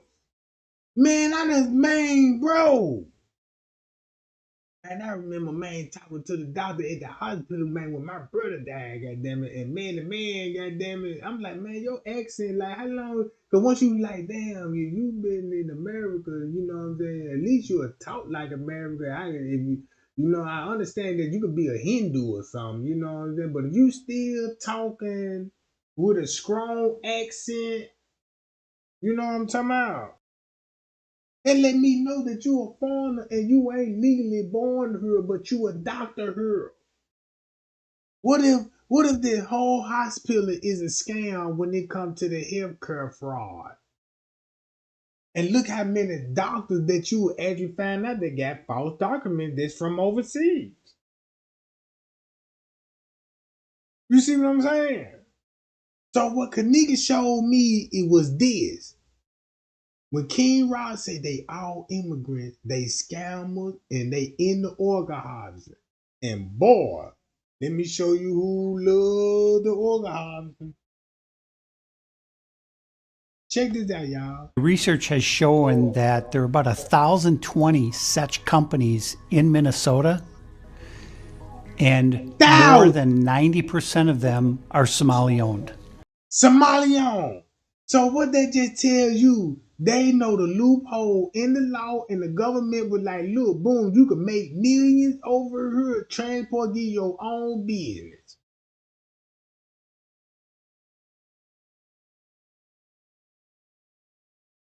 Man, bro. And I remember, man, talking to the doctor at the hospital, man, when my brother died, goddammit. And man, the man, goddammit, I'm like, man, your accent, like, how long? Because once you like, damn, you been in America, you know what I'm saying? At least you'll talk like America. I understand that you could be a Hindu or something, you know what I'm saying? But if you still talking with a strong accent, you know what I'm talking about? And let me know that you a foreigner and you ain't legally born here, but you a doctor here. What if the whole hospital is a scam when it comes to the healthcare fraud? And look how many doctors that you actually find out that got false documents that's from overseas. You see what I'm saying? So what Kenneka showed me, it was this. When King Rod said they all immigrants, they scammers, and they in the organizer. And boy, let me show you who love the organizer. Check this out, y'all. Research has shown that there are about 1,020 such companies in Minnesota, and more than 90% of them are Somali-owned. Somali-owned. So what that just tells you, they know the loophole in the law, and the government was like, look, boom, you can make millions over here, transport, get your own business.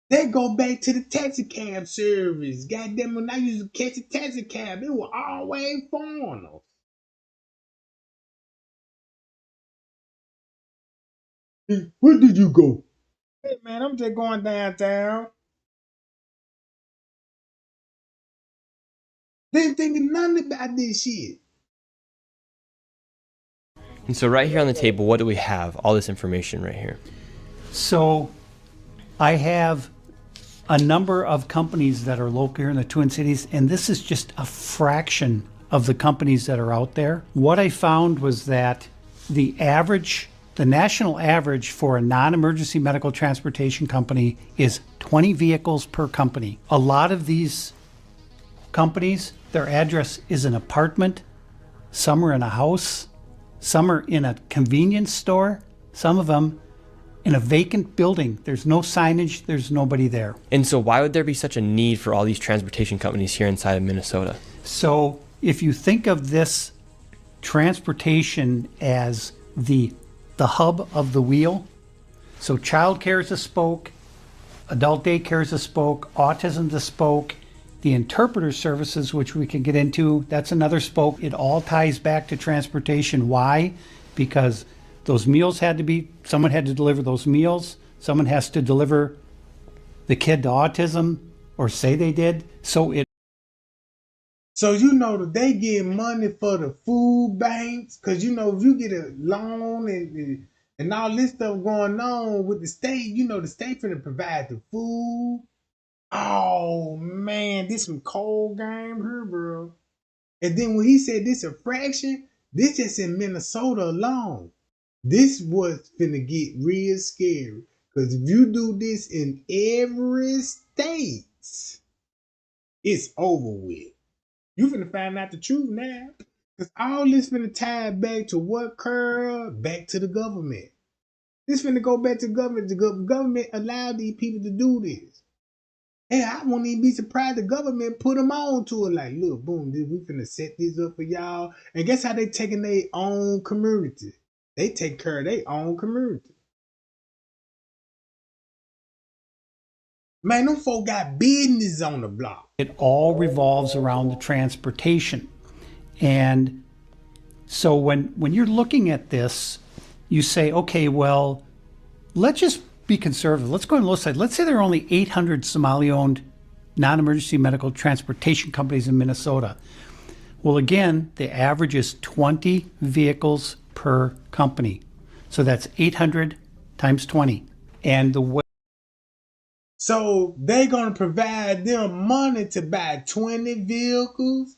They go back to the taxi cab service. Goddamn, when I used to catch a taxi cab, it was always foreigners. Where did you go? Hey man, I'm just going downtown. They ain't thinking nothing about this shit. And so right here on the table, what do we have? All this information right here. So I have a number of companies that are local here in the Twin Cities, and this is just a fraction of the companies that are out there. What I found was that the national average for a non-emergency medical transportation company is 20 vehicles per company. A lot of these companies, their address is an apartment, some are in a house, some are in a convenience store, some of them in a vacant building. There's no signage, there's nobody there. And so why would there be such a need for all these transportation companies here inside of Minnesota? So if you think of this transportation as the hub of the wheel, so childcare is a spoke, adult daycare is a spoke, autism is a spoke, the interpreter services, which we can get into, that's another spoke. It all ties back to transportation. Why? Because those meals someone had to deliver those meals. Someone has to deliver the kid to autism, or say they did. So you know that they get money for the food banks, because you know if you get a loan and all this stuff going on with the state, you know the state finna provide the food. Oh man, this some cold game here, bro. And then when he said this a fraction, this just in Minnesota alone. This was finna get real scary. Because if you do this in every state, it's over with. You finna find out the truth now. Because all this finna tie back to what, Curl? Back to the government. This finna go back to government. The government allowed these people to do this. Hey, I won't even be surprised the government put them on to it. Like, look, boom, we finna set this up for y'all. And guess how they taking their own community? They take care of their own community. Man, them folk got business on the block. it all revolves around the transportation. And so when you're looking at this, you say, okay, well, let's just be conservative. Let's go on the low side. Let's say there are only 800 Somali-owned non-emergency medical transportation companies in Minnesota. Well, again, the average is 20 vehicles per company. So that's 800 times 20. And the way So they gonna provide them money to buy 20 vehicles?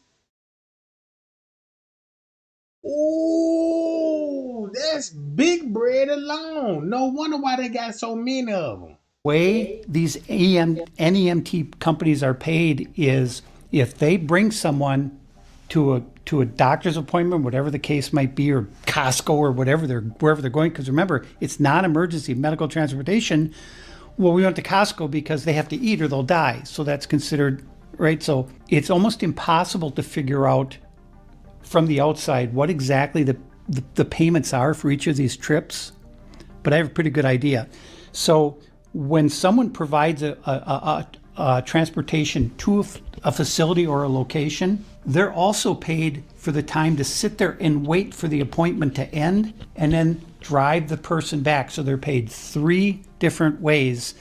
Ooh, that's big bread alone. No wonder why they got so many of them. way these NEMT companies are paid is if they bring someone to a doctor's appointment, whatever the case might be, or Costco or wherever they're going, because remember, it's non-emergency medical transportation. Well, we went to Costco because they have to eat or they'll die. So that's considered, right? So it's almost impossible to figure out from the outside what exactly the payments are for each of these trips. But I have a pretty good idea. So when someone provides a transportation to a facility or a location, they're also paid for the time to sit there and wait for the appointment to end and then drive the person back. So they're paid 3 different ways.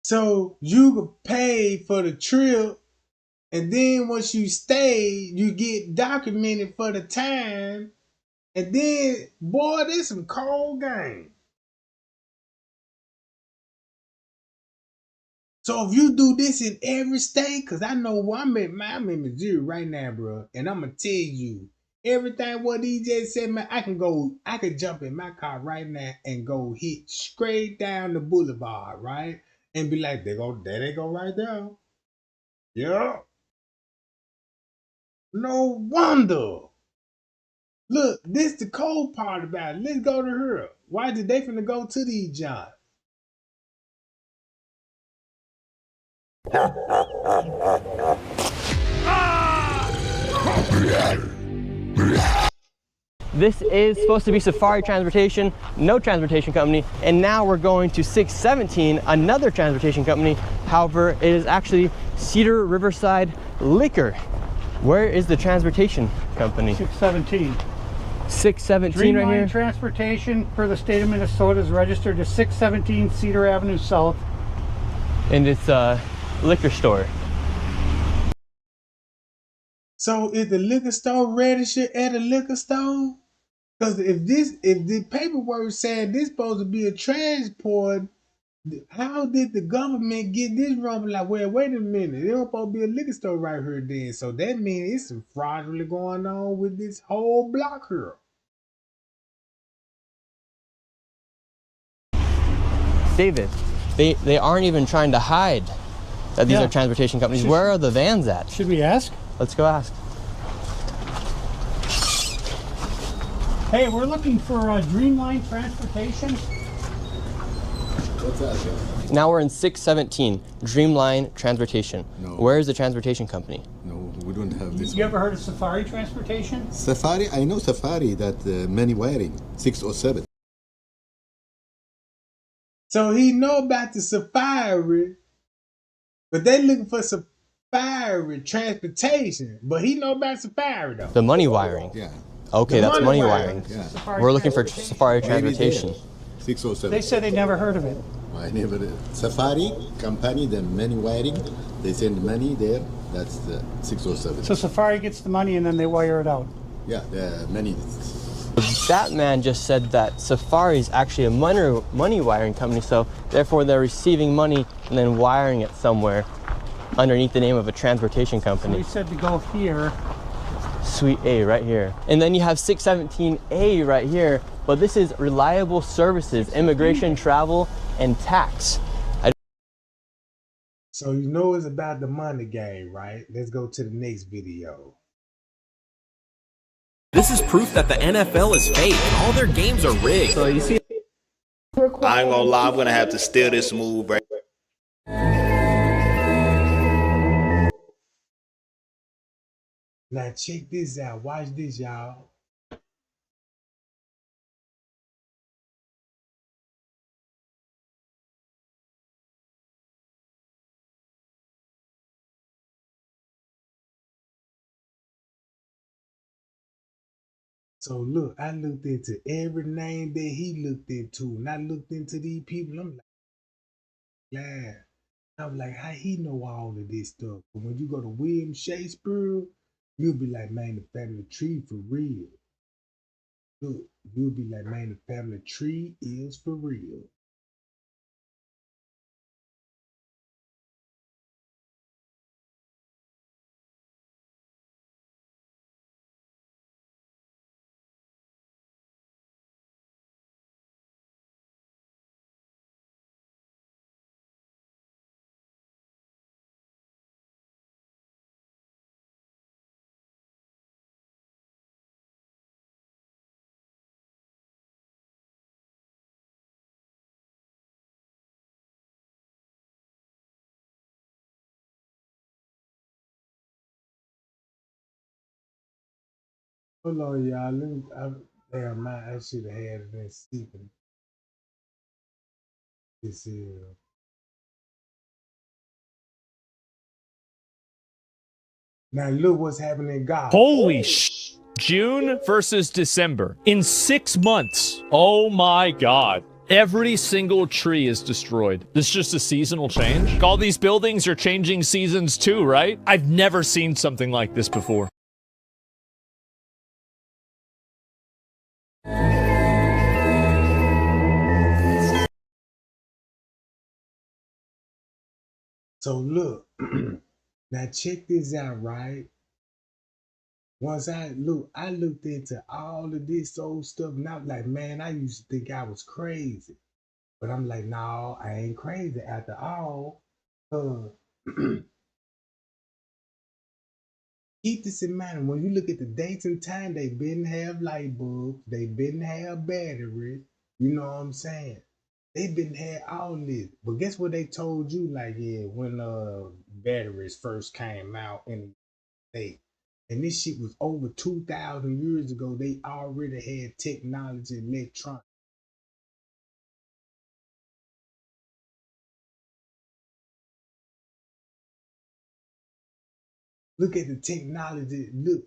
So you could pay for the trip, and then once you stay, you get documented for the time, and then, boy, there's some cold game. So if you do this in every state, because I know I'm in Missouri right now, bro, and I'm going to tell you, everything what DJ said, man, I could jump in my car right now and go hit straight down the boulevard, right? And be like, there they go right there. Yeah. No wonder. Look, this the cold part about it. Let's go to her. Why did they finna go to these jobs? This is supposed to be Safari Transportation, no transportation company, and now we're going to 617, another transportation company. However, it is actually Cedar Riverside Liquor. Where is the transportation company? 617. 617 right here? Dreamline Transportation for the state of Minnesota is registered to 617 Cedar Avenue South. And it's a liquor store. So is the liquor store registered at a liquor store? Because if the paperwork saying this supposed to be a transport, how did the government get this wrong? Like, well, wait a minute, there supposed to be a liquor store right here then. So that means it's some fraudulent going on with this whole block here. David, they aren't even trying to hide that these are transportation companies. Where are the vans at? Should we ask? Let's go ask. Hey, we're looking for Dreamline Transportation. What's that? Now we're in 617, Dreamline Transportation. No. Where is the transportation company? No, we don't have this. You ever heard of Safari Transportation? Safari, I know Safari, that many wiring, 607. So he know about the Safari, but they looking for Safari Transportation. But he know about Safari though. The money wiring. Yeah. Okay, that's money wiring. Yeah. We're looking for Safari Transportation. 607. They said they never heard of it. I never did. Safari company, the money wiring, they send money there. That's the 607. So Safari gets the money and then they wire it out. Yeah, the money. That man just said that Safari is actually a money wiring company, so therefore they're receiving money and then wiring it somewhere underneath the name of a transportation company. So we said to go here. Suite A right here. And then you have 617A right here, but this is reliable services, immigration, travel, and tax. So you know it's about the money game, right? Let's go to the next video. This is proof that the NFL is fake and all their games are rigged. So you see, I ain't gonna lie, I'm gonna have to steal this move right. Now check this out. Watch this, y'all. So look, I looked into every name that he looked into, and I looked into these people. I'm like, yeah. I'm like, how he know all of this stuff? But when you go to William Shakespeare, you'll be like, man, the family tree for real. Look, you'll be like, man, the family tree is for real. Hold on, y'all. Damn, I should have had it in secret. This is. Now look what's happening in God. Holy sh! June versus December. In 6 months. Oh my God. Every single tree is destroyed. This is just a seasonal change? All these buildings are changing seasons too, right? I've never seen something like this before. So look, now check this out, right? Once I looked into all of this old stuff, and I was like, man, I used to think I was crazy. But I'm like, no, I ain't crazy after all. Keep this in mind. When you look at the dates and time, they didn't have light bulbs, they didn't have batteries. You know what I'm saying? They didn't have all this. But guess what they told you? Like, yeah, when batteries first came out in the States. And this shit was over 2,000 years ago. They already had technology, electronics. Look at the technology. Look.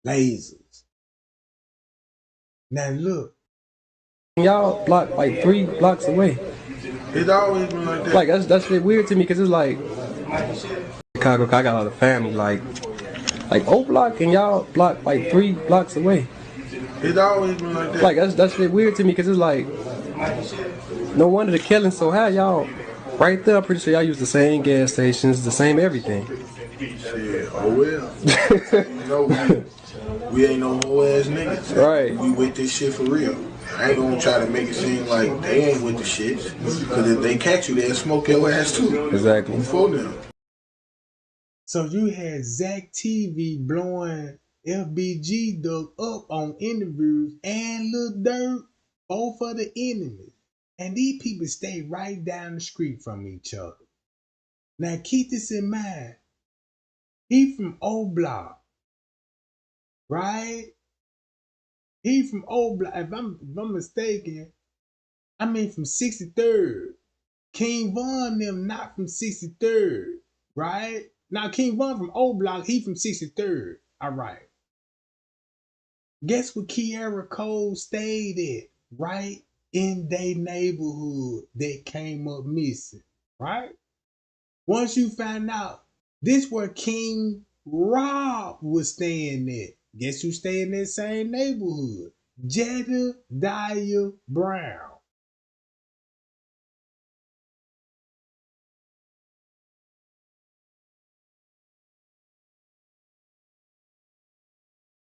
Lasers. Now look. Y'all block like 3 blocks away. It's always been like that. Like that's shit weird to me because it's like Chicago. I got a lot of family like O Block and y'all block like 3 blocks away. It's always been like that. Like that's shit weird to me because it's like no wonder the killing so high. Y'all right there. I'm pretty sure y'all use the same gas stations, the same everything. Shit, oh well. You know, we ain't no whole ass niggas. Right. We with this shit for real. I ain't gonna try to make it seem like they ain't with the shit. Because if they catch you, they'll smoke your ass too. Exactly. Before them. So you had Zach TV blowing FBG Duck up on interviews and Lil Durk, both of the enemies. And these people stay right down the street from each other. Now keep this in mind. He from O Block. Right? He from O Block. If I'm mistaken, I mean from 63rd. King Von them not from 63rd. Right? Now King Von from O Block, he from 63rd. All right. Guess what Kiara Cole stayed at? Right in their neighborhood that came up missing. Right? Once you find out, this where King Rob was staying at. Guess who stayed in that same neighborhood? Jedediah Brown.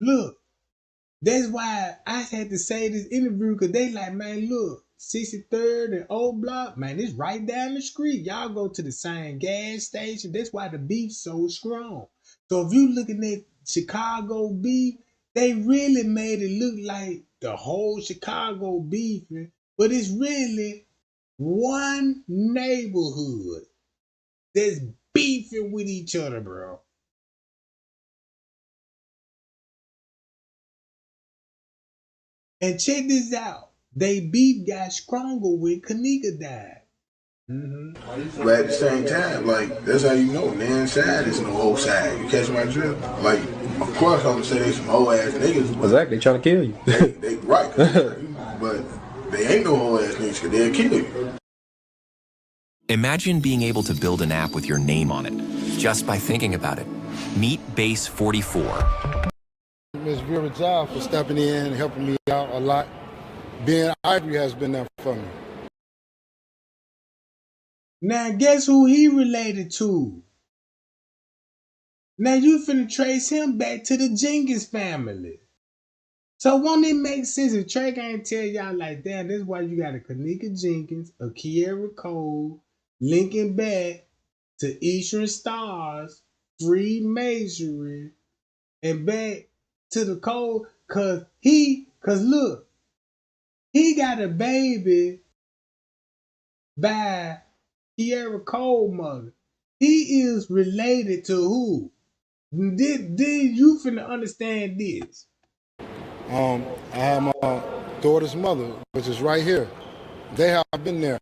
Look, that's why I had to say this interview, because they like, man, look, 63rd and O Block, man, it's right down the street. Y'all go to the same gas station. That's why the beef's so strong. So if you looking at Chicago beef, they really made it look like the whole Chicago beefing, but it's really one neighborhood that's beefing with each other, bro. And check this out. They beef got stronger when Kenneka died. But at the same time, like, that's how you know, the inside is no whole side. You catch my drift? Like, Of course, I'm gonna say they some whole ass niggas. But Exactly, they trying to kill you. they right, but they ain't no whole ass niggas. 'Cause they'll kill you. Imagine being able to build an app with your name on it, just by thinking about it. Meet Base 44. Ms. Vera Job for stepping in and helping me out a lot. Ben Ivory has been there for me. Now guess who he related to? Now you finna trace him back to the Jenkins family. So won't it make sense if Trey can't tell y'all like, damn, this is why you got a Kenneka Jenkins, a Kiera Cole, linking back to Eastern Stars, Freemasonry, and back to the Cole, cause look, he got a baby by Kiera Cole mother. He is related to who? Did you finna understand this? I have my daughter's mother, which is right here. They have been there.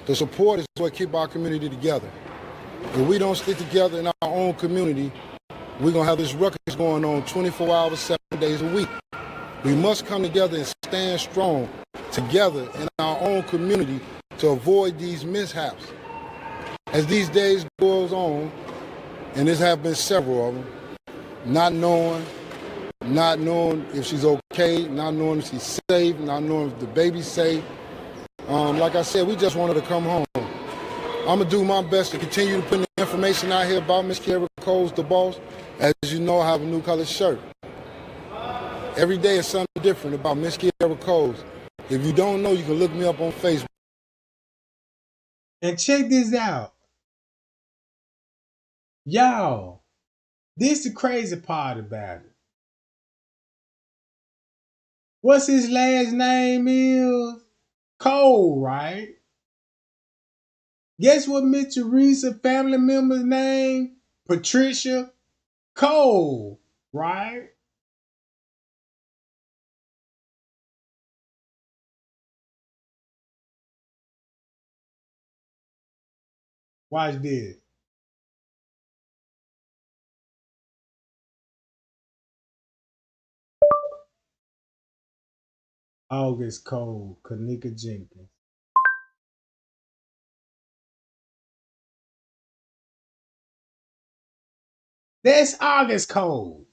The support is what keep our community together. If we don't stick together in our own community, we're gonna have this ruckus going on 24 hours, 7 days a week. We must come together and stand strong together in our own community to avoid these mishaps. As these days goes on, and there have been several of them, not knowing if she's okay, not knowing if she's safe, not knowing if the baby's safe. Like I said, we just want her to come home. I'm gonna do my best to continue to put the information out here about Miss Kiera Cole's the boss. As you know, I have a new color shirt. Every day is something different about Miss Kiera Cole's. If you don't know, you can look me up on Facebook. And check this out. Y'all, this the crazy part about it. What's his last name is? Cole, right? Guess what Miss Teresa family member's name? Patricia Cole, right? Watch this. August Cole, Kenneka Jenkins. That's August Cole.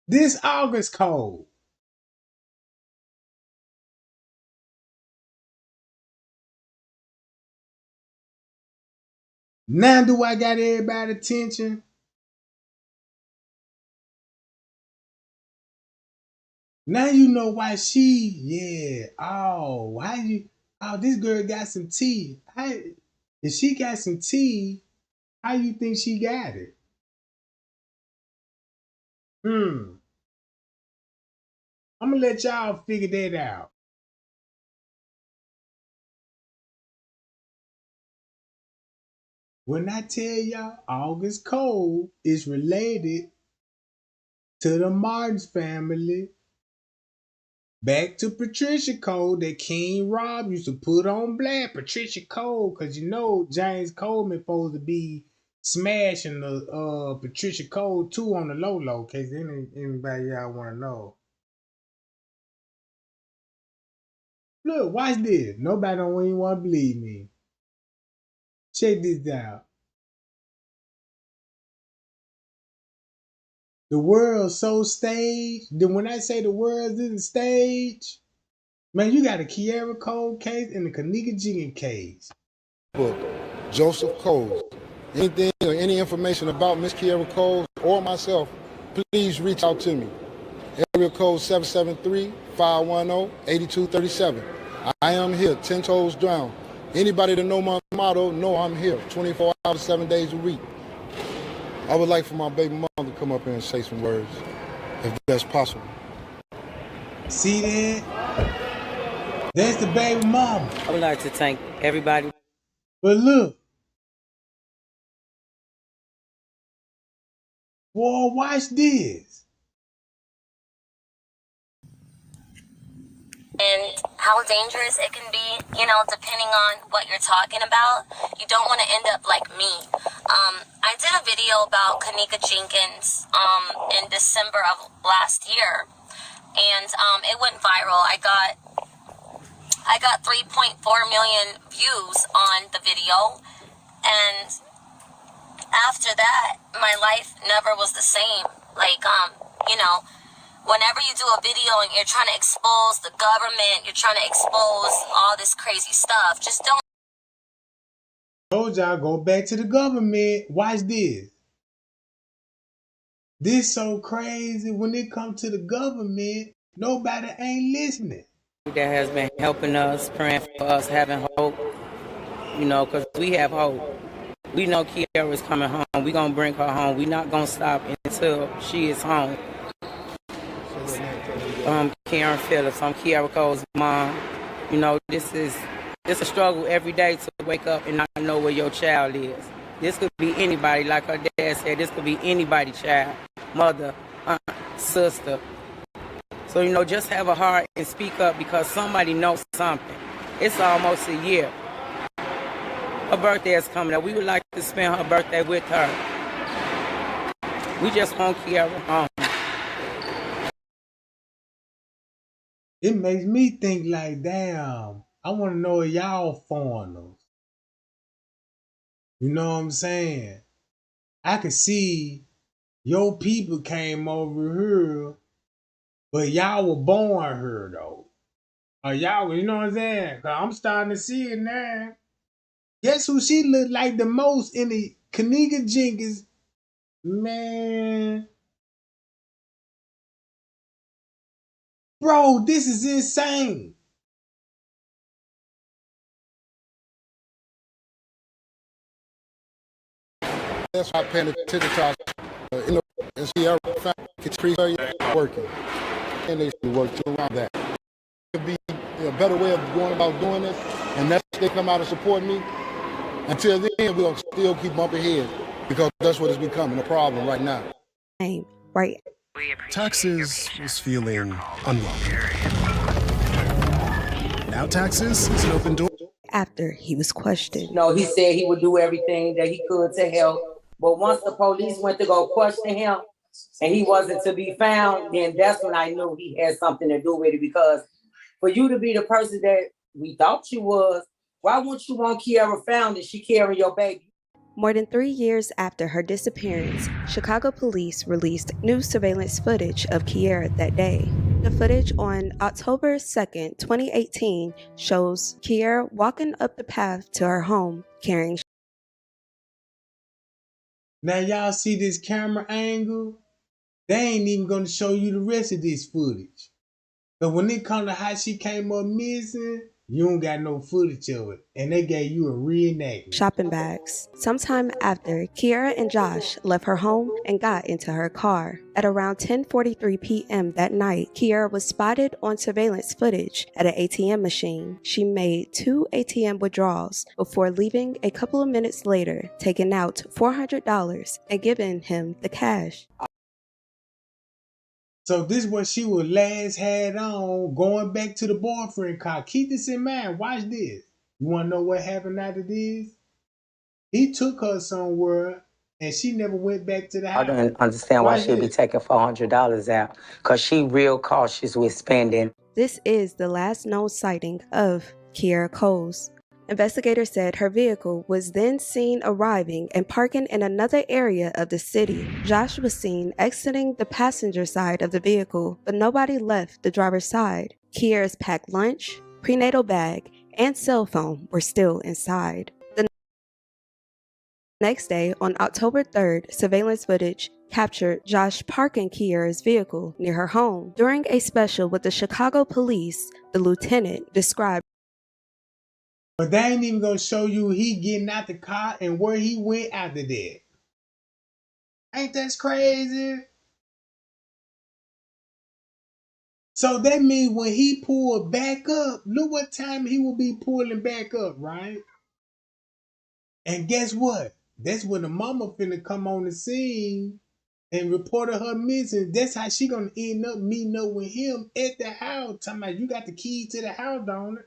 This August Cole. Now do I got everybody's attention? Now you know why this girl got some tea. If she got some tea, how you think she got it? I'm gonna let y'all figure that out. When I tell y'all August Cole is related to the Martins family, back to Patricia Cole that King Rob used to put on blast. Patricia Cole, because you know James Coleman supposed to be smashing the Patricia Cole too on the low in case anybody y'all want to know. Look, watch this. Nobody don't even want to believe me. Check this out. The world's so staged. Then when I say the world isn't staged, man, you got a Kiera Cole case and a Kenneka Jenkins case. Book, Joseph Coles. Anything or any information about Miss Kiera Coles or myself, please reach out to me. Area code 773-510-8237. I am here, 10 toes down. Anybody that know my motto, know I'm here, 24 hours, 7 days a week. I would like for my baby mom to come up here and say some words, if that's possible. See that? That's the baby mama. I would like to thank everybody. But look. Boy, watch this. And how dangerous it can be, depending on what you're talking about. You don't want to end up like me. I did a video about Kenneka Jenkins in December of last year, and it went viral. I got 3.4 million views on the video, and after that, my life never was the same. Like, whenever you do a video and you're trying to expose the government, you're trying to expose all this crazy stuff, just don't. Told y'all, go back to the government. Watch this. This so crazy. When it comes to the government, nobody ain't listening. That has been helping us, praying for us, having hope, because we have hope. We know Kiara's coming home. We're going to bring her home. We're not going to stop until she is home. Karen Phillips, I'm Kiara Cole's mom. This is a struggle every day to wake up and not know where your child is. This could be anybody, like her dad said, this could be anybody's child, mother, aunt, sister. So, just have a heart and speak up because somebody knows something. It's almost a year. Her birthday is coming up. We would like to spend her birthday with her. We just want Kiara home. It makes me think like, damn, I want to know if y'all foreigners. You know what I'm saying? I could see your people came over here, but y'all were born here though. Or y'all, you know what I'm saying? Cause I'm starting to see it now. Guess who she looked like the most in the Kenneka Jenkins? Man. Bro, this is insane. That's why I'm paying attention to and see our family working. And they should work around that. It could be a better way of going about doing this, and that's they come out and support me. Until then, we're going to still keep bumping heads because that's what is becoming a problem right now. Right. Taxes was feeling unwelcome. Now Taxes is an open door. After he was questioned. No, he said he would do everything that he could to help. But once the police went to go question him and he wasn't to be found, then that's when I knew he had something to do with it. Because for you to be the person that we thought you was, why wouldn't you want Kiara found if she carrying your baby? More than 3 years after her disappearance, Chicago police released new surveillance footage of Kiara that day. The footage on October 2nd, 2018 shows Kiara walking up the path to her home carrying. Now y'all see this camera angle? They ain't even gonna show you the rest of this footage. But when it comes to how she came up missing, you don't got no footage of it. And they gave you a reenactment. Shopping bags. Sometime after, Kiara and Josh left her home and got into her car. At around 10:43 p.m. that night, Kiara was spotted on surveillance footage at an ATM machine. She made 2 ATM withdrawals before leaving a couple of minutes later, taking out $400 and giving him the cash. So this is what she was last had on, going back to the boyfriend car. Keep this in mind. Watch this. You want to know what happened after this? He took her somewhere, and she never went back to the house. I don't understand why she'd be taking $400 out, because she real cautious with spending. This is the last known sighting of Kiara Coles. Investigators said her vehicle was then seen arriving and parking in another area of the city. Josh was seen exiting the passenger side of the vehicle, but nobody left the driver's side. Kiara's packed lunch, prenatal bag, and cell phone were still inside. The next day, on October 3rd, surveillance footage captured Josh parking Kiara's vehicle near her home. During a special with the Chicago police, the lieutenant described. But they ain't even gonna show you he getting out the car and where he went after that. Ain't that crazy? So that means when he pulled back up, look what time he will be pulling back up, right? And guess what? That's when the mama finna come on the scene and reported her missing. That's how she gonna end up meeting up with him at the house. Talking about you got the key to the house, don't it?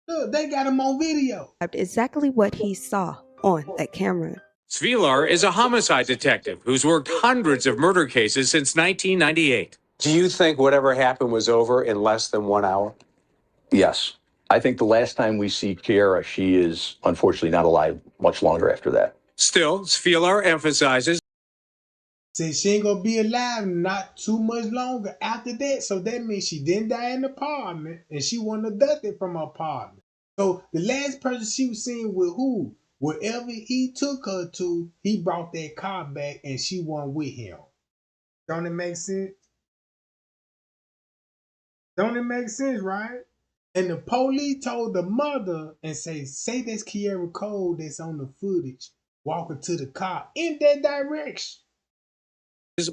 Look, they got him on video. Exactly what he saw on that camera. Svilar is a homicide detective who's worked hundreds of murder cases since 1998. Do you think whatever happened was over in less than 1 hour? Yes. I think the last time we see Kiara, she is unfortunately not alive much longer after that. Still, Svilar emphasizes Says she ain't gonna be alive not too much longer after that. So that means she didn't die in the apartment and she wasn't abducted from her apartment. So the last person she was seen with who? Wherever he took her to, he brought that car back and she wasn't with him. Don't it make sense? Don't it make sense, right? And the police told the mother and say that's Kiara Cole that's on the footage walking to the car in that direction.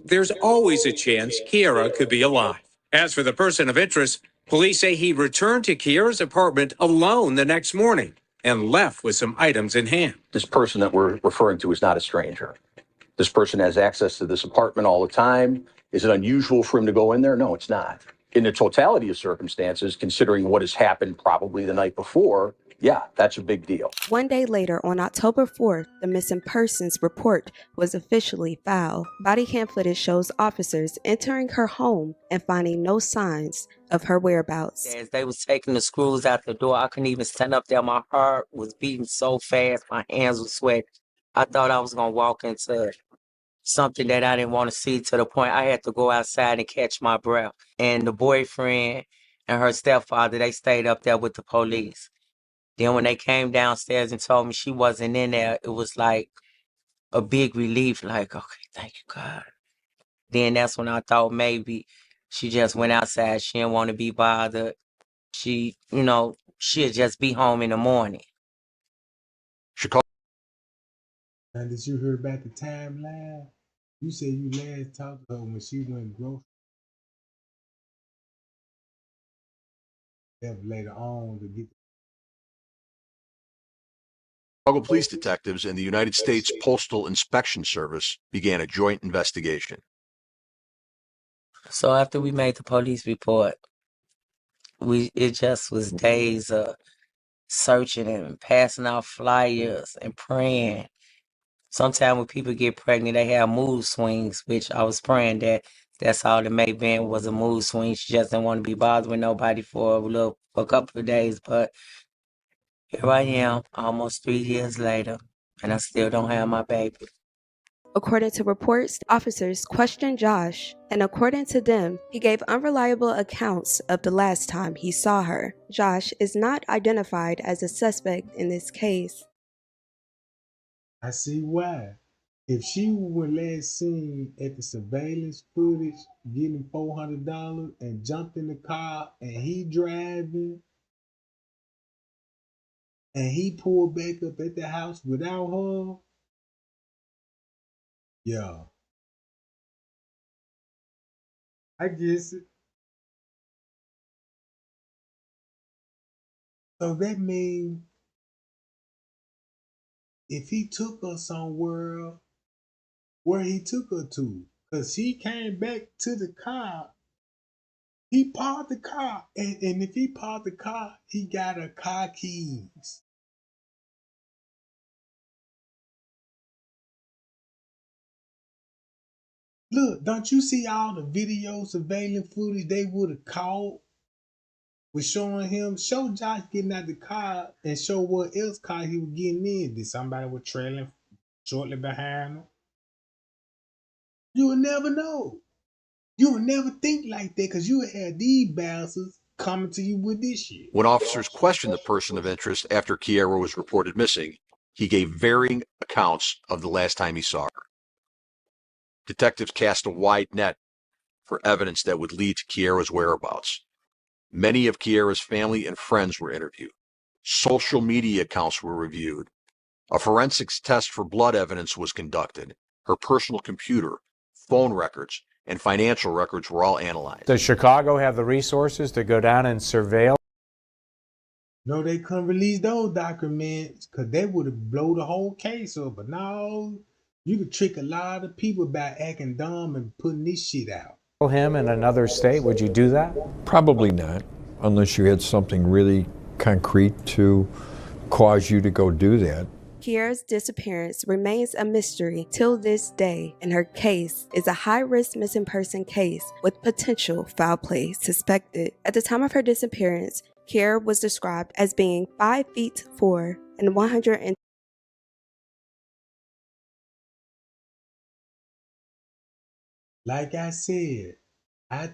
there's always a chance Kiara could be alive. As for the person of interest, police say he returned to Kiara's apartment alone the next morning and left with some items in hand. This person that we're referring to is not a stranger. This person has access to this apartment all the time. Is it unusual for him to go in there? No, it's not. In the totality of circumstances, considering what has happened probably the night before, yeah, that's a big deal. 1 day later, on October 4th, the missing persons report was officially filed. Body cam footage shows officers entering her home and finding no signs of her whereabouts. As they was taking the screws out the door, I couldn't even stand up there. My heart was beating so fast, my hands were sweating. I thought I was gonna walk into something that I didn't want to see, to the point I had to go outside and catch my breath. And the boyfriend and her stepfather, they stayed up there with the police. Then when they came downstairs and told me she wasn't in there, it was like a big relief, like, okay, thank you, God. Then that's when I thought maybe she just went outside. She didn't want to be bothered. She, she'd just be home in the morning. Chicago. And did you hear about the timeline? You said you last talked to her when she went grocery. Later on to get. Chicago police detectives and the United States Postal Inspection Service began a joint investigation. So after we made the police report, it just was days of searching and passing out flyers and praying. Sometimes when people get pregnant, they have mood swings, which I was praying that that's all it may have been, was a mood swing. She just didn't want to be bothered with nobody for a couple of days. But here I am, almost 3 years later, and I still don't have my baby. According to reports, officers questioned Josh, and according to them, he gave unreliable accounts of the last time he saw her. Josh is not identified as a suspect in this case. I see why. If she was last seen at the surveillance footage getting $400 and jumped in the car and he driving and he pulled back up at the house without her, yeah. I guess it. So that means if he took her somewhere, where he took her to, because he came back to the car, he parked the car, and if he parked the car, he got her car keys. Look, don't you see all the video surveillance footage they would have caught with showing him, show Josh getting out the car and show what else car he was getting in. Did somebody was trailing shortly behind him? You will never know. You will never think like that because you would have these bastards coming to you with this shit. When officers questioned the person of interest after Kiara was reported missing, he gave varying accounts of the last time he saw her. Detectives cast a wide net for evidence that would lead to Kiara's whereabouts. Many of Kiara's family and friends were interviewed. Social media accounts were reviewed. A forensics test for blood evidence was conducted. Her personal computer, phone records, and financial records were all analyzed. Does Chicago have the resources to go down and surveil? No, they couldn't release those documents because they would have blown the whole case up. But no, you could trick a lot of people by acting dumb and putting this shit out. Him in another state, would you do that? Probably not, unless you had something really concrete to cause you to go do that. Kiara's disappearance remains a mystery till this day, and her case is a high-risk missing person case with potential foul play suspected. At the time of her disappearance, Kiara was described as being 5 feet 4 and 100. Like I said, I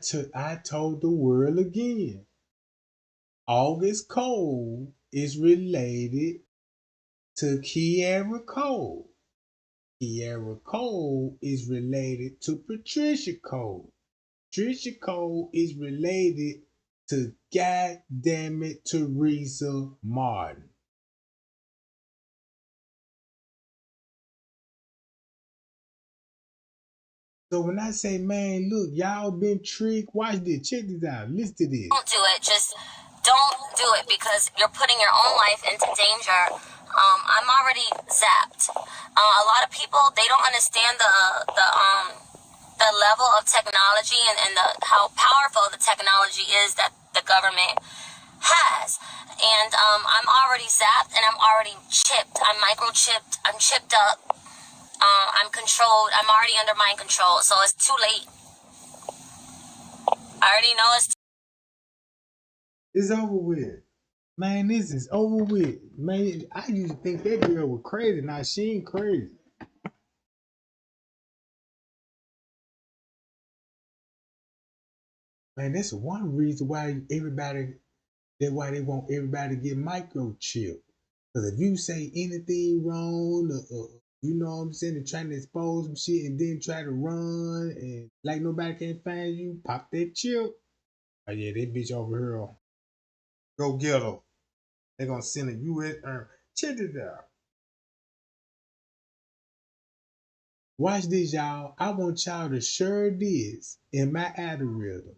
told the world again. August Cole is related to Kiara Cole. Kiara Cole is related to Patricia Cole. Patricia Cole is related to goddammit Teresa Martin. So when I say, man, look, y'all been tricked, watch this, check this out, listen to this. Don't do it. Just don't do it because you're putting your own life into danger. I'm already zapped. A lot of people, they don't understand the level of technology and how powerful the technology is that the government has. And I'm already zapped and I'm already chipped. I'm microchipped. I'm chipped up. I'm controlled. I'm already under mind control, so it's too late. I already know It's over with. Man, this is over with. Man, I used to think that girl was crazy. Now she ain't crazy. Man, that's one reason why they want everybody to get microchipped. Because if you say anything wrong, you know what I'm saying, they're trying to expose some shit and then try to run and like nobody can find you, pop that chip. Oh yeah, that bitch over here. Go get her. They're gonna send a U.S. Check it out. Watch this, y'all. I want y'all to share this in my algorithm.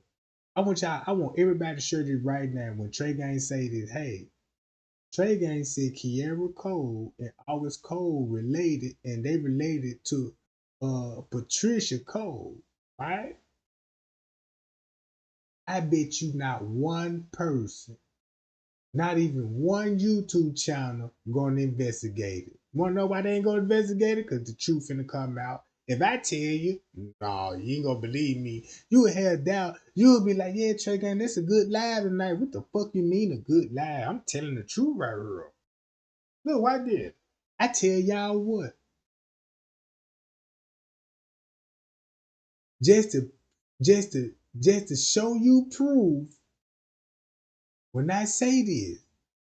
I want everybody to share this right now when Trey Gang say this. Hey, Trey Gang said Kiara Cole and August Cole related, and they related to Patricia Cole, right? I bet you not one person, not even one YouTube channel, gonna investigate it. Wanna know why they ain't gonna investigate it? Cause the truth finna come out. If I tell you, no, you ain't gonna believe me. You would have doubt. You'll be like, yeah, Trey Gang, this a good live tonight. What the fuck you mean a good live? I'm telling the truth right here. Look, why did I tell y'all what? Just to show you proof. When I say this,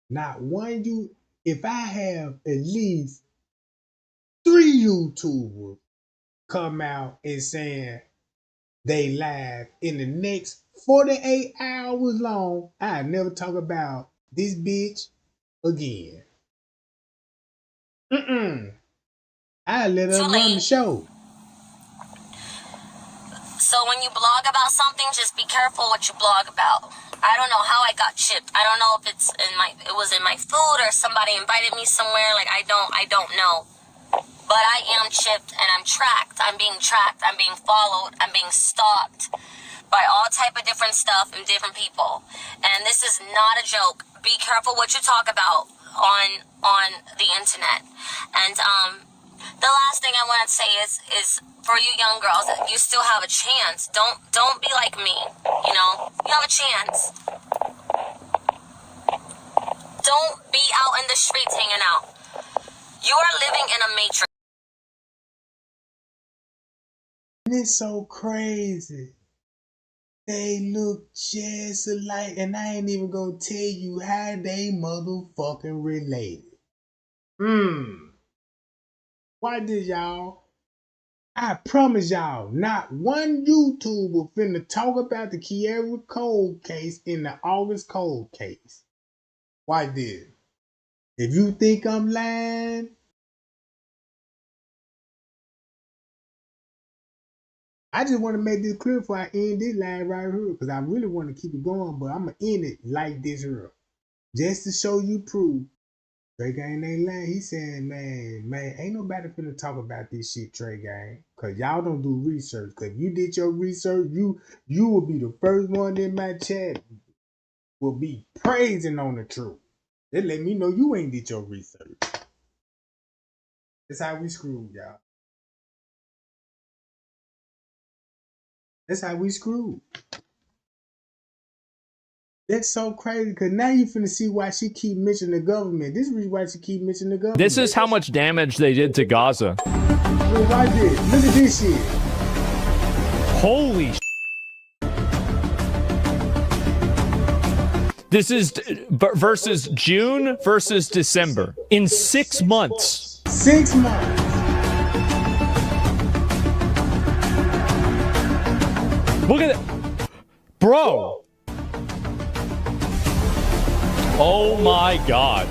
not one you. If I have at least 3 YouTubers come out and saying they live in the next 48 hours long, I never talk about this bitch again. I let her run the show. So when you blog about something, just be careful what you blog about. I don't know how I got chipped. I don't know if it was in my food or somebody invited me somewhere. Like I don't know. But I am chipped and I'm tracked. I'm being tracked. I'm being followed. I'm being stalked by all type of different stuff and different people. And this is not a joke. Be careful what you talk about on the internet. And the last thing I want to say is for you young girls, you still have a chance. Don't be like me. You know, you have a chance. Don't be out in the streets hanging out. You are living in a matrix. And it's so crazy. They look just alike, and I ain't even gonna tell you how they motherfucking related. Why did y'all? I promise y'all, not one YouTuber finna talk about the Kiara Cole case in the August Cole case. Why did? If you think I'm lying, I just want to make this clear before I end this live right here, because I really want to keep it going, but I'm gonna end it like this here. Just to show you proof. Trey Gang ain't lying. He saying, man, ain't nobody finna talk about this shit, Trey Gang. Cause y'all don't do research. Cause if you did your research, you will be the first one in my chat will be praising on the truth. They let me know you ain't did your research. That's how we screwed, y'all. That's how we screwed. That's so crazy, because now you finna see why she keep mentioning the government. This is the reason why she keep mentioning the government. This is how much damage they did to Gaza. Look right there. Look at this shit. Holy This is versus June versus December. In 6 months. 6 months. Look at it. Bro. Oh my God.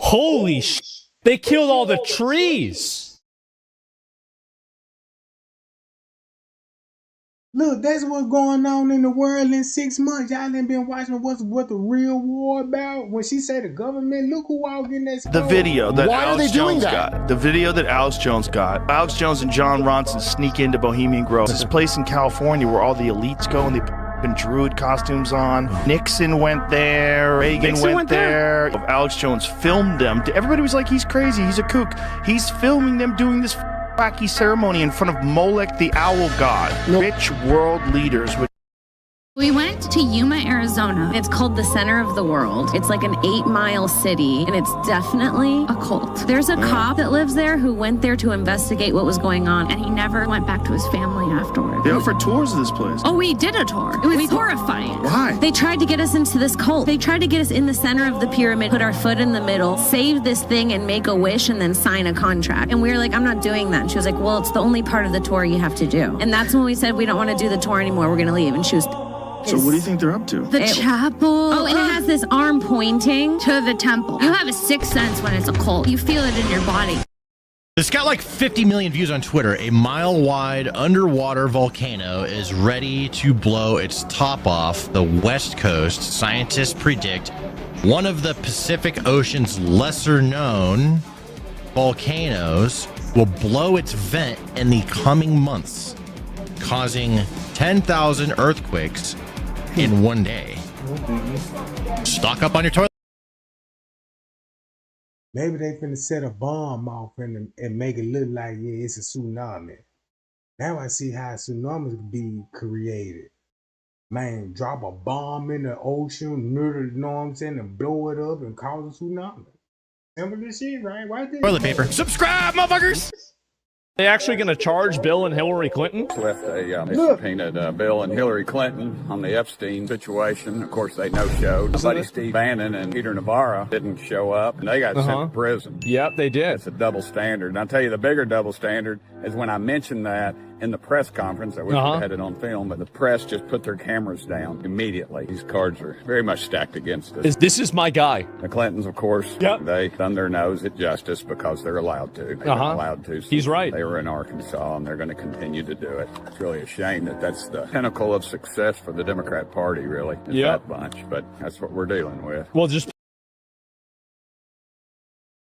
Holy sh! They killed all the trees. Look, that's what's going on in the world in 6 months. Y'all ain't been watching what the real war about. When she say the government, look who all getting that The stuff. video that Why Alex Jones got. The video that Alex Jones got. Alex Jones and John Ronson sneak into Bohemian Grove. This place in California where all the elites go and they put druid costumes on. Nixon went there. Reagan went there. Alex Jones filmed them. Everybody was like, he's crazy. He's a kook. He's filming them doing this wacky ceremony in front of Molech, the owl god. Rich world leaders would. We went to Yuma, Arizona. It's called the center of the world. It's like an 8-mile city, and it's definitely a cult. There's a cop that lives there who went there to investigate what was going on, and he never went back to his family afterwards. They offered tours of this place. Oh, we did a tour. It was horrifying. Why? They tried to get us into this cult. They tried to get us in the center of the pyramid, put our foot in the middle, save this thing and make a wish and then sign a contract. And we were like, I'm not doing that. And she was like, well, it's the only part of the tour you have to do. And that's when we said, we don't want to do the tour anymore. We're going to leave. And she was... So what do you think they're up to? The chapel. Oh, and it has this arm pointing to the temple. You have a sixth sense when it's a cult. You feel it in your body. It's got like 50 million views on Twitter. A mile-wide underwater volcano is ready to blow its top off the west coast. Scientists predict one of the Pacific Ocean's lesser-known volcanoes will blow its vent in the coming months, causing 10,000 earthquakes in one day. Stock up on your toilet. Maybe they finna set a bomb off and make it look like, yeah, it's a tsunami. Now I see how tsunamis be created. Man, drop a bomb in the ocean, murder, you know what I'm saying, and blow it up and cause a tsunami. Simple as shit, right? Why Toilet paper. Subscribe, motherfuckers! They actually going to charge Bill and Hillary Clinton? Left they subpoenaed Bill and Hillary Clinton on the Epstein situation. Of course, they no-showed. Buddy Steve Bannon and Peter Navarro didn't show up, and they got sent to prison. Yep, they did. It's a double standard. And I'll tell you, the bigger double standard is when I mentioned that in the press conference. I wish we had it on film, but the press just put their cameras down immediately. These cards are very much stacked against us. This is my guy. The Clintons, of course, they thumb their nose at justice because they're allowed to. They're allowed to. He's right. They were in Arkansas, and they're going to continue to do it. It's really a shame that that's the pinnacle of success for the Democrat Party, really, is that bunch. But that's what we're dealing with. Well, just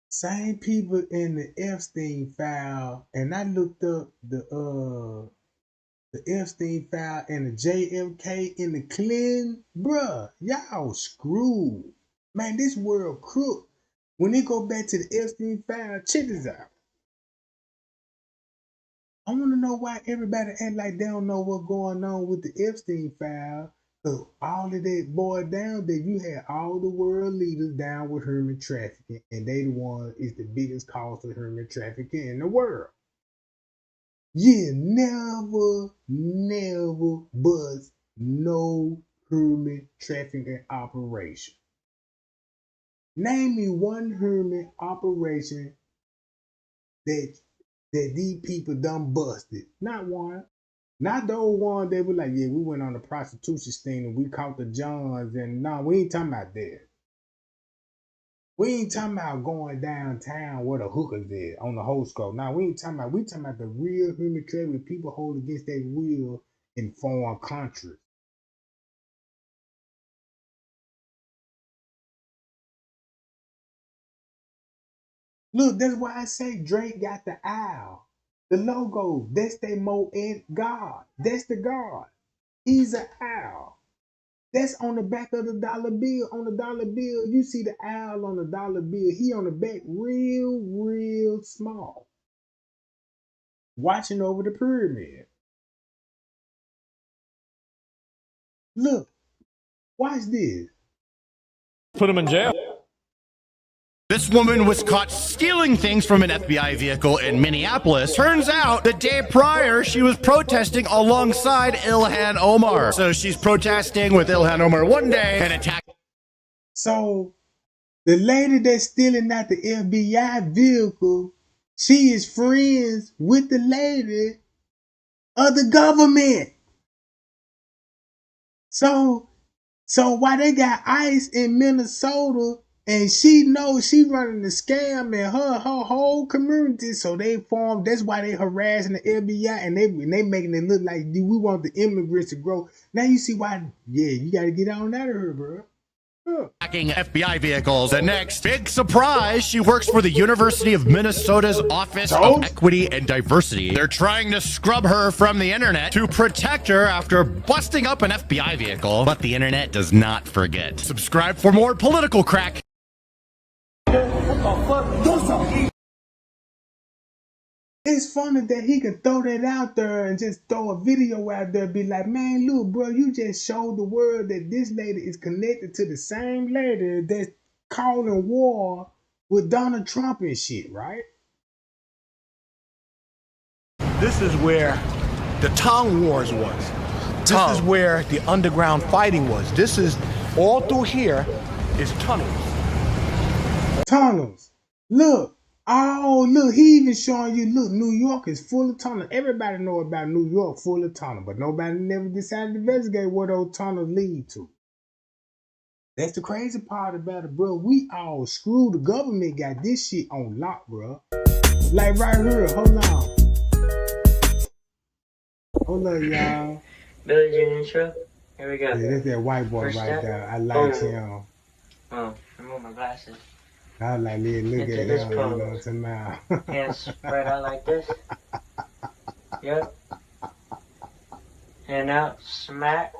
same people in the Epstein file, and I looked up the Epstein file and the JFK and the Clinton, bruh, y'all screwed. Man, this world crook. When they go back to the Epstein file, check this out. I want to know why everybody act like they don't know what's going on with the Epstein file. So all of that boiled down that you had all the world leaders down with human trafficking, and they the one is the biggest cause of human trafficking in the world. Yeah, never bust no human trafficking operation. Name me one human operation that these people done busted. Not one. Not the old one they were like, yeah, we went on the prostitution sting and we caught the Johns, and no, we ain't talking about that. We ain't talking about going downtown where the hookers is on the whole scope. No, we talking about the real human trade with people hold against their will in foreign countries. Look, that's why I say Drake got the owl. The logo, that's their God. That's the God. He's an owl. That's on the back of the dollar bill. On the dollar bill, you see the owl on the dollar bill. He on the back real small. Watching over the pyramid. Look, watch this. Put him in jail. This woman was caught stealing things from an FBI vehicle in Minneapolis. Turns out the day prior, she was protesting alongside Ilhan Omar. So she's protesting with Ilhan Omar one day and attacking. So the lady that's stealing out the FBI vehicle, she is friends with the lady of the government. So why they got ICE in Minnesota and she knows she running the scam in her whole community, so they formed. That's why they harassing the FBI and they making it look like we want the immigrants to grow. Now you see why? Yeah, you got to get on out of her, bro. Attacking FBI vehicles. The next big surprise, she works for the University of Minnesota's Office of Equity and Diversity. They're trying to scrub her from the internet to protect her after busting up an FBI vehicle. But the internet does not forget. Subscribe for more political crack. It's funny that he can throw that out there and just throw a video out there and be like, man, look, bro, you just showed the world that this lady is connected to the same lady that's calling war with Donald Trump and shit, right? This is where the town wars was. This is where the underground fighting was. This is all through here is tunnels. Tunnels. Look. Oh, look, he even showing you, look, New York is full of tunnels. Everybody know about New York full of tunnels, but nobody never decided to investigate where those tunnels lead to. That's the crazy part about it, bro. We all screwed. The government got this shit on lock, bro. Like right here, hold on. Hold on, y'all. Billy Jean intro. Here we go. Yeah, that's that white boy First right step. there. I like him. Oh, remove my glasses. I was like, yeah, look Into at this him, you pose. know what I'm talking Hands spread out like this. Yep. Hand out, smack.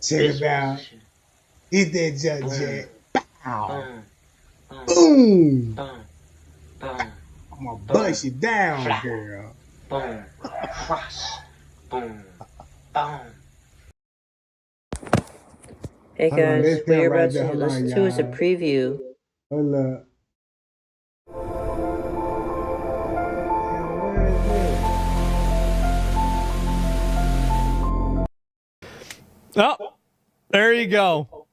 Check This it out. position. Hit that judge jet. Pow. Boom. Boom. Boom. Boom. I'm gonna bust you down, Flap. girl. Boom. Cross. Boom. Boom. Hey Hold on, guys, that's what him you're right about there. to Hold on, listen to is a y'all. preview. Hold up. Oh, there you go.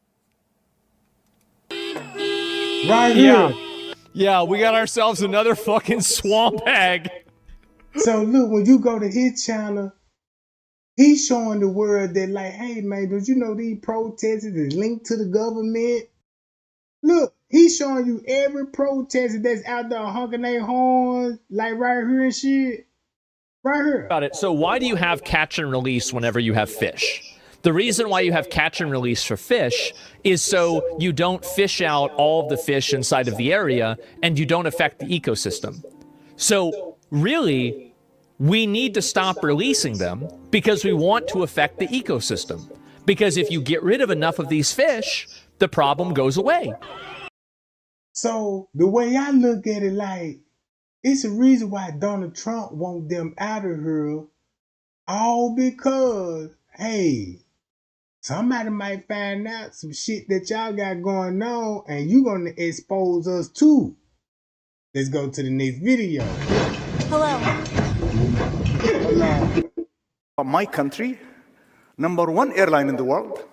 Right here. Yeah, we got ourselves another fucking swamp hag. So look, when you go to his channel, he's showing the world that like, hey man, don't you know these protesters is linked to the government? Look, he's showing you every protester that's out there honking their horns, like right here and shit. Right here. About it. So why do you have catch and release whenever you have fish? The reason why you have catch and release for fish is so you don't fish out all of the fish inside of the area and you don't affect the ecosystem. So really, we need to stop releasing them because we want to affect the ecosystem. Because if you get rid of enough of these fish, the problem goes away. So the way I look at it, like, it's a reason why Donald Trump want them out of here, all because, hey, somebody might find out some shit that y'all got going on and you gonna expose us too. Let's go to the next video. Hello. My country, #1 airline in the world,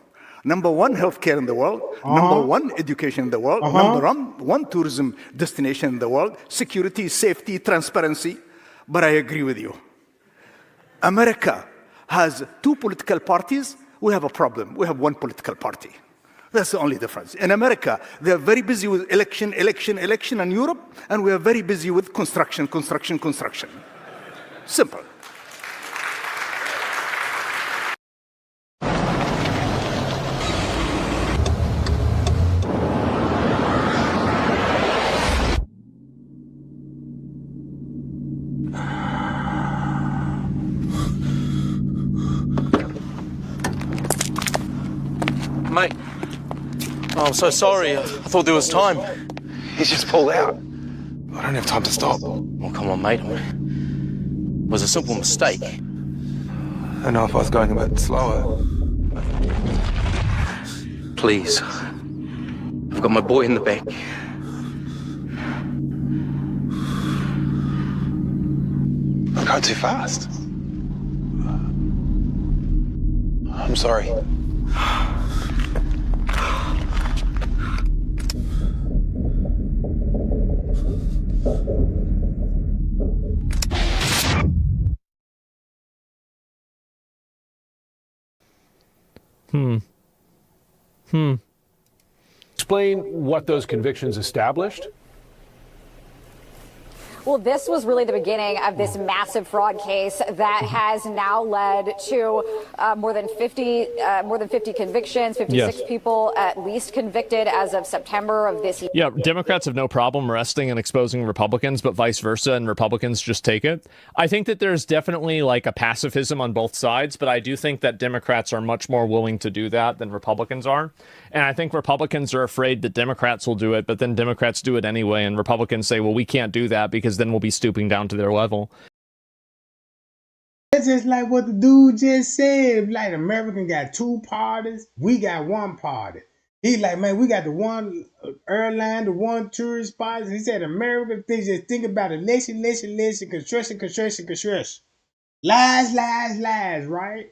#1 healthcare in the world, #1 education in the world, #1 tourism destination in the world, security, safety, transparency. But I agree with you. America has 2 political parties. We have a problem. We have 1 political party. That's the only difference. In America, they are very busy with election, and Europe, and we are very busy with construction. Simple. Oh, I'm so sorry. I thought there was time. He's just pulled out. I don't have time to stop. Well, come on, mate. It was a simple mistake. I don't know if I was going a bit slower. Please. I've got my boy in the back. I'm going too fast. I'm sorry. Explain what those convictions established. Well, this was really the beginning of this massive fraud case that has now led to more than 50 convictions, 56 people at least convicted as of September of this year. Yeah, Democrats have no problem arresting and exposing Republicans, but vice versa, and Republicans just take it. I think that there's definitely like a pacifism on both sides, but I do think that Democrats are much more willing to do that than Republicans are. And I think Republicans are afraid that Democrats will do it, but then Democrats do it anyway, and Republicans say, well, we can't do that because then we'll be stooping down to their level. That's just like what the dude just said. Like, American got two parties, we got one party. He like, man, we got the one airline, the one tourist spot. He said, America, they just think about election, construction. Lies, right?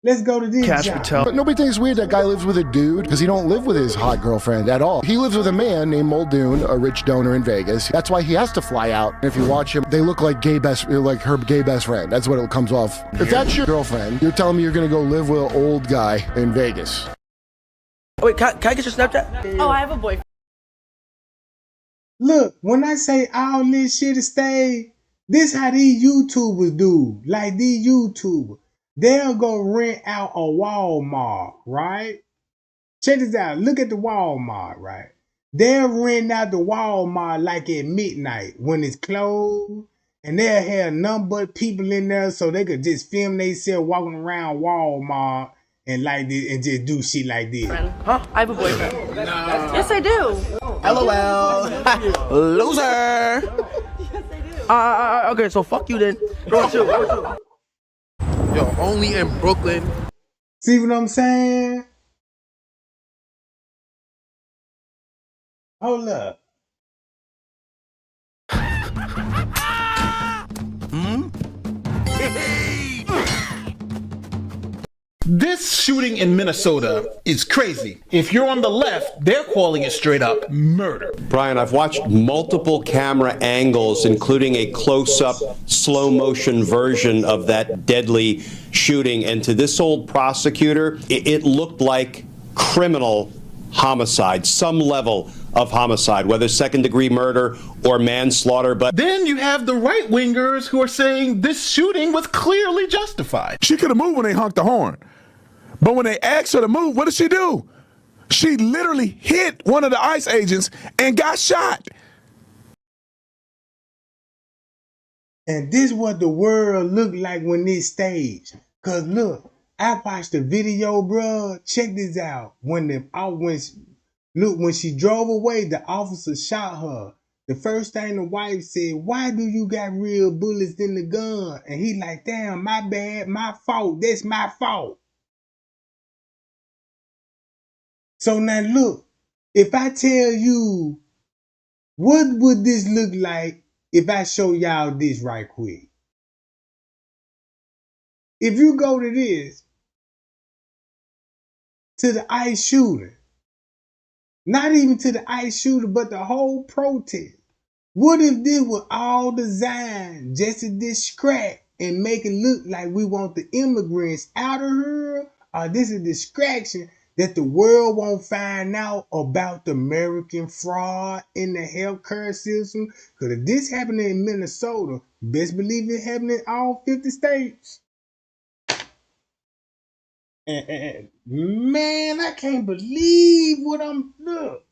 Let's go to this job. But nobody thinks it's weird that guy lives with a dude because he don't live with his hot girlfriend at all. He lives with a man named Muldoon, a rich donor in Vegas. That's why he has to fly out. If you watch him, they look like her gay best friend. That's what it comes off. If that's your girlfriend, you're telling me you're gonna go live with an old guy in Vegas. Oh, wait, can I get your Snapchat? Oh, I have a boyfriend. Look, when I say all this shit is stayed, this how these YouTubers do. Like these YouTubers. They'll go rent out a Walmart, right? Check this out. Look at the Walmart, right? They'll rent out the Walmart like at midnight when it's closed. And they'll have none but people in there so they could just film themselves walking around Walmart and like this and just do shit like this. Huh? I have a boyfriend. Yes, I do. LOL. Loser. Okay, so fuck you then. Go to. Yo, only in Brooklyn. See what I'm saying? Hold up. This shooting in Minnesota is crazy. If you're on the left, they're calling it straight up murder. Brian, I've watched multiple camera angles, including a close-up, slow-motion version of that deadly shooting, and to this old prosecutor, it looked like criminal homicide, some level of homicide, whether second-degree murder or manslaughter. But then you have the right-wingers who are saying this shooting was clearly justified. She could have moved when they honked the horn. But when they asked her to move, what did she do? She literally hit one of the ICE agents and got shot. And this what the world looked like when this staged. Cause look, I watched the video, bruh. Check this out. When she drove away, the officer shot her. The first thing the wife said, why do you got real bullets in the gun? And he like, damn, my bad, my fault. That's my fault. So now look, if I tell you, what would this look like if I show y'all this right quick? If you go to this, to the ICE shooting, not even to the ICE shooter, but the whole protest, what if this was all designed just to distract and make it look like we want the immigrants out of here? Or this is a distraction that the world won't find out about the American fraud in the healthcare system? Because if this happened in Minnesota, best believe it happened in all 50 states. And man, I can't believe what look.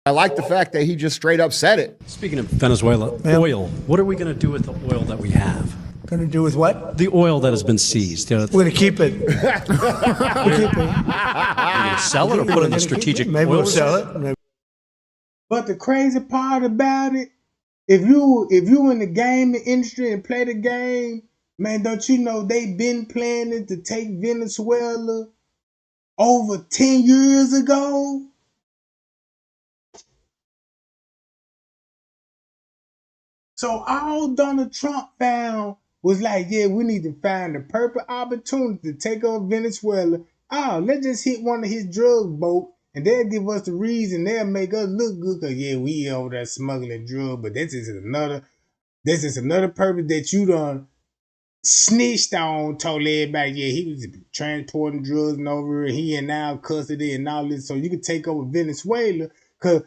I like the fact that he just straight up said it. Speaking of Venezuela oil, what are we going to do with the oil that we have? Going to do with what? The oil that has been seized. You know, We're going to keep it. we're going to sell it or put it in the strategic Maybe oil we'll sell reserve? it. Maybe. But the crazy part about it, if you in the gaming industry and play the game, man, don't you know they been planning to take Venezuela over 10 years ago? So all Donald Trump found was like, yeah, we need to find the perfect opportunity to take over Venezuela. Oh, let's just hit one of his drug boats, and they'll give us the reason. They'll make us look good, because, yeah, we over there smuggling drugs, but this is another purpose that you done snitched on, told everybody, yeah, he was transporting drugs and over here, he in now custody and all this, so you could take over Venezuela, because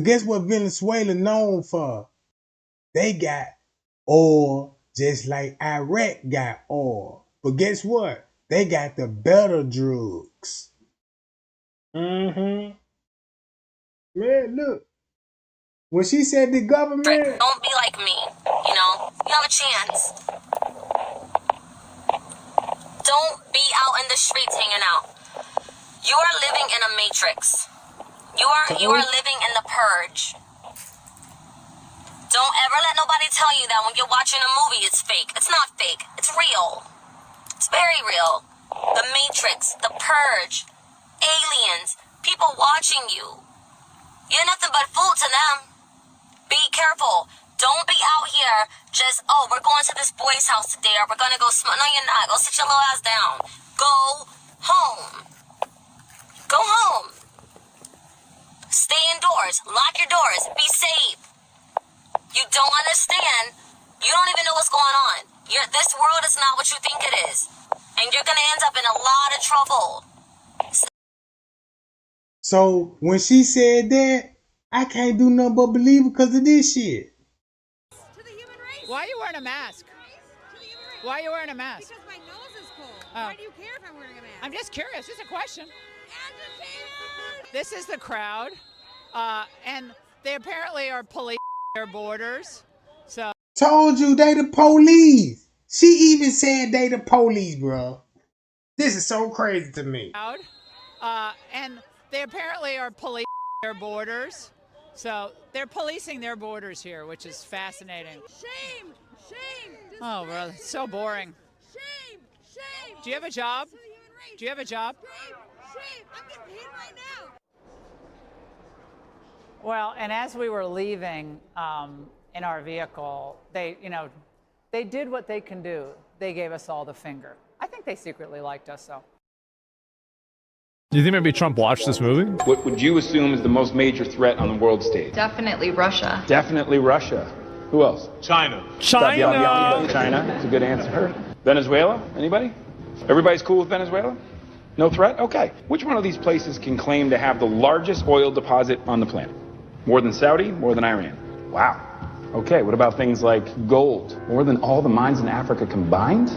guess what Venezuela known for? They got oil just like Iraq got oil. But guess what? They got the better drugs. Man, look. When she said the government... Don't be like me, you know? You have a chance. Don't be out in the streets hanging out. You are living in a matrix. You are living in the purge. Don't ever let nobody tell you that when you're watching a movie it's fake. It's not fake. It's real. It's very real. The Matrix, the Purge, aliens, people watching you. You're nothing but food to them. Be careful. Don't be out here just, oh, we're going to this boy's house today, or we're going to go smoke. No, you're not. Go sit your little ass down. Go home. Go home. Stay indoors. Lock your doors. Be safe. You don't understand. You don't even know what's going on. This world is not what you think it is. And you're going to end up in a lot of trouble. So when she said that, I can't do nothing but believe it because of this shit. Why are you wearing a mask? Why are you wearing a mask? Because my nose is cold. Why do you care if I'm wearing a mask? I'm just curious. Just a question. This is the crowd. And they apparently are policing their borders. So Told you they the police. She even said they the police, bro. This is so crazy to me. And they apparently are policing their borders. So they're policing their borders here, which is fascinating. Shame! Shame! Oh, bro, it's so boring. Shame! Shame! Do you have a job? Do you have a job? Shame! Shame! I'm getting paid right now. Well, and as we were leaving in our vehicle, they did what they can do. They gave us all the finger. I think they secretly liked us, though. Do you think maybe Trump watched this movie? What would you assume is the most major threat on the world stage? Definitely Russia. Definitely Russia. Who else? China. China. China. That's a good answer. Venezuela? Anybody? Everybody's cool with Venezuela? No threat? Okay. Which one of these places can claim to have the largest oil deposit on the planet? More than Saudi? More than Iran? Wow. Okay, what about things like gold? More than all the mines in Africa combined?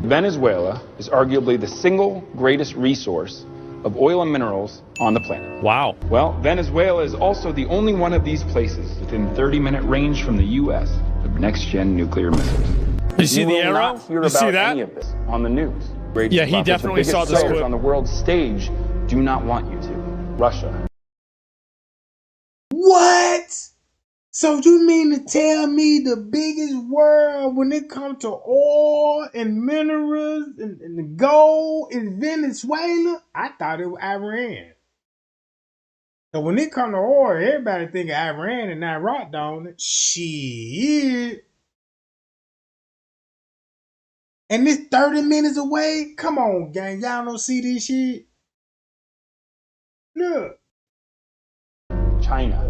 Venezuela is arguably the single greatest resource of oil and minerals on the planet. Wow. Well, Venezuela is also the only one of these places within 30-minute range from the U.S. of next-gen nuclear missiles. You see the arrow? You see that? Any of this on the news. Yeah, he definitely saw this clip. On the world stage do not want you to. Russia. What? So you mean to tell me the biggest world when it comes to oil and minerals and the gold is Venezuela? I thought it was Iran. So when it comes to oil, everybody think of Iran and Iraq, don't it? Shit. And this 30 minutes away? Come on, gang. Y'all don't see this shit? Look. China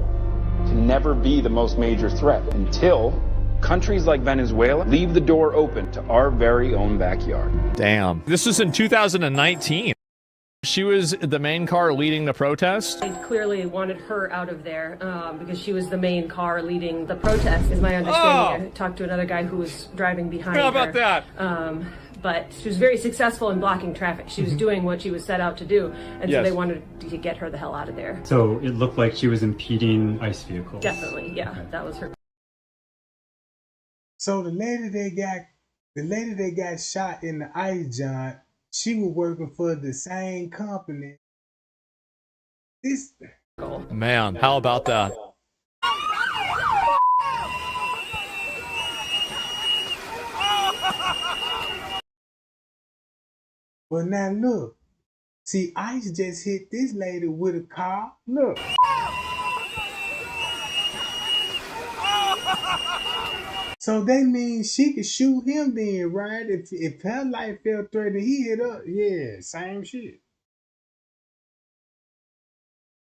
can never be the most major threat until countries like Venezuela leave the door open to our very own backyard. Damn. This was in 2019. She was the main car leading the protest. They clearly wanted her out of there because she was the main car leading the protest, is my understanding. I talked to another guy who was driving behind her. How about that? But she was very successful in blocking traffic. She was doing what she was set out to do, and so they wanted to get her the hell out of there. So it looked like she was impeding ICE vehicles. Definitely, yeah, that was her. So the lady that got The lady that got shot in the ice joint, she was working for the same company. This Man, how about that? But now look, see, Ice just hit this lady with a car. Look. So they mean she could shoot him then, right? If her life felt threatened, he hit her. Yeah, same shit.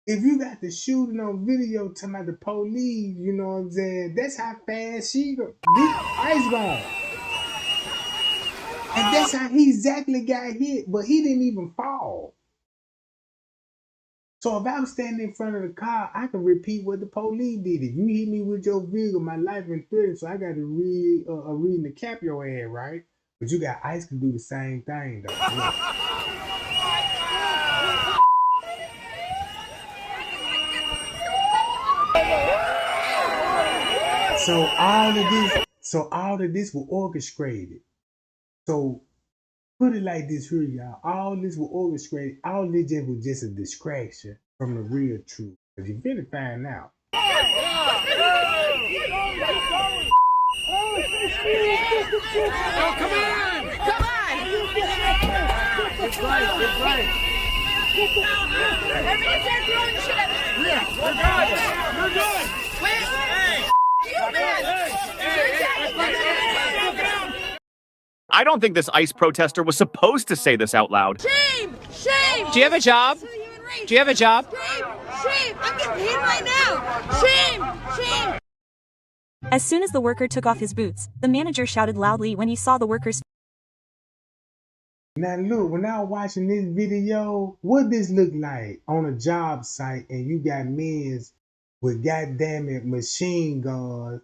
If you got the shooting on video talking about the police, you know what I'm saying? That's how fast she go. This Ice gone. And that's how he exactly got hit, but he didn't even fall. So if I'm standing in front of the car, I can repeat what the police did. If you hit me with your vehicle, my life in threat, so I got to read a reading to cap your ass, right? But you got Ice can do the same thing, though. Look. So all of this was orchestrated. So put it like this here, y'all. All this was orchestrated. All this just was just a distraction from the real truth. Because you finna find out. Oh, come on! Come on! It's right, it's right. Everybody start throwing shit at me! Yeah, we're good! We're good! Wait! Hey! You, man! I don't think this ICE protester was supposed to say this out loud. Shame! Shame! Do you have a job? Do you have a job? Shame! Shame! I'm getting paid right now! Shame! Shame! As soon as the worker took off his boots, the manager shouted loudly when he saw the worker's. Now look, when I was watching this video, what this look like on a job site and you got men with goddamn it machine guns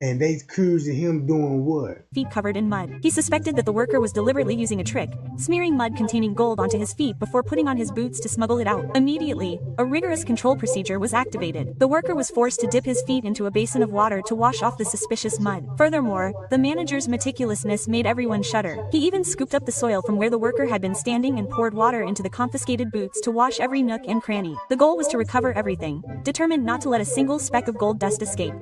and they accusing him doing what? Feet covered in mud. He suspected that the worker was deliberately using a trick, smearing mud containing gold onto his feet before putting on his boots to smuggle it out. Immediately, a rigorous control procedure was activated. The worker was forced to dip his feet into a basin of water to wash off the suspicious mud. Furthermore, the manager's meticulousness made everyone shudder. He even scooped up the soil from where the worker had been standing and poured water into the confiscated boots to wash every nook and cranny. The goal was to recover everything, determined not to let a single speck of gold dust escape.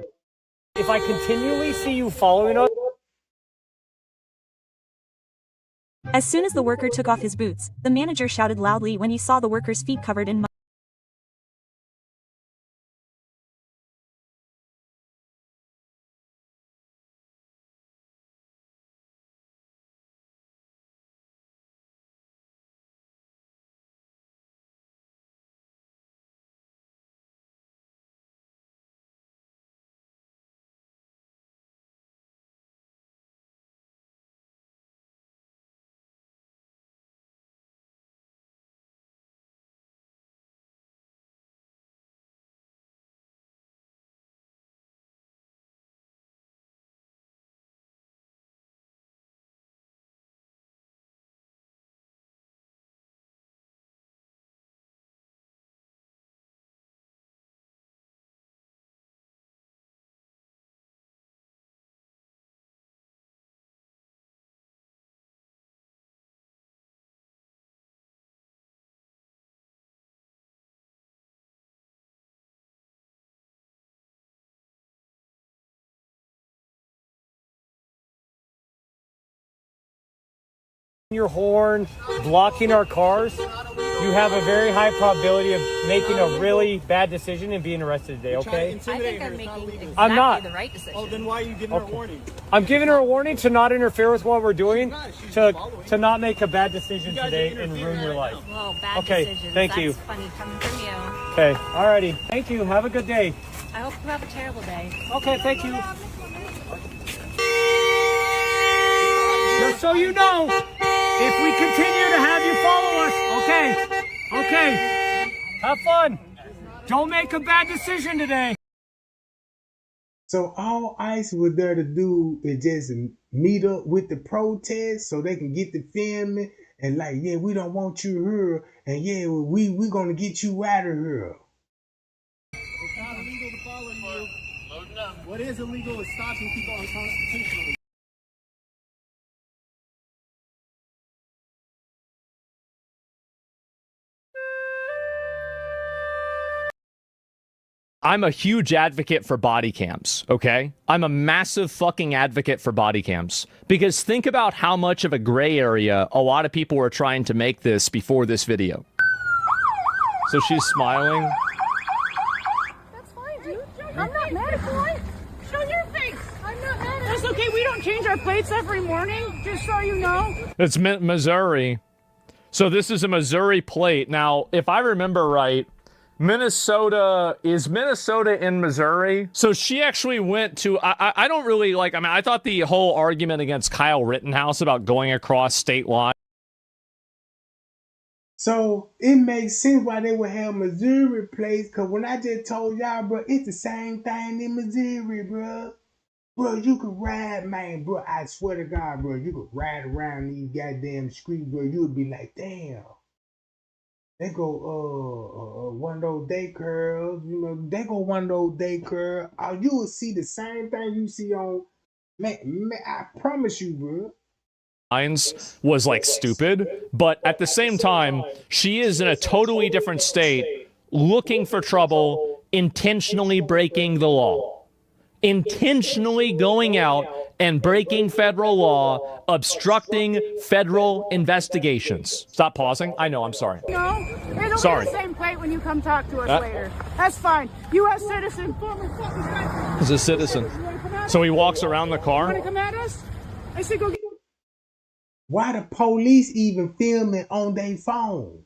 If I continually see you following us... As soon as the worker took off his boots, the manager shouted loudly when he saw the worker's feet covered in mud. Your horn, blocking our cars, you have a very high probability of making a really bad decision and being arrested today, okay? I think I'm making exactly I'm not. the right decision. Oh, then why are you giving her a warning? I'm giving her a warning to not interfere with what we're doing, to not make a bad decision today and ruin your life. Well, bad Okay, decisions. thank you. That's funny coming from you. Okay, alrighty. Thank you. Have a good day. I hope you have a terrible day. Okay, thank you. Just so you know, if we continue to have you follow us, okay, have fun. Don't make a bad decision today. So all ICE was there to do is just meet up with the protest so they can get the filming and like, yeah, we don't want you here, and yeah, we're gonna get you out of here. It's not illegal to follow you. What is illegal is stopping people unconstitutionally. I'm a huge advocate for body cams, okay? I'm a massive fucking advocate for body cams. Because think about how much of a gray area a lot of people were trying to make this before this video. So she's smiling. That's fine, dude. I'm not mad at you. Show your face. I'm not mad at you. That's okay. We don't change our plates every morning, just so you know. It's Missouri. So this is a Missouri plate. Now, if I remember right, is Minnesota in Missouri? So she actually went to, I don't really like, I mean, I thought the whole argument against Kyle Rittenhouse about going across state lines. So it makes sense why they would have Missouri plates, because when I just told y'all, bro, it's the same thing in Missouri, bro. Bro, you could ride, man, bro, I swear to God, bro, you could ride around these goddamn streets, bro, you would be like, damn. They go, one of those daycares, you know, they go one of those daycares. You will see the same thing you see on, man, I promise you, bro. Was like stupid, but at the same time, she is in a totally different state, looking for trouble, intentionally breaking the law, intentionally going out and breaking federal law, obstructing federal investigations. Stop pausing. I know, I'm sorry. No, it'll Sorry. be the same plate when you come talk to us later. That's fine. U.S. citizen, former fucking country. He's a citizen. So he walks around the You car. want to come at us? I said go get. Why the police even filming on their phone?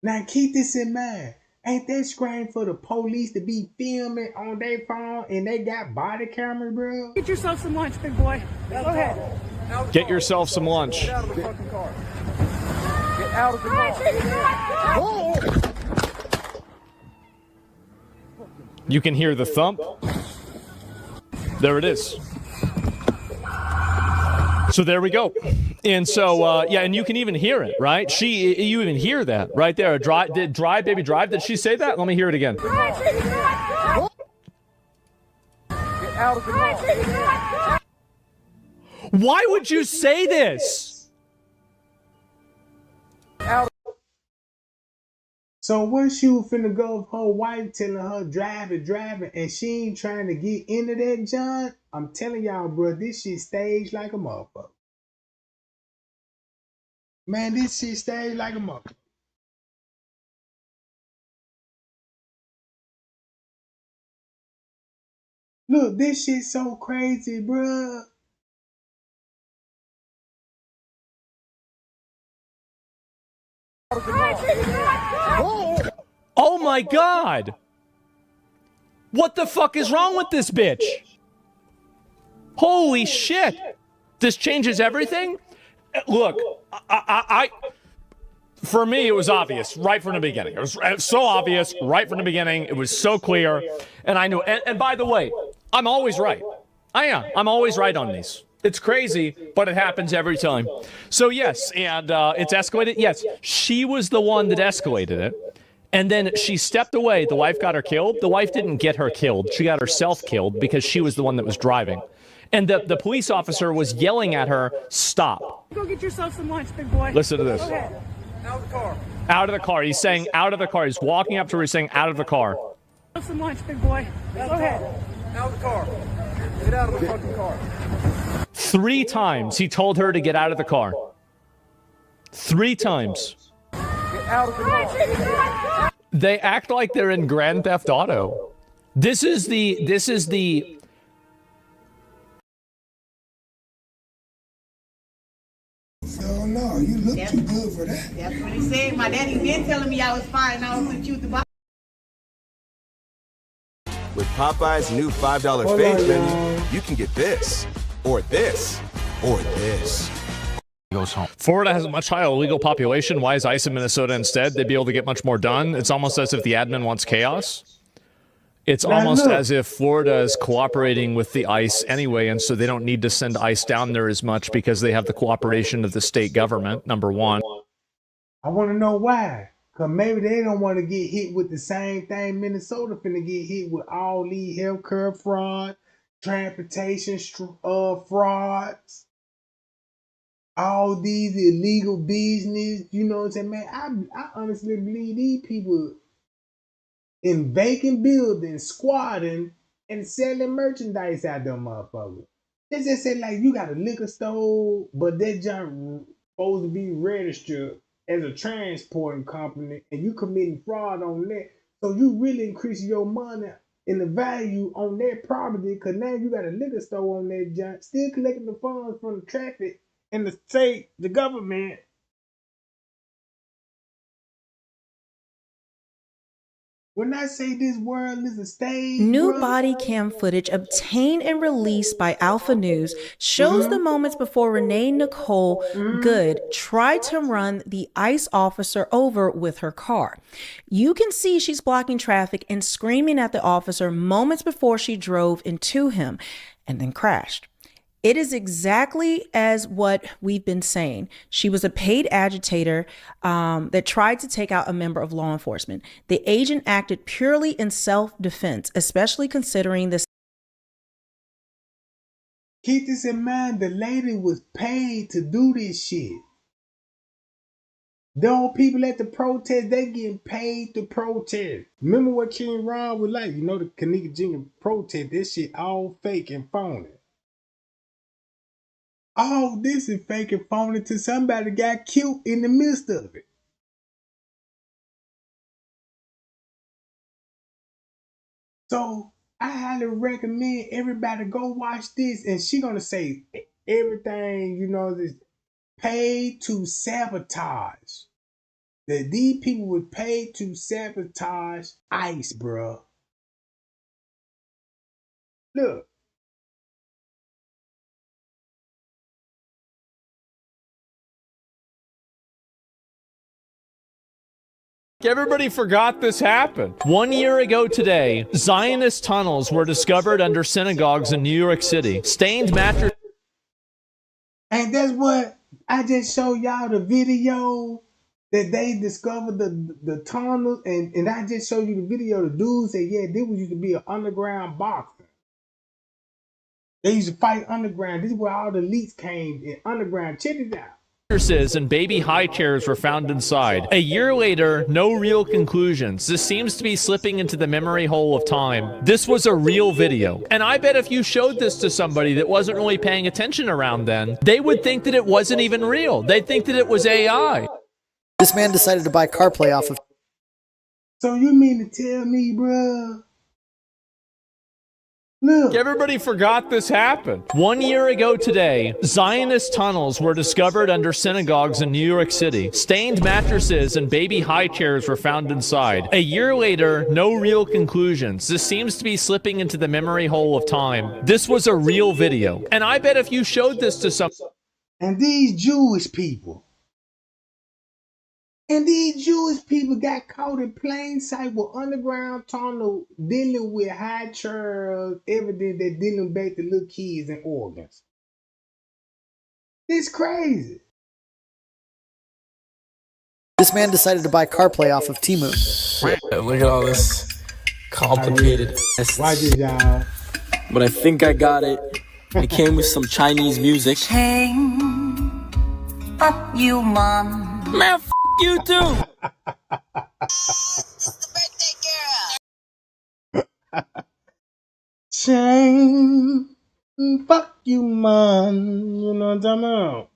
Now keep this in mind. Ain't that strange for the police to be filming on their phone and they got body cameras, bro? Get yourself some lunch, big boy. Go ahead. Get yourself some lunch. Get out of the fucking car. Get out of the car. You can hear the thump. There it is. So there we go. And so, yeah, and you can even hear it, right? You even hear that right there. Drive, baby, drive. Did she say that? Let me hear it again. Get out of the car. Why would you say this? So once you finna go with her wife telling her driving, and she ain't trying to get into that John, I'm telling y'all, bro, this shit staged like a motherfucker. Man, this shit staged like a motherfucker. Look, this shit so crazy, bro. Oh my God. What the fuck is wrong with this bitch? Holy shit. This changes everything? Look, for me, it was obvious right from the beginning. It was so obvious right from the beginning. It was so clear. And I knew, and by the way, I'm always right. I am. I'm always right on these. It's crazy, but it happens every time. So yes, and it's escalated. Yes, she was the one that escalated it. And then she stepped away. The wife got her killed. The wife didn't get her killed. She got herself killed because she was the one that was driving. And the police officer was yelling at her, stop. Go get yourself some lunch, big boy. Listen to this. Go ahead. Out of the car. Out of the car. He's saying out of the car. He's walking up to her. He's saying out of the car. Some lunch, big boy. Go ahead. Out of the car. Get out of the fucking car. 3 times he told her to get out of the car. 3 times. Get out of the car. They act like they're in Grand Theft Auto. This is the No, you look too good for that. That's what he said. My daddy been telling me I was fine. I was with you at the bottom. With Popeye's new $5 fave menu, you can get this, or this, or this. Goes home. Florida has a much higher illegal population. Why is ICE in Minnesota instead? They'd be able to get much more done. It's almost as if the admin wants chaos. It's almost as if Florida is cooperating with the ICE anyway, and so they don't need to send ICE down there as much because they have the cooperation of the state government, number one. I want to know why. Because maybe they don't want to get hit with the same thing Minnesota finna get hit with, all these healthcare fraud, transportation frauds, all these illegal business. You know what I'm saying, man? I honestly believe these people in vacant buildings, squatting and selling merchandise out them motherfuckers. They just say like you got a liquor store, but that junk supposed to be registered as a transporting company, and you committing fraud on that. So you really increase your money in the value on that property, because now you got a liquor store on that junk, still collecting the funds from the traffic and the state, the government. When I say this world is a stage, New bro, body cam footage obtained and released by Alpha News shows the moments before Renee Nicole Good tried to run the ICE officer over with her car. You can see she's blocking traffic and screaming at the officer moments before she drove into him and then crashed. It is exactly as what we've been saying. She was a paid agitator that tried to take out a member of law enforcement. The agent acted purely in self-defense, especially considering this. keep this in mind, the lady was paid to do this shit. Those people at the protest, they getting paid to protest. Remember what King Ron was like? You know, the Kenneka Jenkins protest, this shit all fake and phony. All this is fake and phony till somebody got killed in the midst of it. So I highly recommend everybody go watch this, and she gonna say everything, you know, is paid to sabotage. That these people were paid to sabotage ICE, bro. Look. Everybody forgot this happened. 1 year ago today, Zionist tunnels were discovered under synagogues in New York City. Stained mattress. And that's what I just showed y'all the video that they discovered the tunnels, and I just showed you the video. The dude said, yeah, this used to be an underground boxer. They used to fight underground. This is where all the elites came in underground. Check it out. Mattresses and baby high chairs were found inside. A year later, no real conclusions. This seems to be slipping into the memory hole of time. This was a real video. And I bet if you showed this to somebody that wasn't really paying attention around then, they would think that it wasn't even real. They'd think that it was AI. This man decided to buy CarPlay off of. So you mean to tell me, bruh? Look. Everybody forgot this happened. 1 year ago today, Zionist tunnels were discovered under synagogues in New York City. Stained mattresses and baby high chairs were found inside. A year later, no real conclusions. This seems to be slipping into the memory hole of time. This was a real video. And I bet if you showed this to some... And these Jewish people got caught in plain sight with underground tunnel dealing with high chairs, evidence that dealing back to little kids and organs. It's crazy. This man decided to buy CarPlay off of Temu. Look at all this complicated Watch it, y'all. But I think I got it. It came with some Chinese music. Fuck you, mom. Man, f you too. Shame. Fuck you, man. You know what I'm talking about?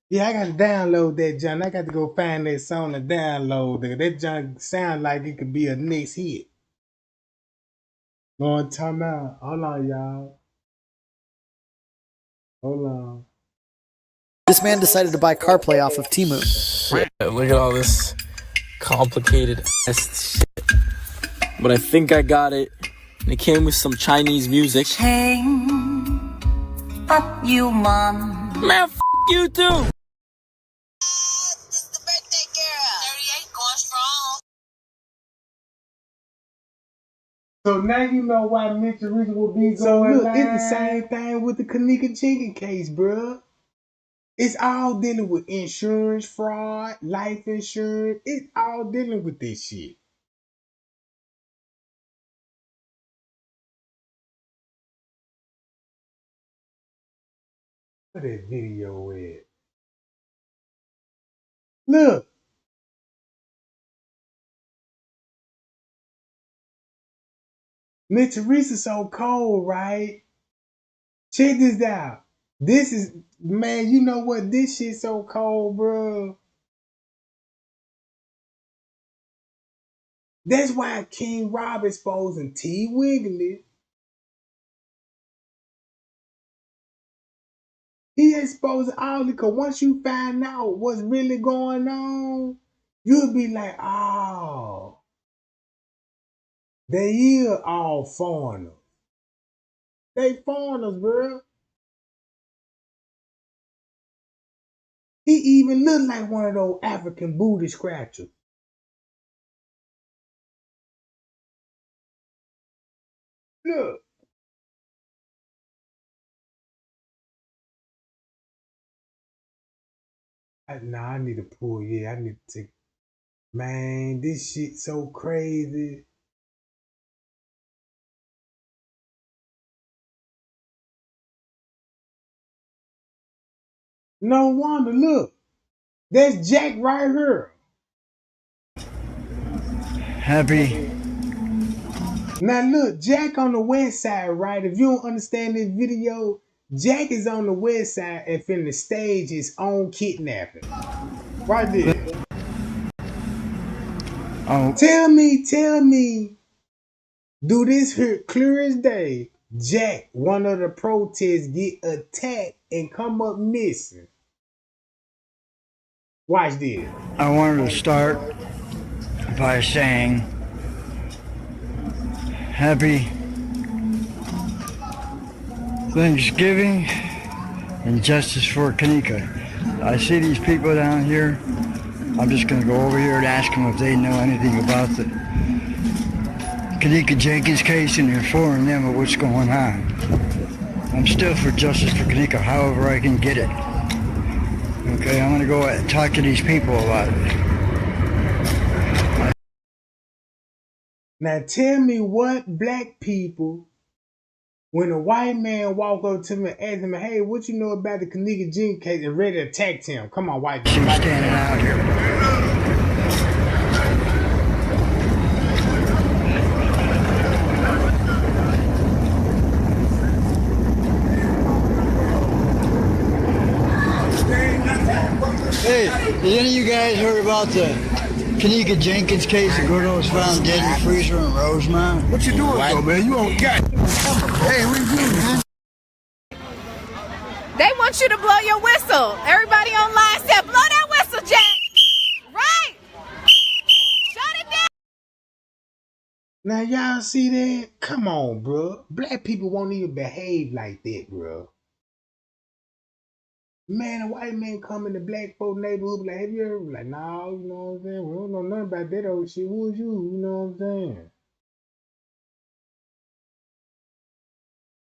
Yeah, I got to download that junk. I got to go find that song to download. That junk sound like it could be a next hit. Know what I'm talking about? Hold on, y'all. Hold on. This man decided to buy CarPlay off of Temu. Look at all this complicated shit. But I think I got it. And it came with some Chinese music. Fuck you, mom. Man, f you too. So now you know why Mitchell Richard will be going. So look, it's the same thing with the Kenneka Jenkins case, bruh. It's all dealing with insurance fraud, life insurance. It's all dealing with this shit. Where that video at? Look. Miss Teresa so cold, right? Check this out. This is, man, you know what? This shit so cold, bro. That's why King Rob exposing T. Wiggly. He exposing all the, because once you find out what's really going on, you'll be like, oh, they is all foreigners. They foreigners, bro. He even look like one of those African booty scratchers. Look. I need to pull, yeah, I need to take, man, this shit so crazy. No wonder, look. That's Jack right here. Happy. Now look, Jack on the west side, right? If you don't understand this video, Jack is on the west side and finna stage his own kidnapping. Right there. Oh. Tell me, do this here clear as day, Jack, one of the protests, get attacked and come up missing. Watch this. I wanted to start by saying happy Thanksgiving and justice for Kenneka. I see these people down here. I'm just going to go over here and ask them if they know anything about the Kenneka Jenkins case and inform them of what's going on. I'm still for justice for Kenneka, however I can get it. Okay, I'm going to go and talk to these people about it. Now tell me what black people, when a white man walk up to me and ask him, hey, what you know about the Kenneka Jenkins case, and ready to attack him? Come on, white man. She's standing out here. Hey, has any of you guys heard about the Kenneka Jenkins case? The girl was found dead in the freezer in Rosemount. What you doing, though, man? You don't got. Hey, what you doing, man? They want you to blow your whistle. Everybody online said, blow that whistle, Jack. Right? Shut it down. Now y'all see that? Come on, bro. Black people won't even behave like that, bro. Man, a white man come in the black folk neighborhood, like, have you ever? Like, no, you know what I'm saying? We don't know nothing about that old shit. Who is you? You know what I'm saying?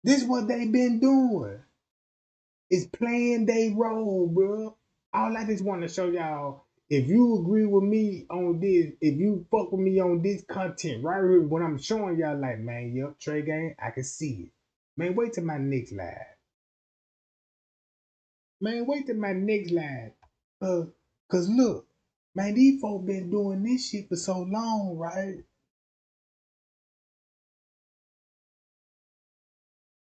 This is what they been doing. It's playing their role, bro. All I just want to show y'all, if you agree with me on this, if you fuck with me on this content right here, when I'm showing y'all, like, man, yep, Trey Gang, I can see it. Man, wait till my next live. Man, wait till my next live. Cause look, man, these folk been doing this shit for so long, right?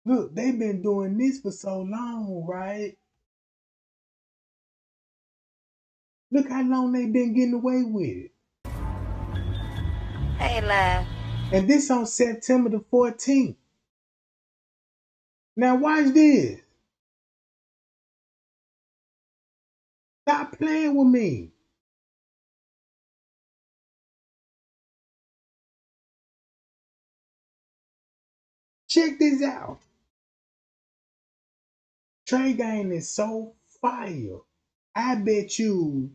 Look, they been doing this for so long, right? Look how long they been getting away with it. Hey, love. And this on September the 14th. Now watch this. Stop playing with me. Check this out. Trey Gang is so fire. I bet you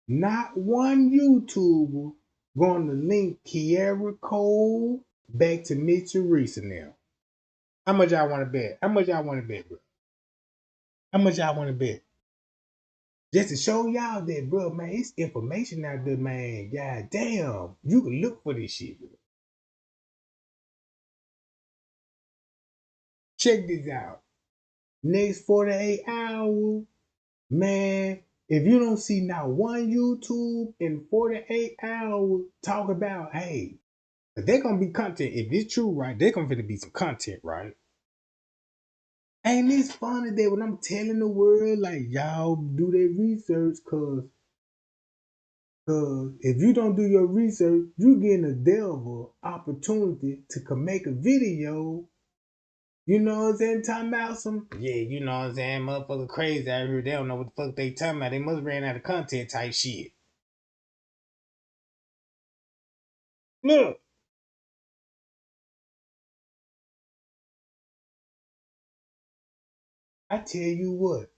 not one YouTuber going to link Kiara Cole back to Miss Teresa now. How much y'all want to bet? How much y'all want to bet, bro? How much y'all want to bet? Just to show y'all that, bro, man, it's information out there, man. God damn. You can look for this shit, bro. Check this out. Next 48 hours, man, if you don't see not one YouTube in 48 hours talk about, hey, But they're gonna be content. If it's true, right, they're gonna be some content, right? Ain't this funny that when I'm telling the world, like, y'all do their research, cause if you don't do your research, you getting a devil opportunity to make a video. You know what I'm saying? Talking about some, yeah, you know what I'm saying? Motherfucker crazy out here. They don't know what the fuck they talking about. They must ran out of content type shit. Look. I tell you what.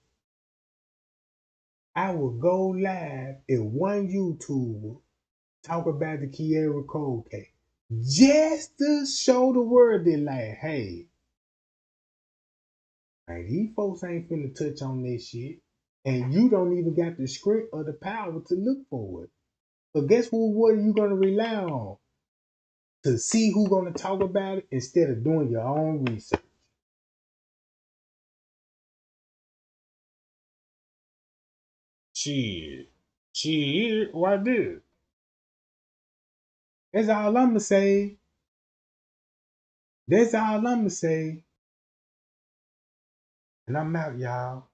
I will go live if one YouTuber talk about the Kiera Cole case. Just to show the world that, like, hey, man, these folks ain't finna touch on this shit. And you don't even got the script or the power to look for it. So guess what are you gonna rely on? To see who's gonna talk about it instead of doing your own research. Shit, why this? That's all I'ma say. That's all I'ma say. And I'm out, y'all.